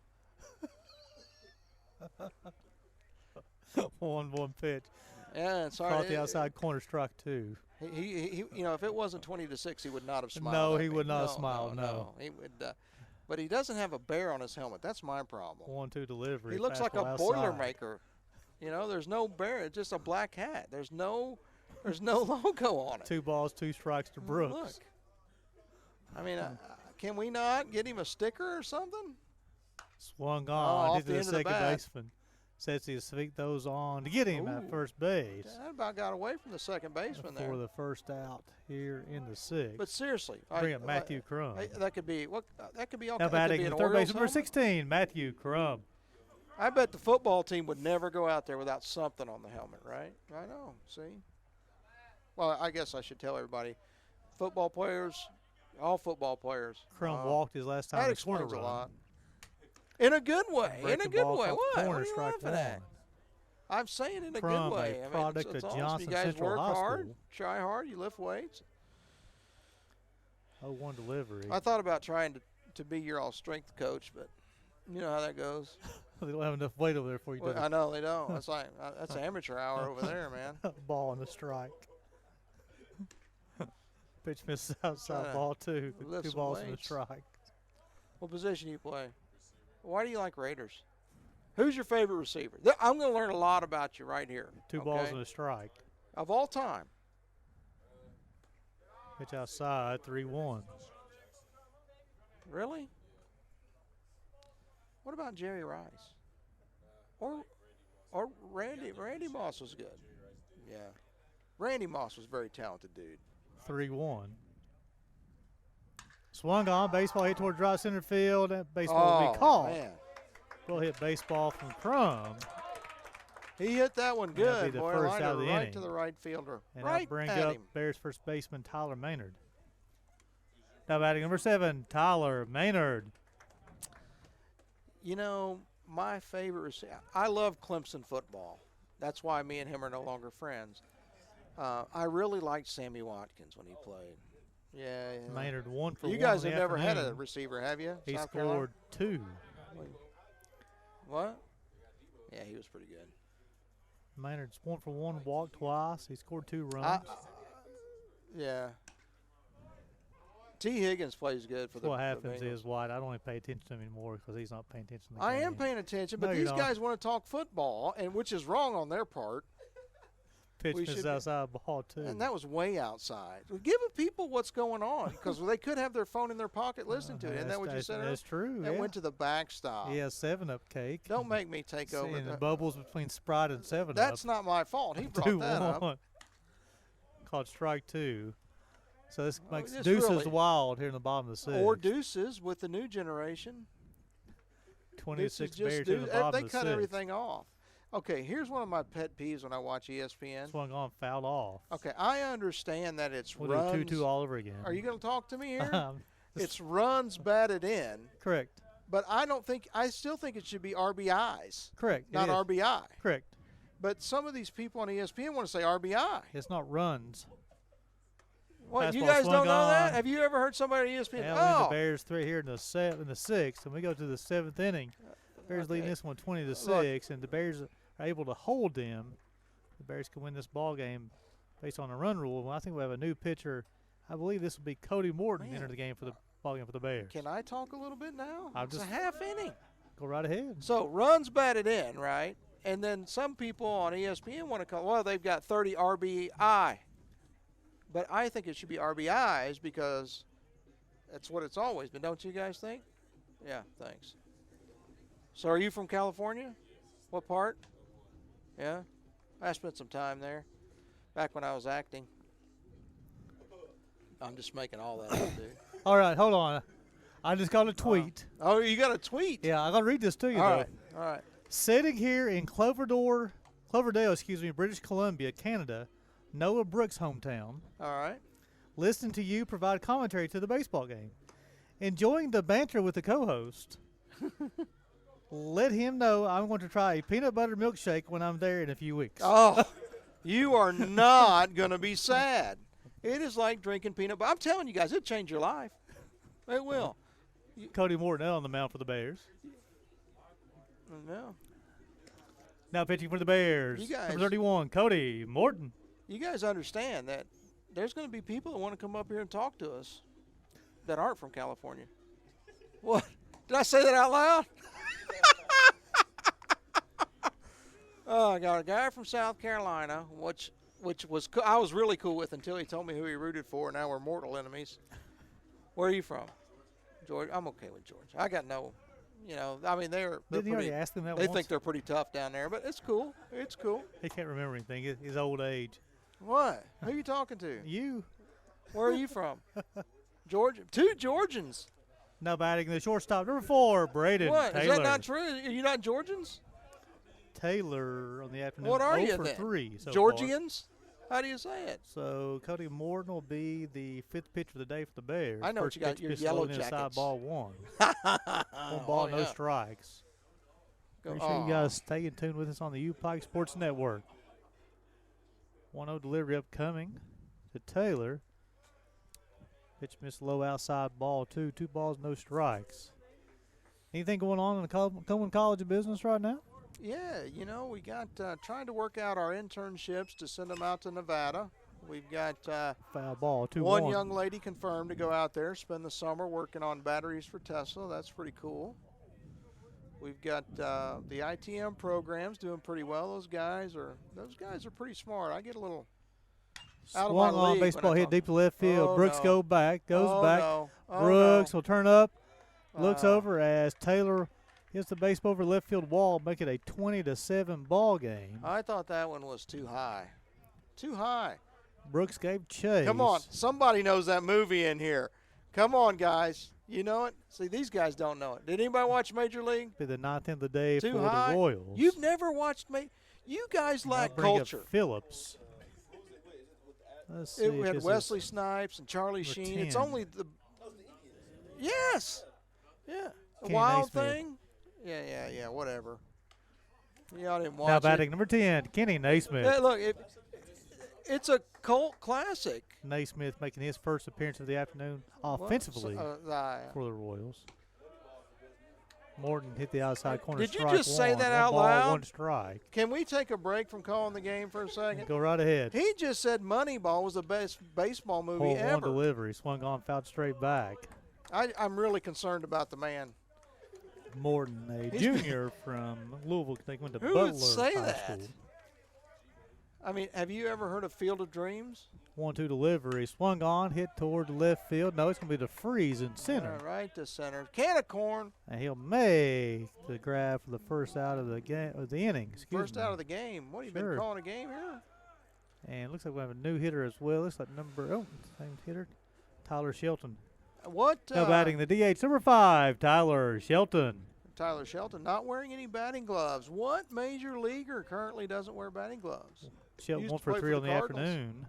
1-1 pitch. Yeah, sorry. Caught the outside corner, struck 2. He if it wasn't 20-6, he would not have smiled. No, at he me. would not have smiled, no. He would, but he doesn't have a bear on his helmet. That's my problem. 1-2 delivery. He looks like a fastball outside. Boilermaker. There's no bear. It's just a black hat. There's no logo on it. 2 balls, 2 strikes to Brooks. Look. I mean, can we not get him a sticker or something? Swung off on. Hit the to the end of the second bat. baseman. Sets his feet those on to get him Ooh. at first base That about got away from the second baseman there. for the first out here in the 6th. But seriously, Bring up Matthew Crum. that could be what? That could be all. Now That could be batting an the third Orioles base number helmet. 16, Matthew Crum. I bet the football team would never go out there without something on the helmet, right? I know. See. Well, I guess I should tell everybody, football players, all football players. Crum walked his last time That he scored a explains a run. lot. In a good way. In Breaking a good ball way. off What? the corner, What are you strike laughing at? 1. I'm saying in a Crum, good way. a I mean, product it's of awesome. Johnson You guys Central work High hard, School. try hard, you lift weights. 0-1 delivery. I thought about trying to be your all-strength coach, but you know how that goes. They don't have enough weight over there for you Well, to I know they don't. That's like that's amateur hour over there, man. ball on the strike. Pitch misses outside, Trying to ball 2. lift 2 some balls and a weights. strike. What position do you play? Why do you like Raiders? Who's your favorite receiver? I'm going to learn a lot about you right here. Two balls and a strike. Of all time. Pitch outside, 3-1. Really? What about Jerry Rice? Or Randy? Randy Moss was good. Yeah. Randy Moss was a very talented dude. 3-1. Swung on, baseball hit toward right center field. That baseball will be caught. Man. We'll hit baseball from Crum. He hit that one That'll be good, the boy. first Lined out of it the right inning. to the right fielder. And right that brings at up him. Bears first baseman Tyler Maynard. Now batting number 7, Tyler Maynard. You know, my favorite receiver. I love Clemson football. That's why me and him are no longer friends. I really liked Sammy Watkins when he played. Yeah. Maynard 1 for 1. You guys in have the never had a afternoon. receiver, have you? He South Carolina? scored 2. What? Yeah, he was pretty good. Maynard's 1 for 1, walked twice. He scored 2 runs. Yeah. T. Higgins plays good for the What for the happens Bengals. is, White, I don't even pay attention to him anymore because he's not paying attention to the I game. am paying attention, but No, you these don't. guys want to talk football, and which is wrong on their part. Pitch we misses should be- outside ball, too. And that was way outside. Give the people what's going on because they could have their phone in their pocket listening to it. Isn't that what you said? That's true. That Yeah. went to the backstop. He has 7-Up cake. Don't make me take over. Seeing the that. bubbles between Sprite and 7-Up. That's not my fault. He brought that up. 2-1. Called strike 2. So this makes this Deuces really- wild here in the bottom of the 6th. Or deuces with the new generation. 26 Deuces Bears here in the bottom they of the cut 6th. everything off. Okay, here's one of my pet peeves when I watch ESPN. Swung on, fouled off. Okay, I understand that it's We'll runs. do 2-2 all over again. Are you going to talk to me here? Um, It's runs batted in, correct. but I still think it should be RBIs, Correct. not it is. RBI. Correct. But some of these people on ESPN want to say RBI. It's not runs. What, you Fastball guys swung don't know that? on. Have you ever heard somebody on ESPN? Yeah, Oh, the Bears 3 here in the 6th, and we go to the 7th inning. Bears leading okay. this one 20-6, and the Bears are able to hold them. The Bears can win this ball game based on a run rule. Well, I think we have a new pitcher. I believe this will be Cody Morton Man. enter the game for the ball game for the Bears. can I talk a little bit now? I'm It's just- a half inning. Go right ahead. So runs batted in, right? And then some people on ESPN want to call, well, they've got 30 RBI. But I think it should be RBIs because that's what it's always been. Don't you guys think? Yeah, thanks. So are you from California? What part? Yeah? I spent some time there back when I was acting. I'm just making all that up, dude. All right, hold on. I just got a tweet. Oh, you got a tweet? Yeah, I'm going to read this to you, All though. right, all right. Sitting here in Cloverdale, British Columbia, Canada, Noah Brooks' hometown, All right. listening to you provide commentary to the baseball game. Enjoying the banter with the co-host. Let him know I'm going to try a peanut butter milkshake when I'm there in a few weeks. Oh, you are not going to be sad. It is like drinking peanut butter. I'm telling you guys, it'll change your life. It will. Cody Morton on the mound for the Bears. No. Now pitching for the Bears. You guys- Number 31, Cody Morton. You guys understand that there's going to be people that want to come up here and talk to us that aren't from California. What? Did I say that out loud? Oh, I got a guy from South Carolina, which was I was really cool with until he told me who he rooted for. Now we're mortal enemies. Where are you from? Georgia. I'm okay with Georgia. I got no, I mean they're Didn't you pretty. already ask him that They once? think they're pretty tough down there, but it's cool. It's cool. He can't remember anything. His old age. What? Who are you talking to? You. Where are you from? Georgia. 2 Georgians. Now batting the shortstop. Number 4, Braden What? Taylor. Is that not true? Are you not Georgians? Taylor on the afternoon. What are 0 you for then? 3 so far. Georgians? How do you say it? So Cody Morton will be the 5th pitch of the day for the Bears. I know what First you got, pitch your pitched Yellow low and inside, Jackets. ball 1. 1 ball, Oh, no yeah. strikes. Go- Make sure oh. you guys stay in tune with us on the U-Pike Sports Network. 1-0 delivery upcoming to Taylor. Pitch missed low outside ball 2. 2 balls, no strikes. Anything going on in the Coleman College of Business right now? Yeah, we got trying to work out our internships to send them out to Nevada. We've got Foul ball 2-1. one young lady confirmed to go out there, spend the summer working on batteries for Tesla. That's pretty cool. We've got the ITM programs doing pretty well. Those guys are pretty smart. I get a little out of my Swung on, league baseball when I hit talk. deep to left field. Oh, Brooks no. goes back. No. Oh, Brooks no. will turn up, looks Uh, over as Taylor hits the baseball over the left field wall, make it a 20-7 ball game. I thought that one was too high. Too high. Brooks gave chase. Come on. Somebody knows that movie in here. Come on, guys. You know it? See, these guys don't know it. Did anybody watch Major League? Be the 9th of the day Too for high? the Royals. You've never watched You guys I'll lack bring up culture. Phillips. Let's see. It if had this Wesley is Snipes and Charlie number Sheen. It's 10. only the. Yes. Yeah. The Kenny Wild Naismith. Thing. Yeah. Whatever. Y'all didn't watch now it. batting number 10, Kenny Naismith. Yeah, look, it's a cult classic. Naismith making his first appearance of the afternoon offensively for the Royals. Morton hit the outside corner. Did you strike just say one. that One out ball, loud? One strike. Can we take a break from calling the game for a second? Go right ahead. He just said Moneyball was the best baseball movie Pulled one ever. delivery, swung on, fouled straight back. I'm really concerned about the man. Morton, a He's- junior from Louisville, they went to Who Butler would say High that? School. I mean, have you ever heard of Field of Dreams? 1-2 delivery, swung on, hit toward the left field. No, it's going to be the freeze in center. Right to center. Can of corn. And he'll make the grab for the first out of the game of the inning. First out of the game. What, have you Sure. been calling a game here? And looks like we have a new hitter as well. Looks like same hitter, Tyler Shelton. What? Now batting the DH, number 5, Tyler Shelton. Tyler Shelton not wearing any batting gloves. What major leaguer currently doesn't wear batting gloves? Shelton Used 1 to for play 3 for on the the Cardinals. afternoon.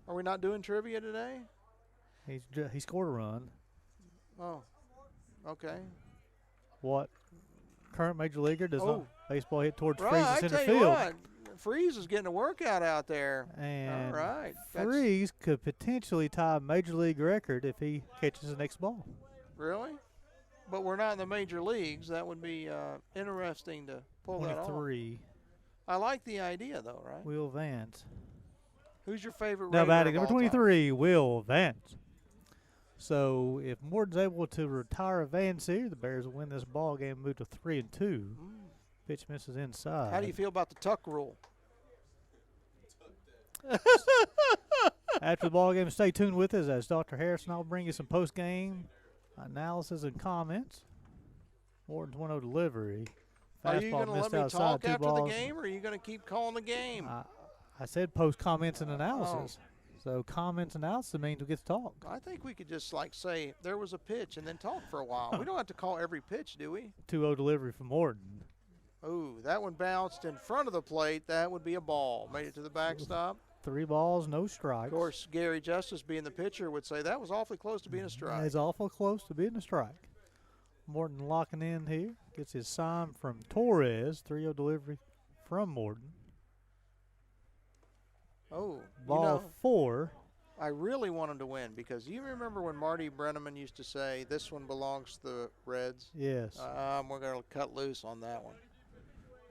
Are we not doing trivia today? He scored a run. Oh, okay. What current major leaguer does Oh. not baseball hit towards Right, Freeze I in center tell you field? what, Freeze is getting a workout out there. And All right. Freeze could potentially tie a major league record if he catches the next ball. Really? But we're not in the major leagues. That would be interesting to pull that off. 23, I like the idea, though, right? Will Vance. Who's your favorite Now Raider batting of number all time? 23, Will Vance. So if Morton's able to retire Vance here, the Bears will win this ball game and move to 3-2. Pitch misses inside. How do you feel about the tuck rule? After the ball game, stay tuned with us as Dr. Harrison will bring you some post-game analysis and comments. Morton's 1-0 delivery. Are you Fastball going to let missed me outside, talk 2 after the balls. game, or are you going to keep calling the game? I said post comments and analysis. So comments and analysis means we get to talk. I think we could just say there was a pitch and then talk for a while. We don't have to call every pitch, do we? 2-0 delivery from Morton. Ooh, that one bounced in front of the plate. That would be a ball. Made it to the backstop. 3 balls, no strikes. Of course, Gary Justice, being the pitcher, would say that was awfully close to being a strike. It's awful close to being a strike. Morton locking in here. Gets his sign from Torres. 3-0 delivery from Morton. Oh, Ball 4. I really want him to win because you remember when Marty Brenneman used to say, this one belongs to the Reds? Yes. We're going to cut loose on that one.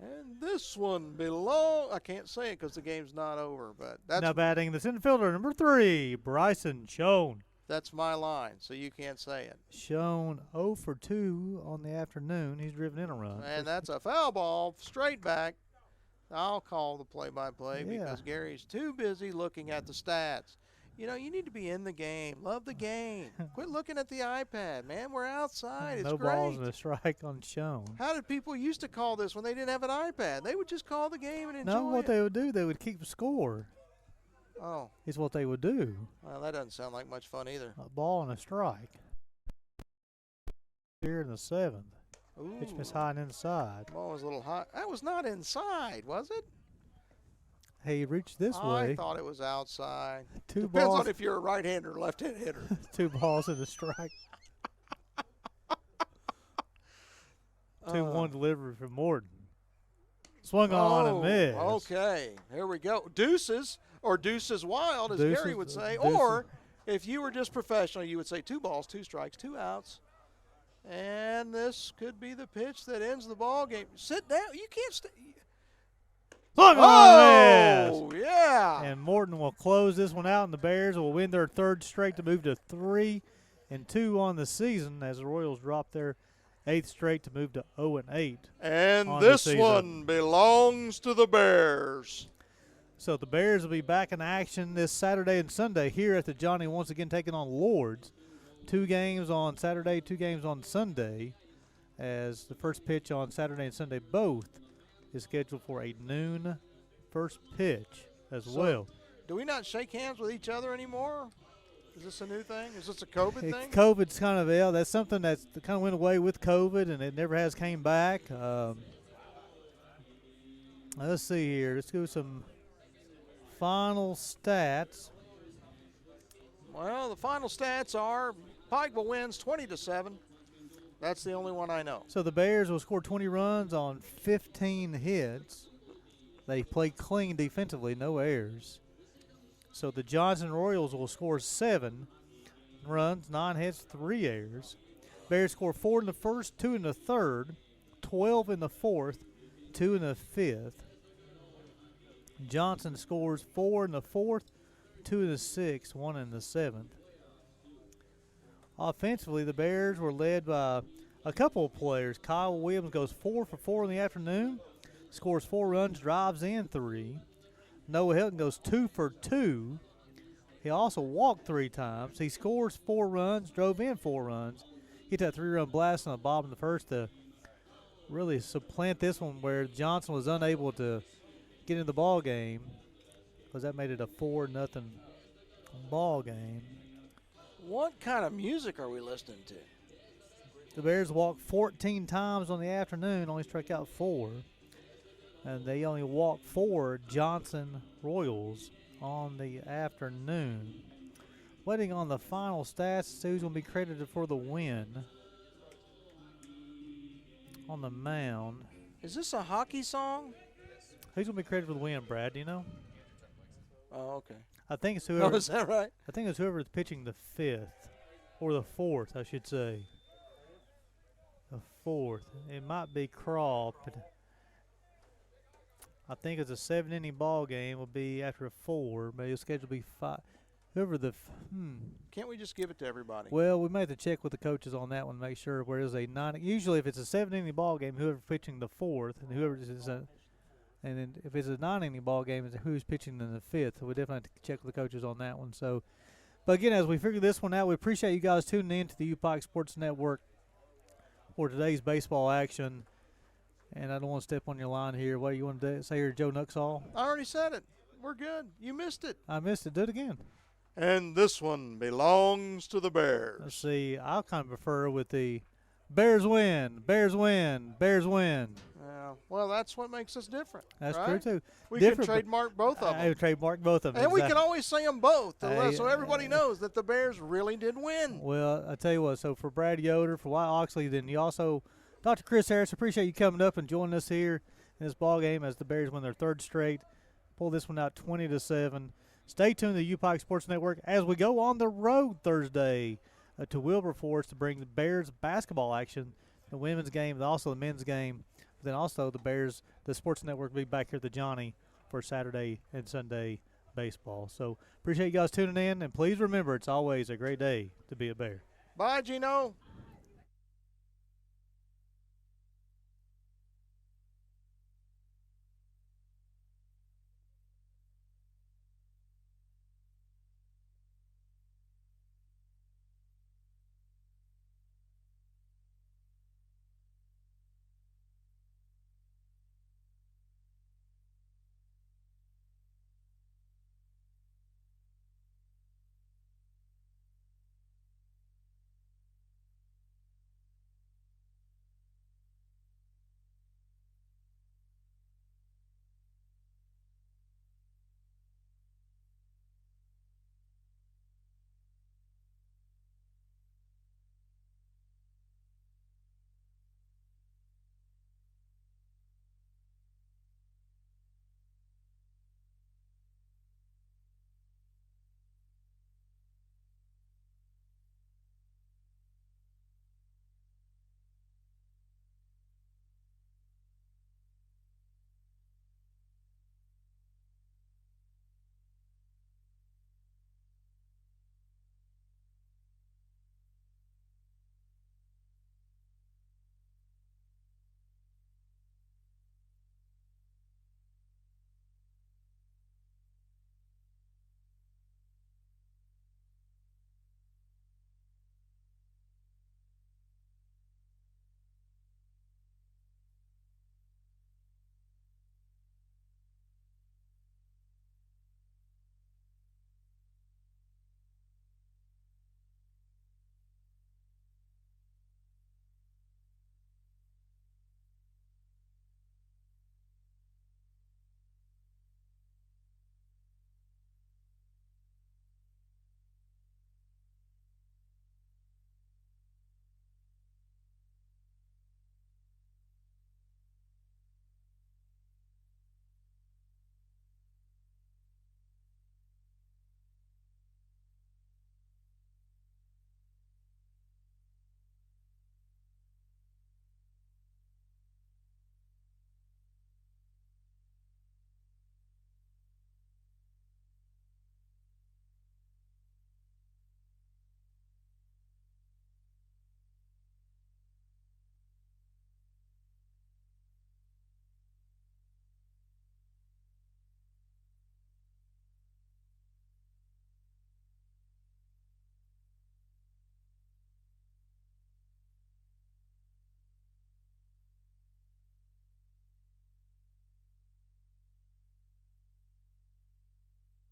And this one I can't say it because the game's not over, but Now batting the center fielder, number 3, Bryson Schoen. that's my line, so you can't say it. Schoen 0 for 2 on the afternoon. He's driven in a run. And that's a foul ball, straight back. I'll call the play-by-play because Gary's too busy looking at the stats. You know, you need to be in the game. Love the game. Quit looking at the iPad, man. We're outside. It's No great. balls and a strike on Schoen. How did people used to call this when they didn't have an iPad? They would just call the game and enjoy No, what it. they would do, they would keep score. Oh, Is what they would do. well, that doesn't sound like much fun either. A ball and a strike. Here in the 7th. Ooh, Pitch miss high and inside. ball was a little high. That was not inside, was it? He reached this I way. thought it was outside. 2 Depends balls. on if you're a right-hander or left-handed hitter. 2 balls and a strike. 2-1 delivery from Morton. Swung on and missed. Okay, here we go. Deuces, or deuces wild, as Deuces, Gary would say. deuces. Or if you were just professional, you would say 2 balls, 2 strikes, 2 outs. And this could be the pitch that ends the ball game. Sit down. You can't stay. Swung on and missed. Oh, yeah. And Morton will close this one out, and the Bears will win their 3rd straight to move to 3-2 on the season as the Royals drop their 8th straight to move to 0-8. And on the this season. one belongs to the Bears. So the Bears will be back in action this Saturday and Sunday here at the Johnny, once again taking on Lourdes. 2 games on Saturday, 2 games on Sunday, as the first pitch on Saturday and Sunday both is scheduled for a noon first pitch as well. Do we not shake hands with each other anymore? Is this a new thing? Is this a COVID thing? COVID's kind of that's something that's kind of went away with COVID, and it never has came back. Let's see here. Let's go some final stats. Well, the final stats are Pikeville wins 20-7. That's the only one I know. So the Bears will score 20 runs on 15 hits. They play clean defensively, no errors. So the Johnson Royals will score 7 runs, 9 hits, 3 errors. Bears score 4 in the first, 2 in the third, 12 in the fourth, 2 in the fifth. Johnson scores 4 in the fourth, 2 in the sixth, 1 in the seventh. Offensively, the Bears were led by a couple of players. Kyle Williams goes 4 for 4 in the afternoon, scores 4 runs, drives in 3. Noah Hilton goes 2 for 2. He also walked 3 times. He scores 4 runs, drove in 4 runs. Hit that 3-run blast on the bottom of the first to really supplant this one, where Johnson was unable to get in the ball game because that made it a 4-0 ball game. What kind of music are we listening to? The Bears walked 14 times on the afternoon, only struck out 4. And they only walked 4 Johnson Royals on the afternoon. Waiting on the final stats to see who's going to be credited for the win on the mound. Is this a hockey song? Who's going to be credited for the win, Brad? Do you know? Oh, okay. I think it's Oh, whoever. is that right? I think it's whoever's pitching the 5th or the 4th, I should say. The 4th. It might be Crawl, but I think it's a 7-inning ball game. Will be after a 4, but it's scheduled to be 5. Whoever the Can't we just give it to everybody? Well, we may have to check with the coaches on that one, make sure where is a 9. Usually, if it's a 7-inning ball game, whoever's pitching the 4th, and whoever is and then if it's a 9-inning ball game, it's who's pitching in the 5th. So we definitely have to check with the coaches on that one. So, but again, as we figure this one out, we appreciate you guys tuning in to the UPike Sports Network for today's baseball action. And I don't want to step on your line here. What do you want to say here, Joe Nuxall? I already said it. We're good. You missed it. I missed it. Do it again. And this one belongs to the Bears. Let's see. I'll kind of prefer with the Bears win, Bears win, Bears win. Yeah. Well, that's what makes us different. That's right? true, too. We Different, can trademark both of I them. would trademark both of them. And we exactly. can always say them both Hey, so everybody knows that the Bears really did win. Well, I tell you what, so for Brad Yoder, for Wyatt Oxley, then you also, Dr. Chris Harris, appreciate you coming up and joining us here in this ball game as the Bears win their 3rd straight. Pull this one out 20-7. Stay tuned to the UPike Sports Network as we go on the road Thursday to Wilberforce to bring the Bears basketball action, the women's game, and also the men's game. Then also the Bears, the Sports Network will be back here at the Johnny for Saturday and Sunday baseball. So appreciate you guys tuning in, and please remember it's always a great day to be a Bear. Bye, Gino.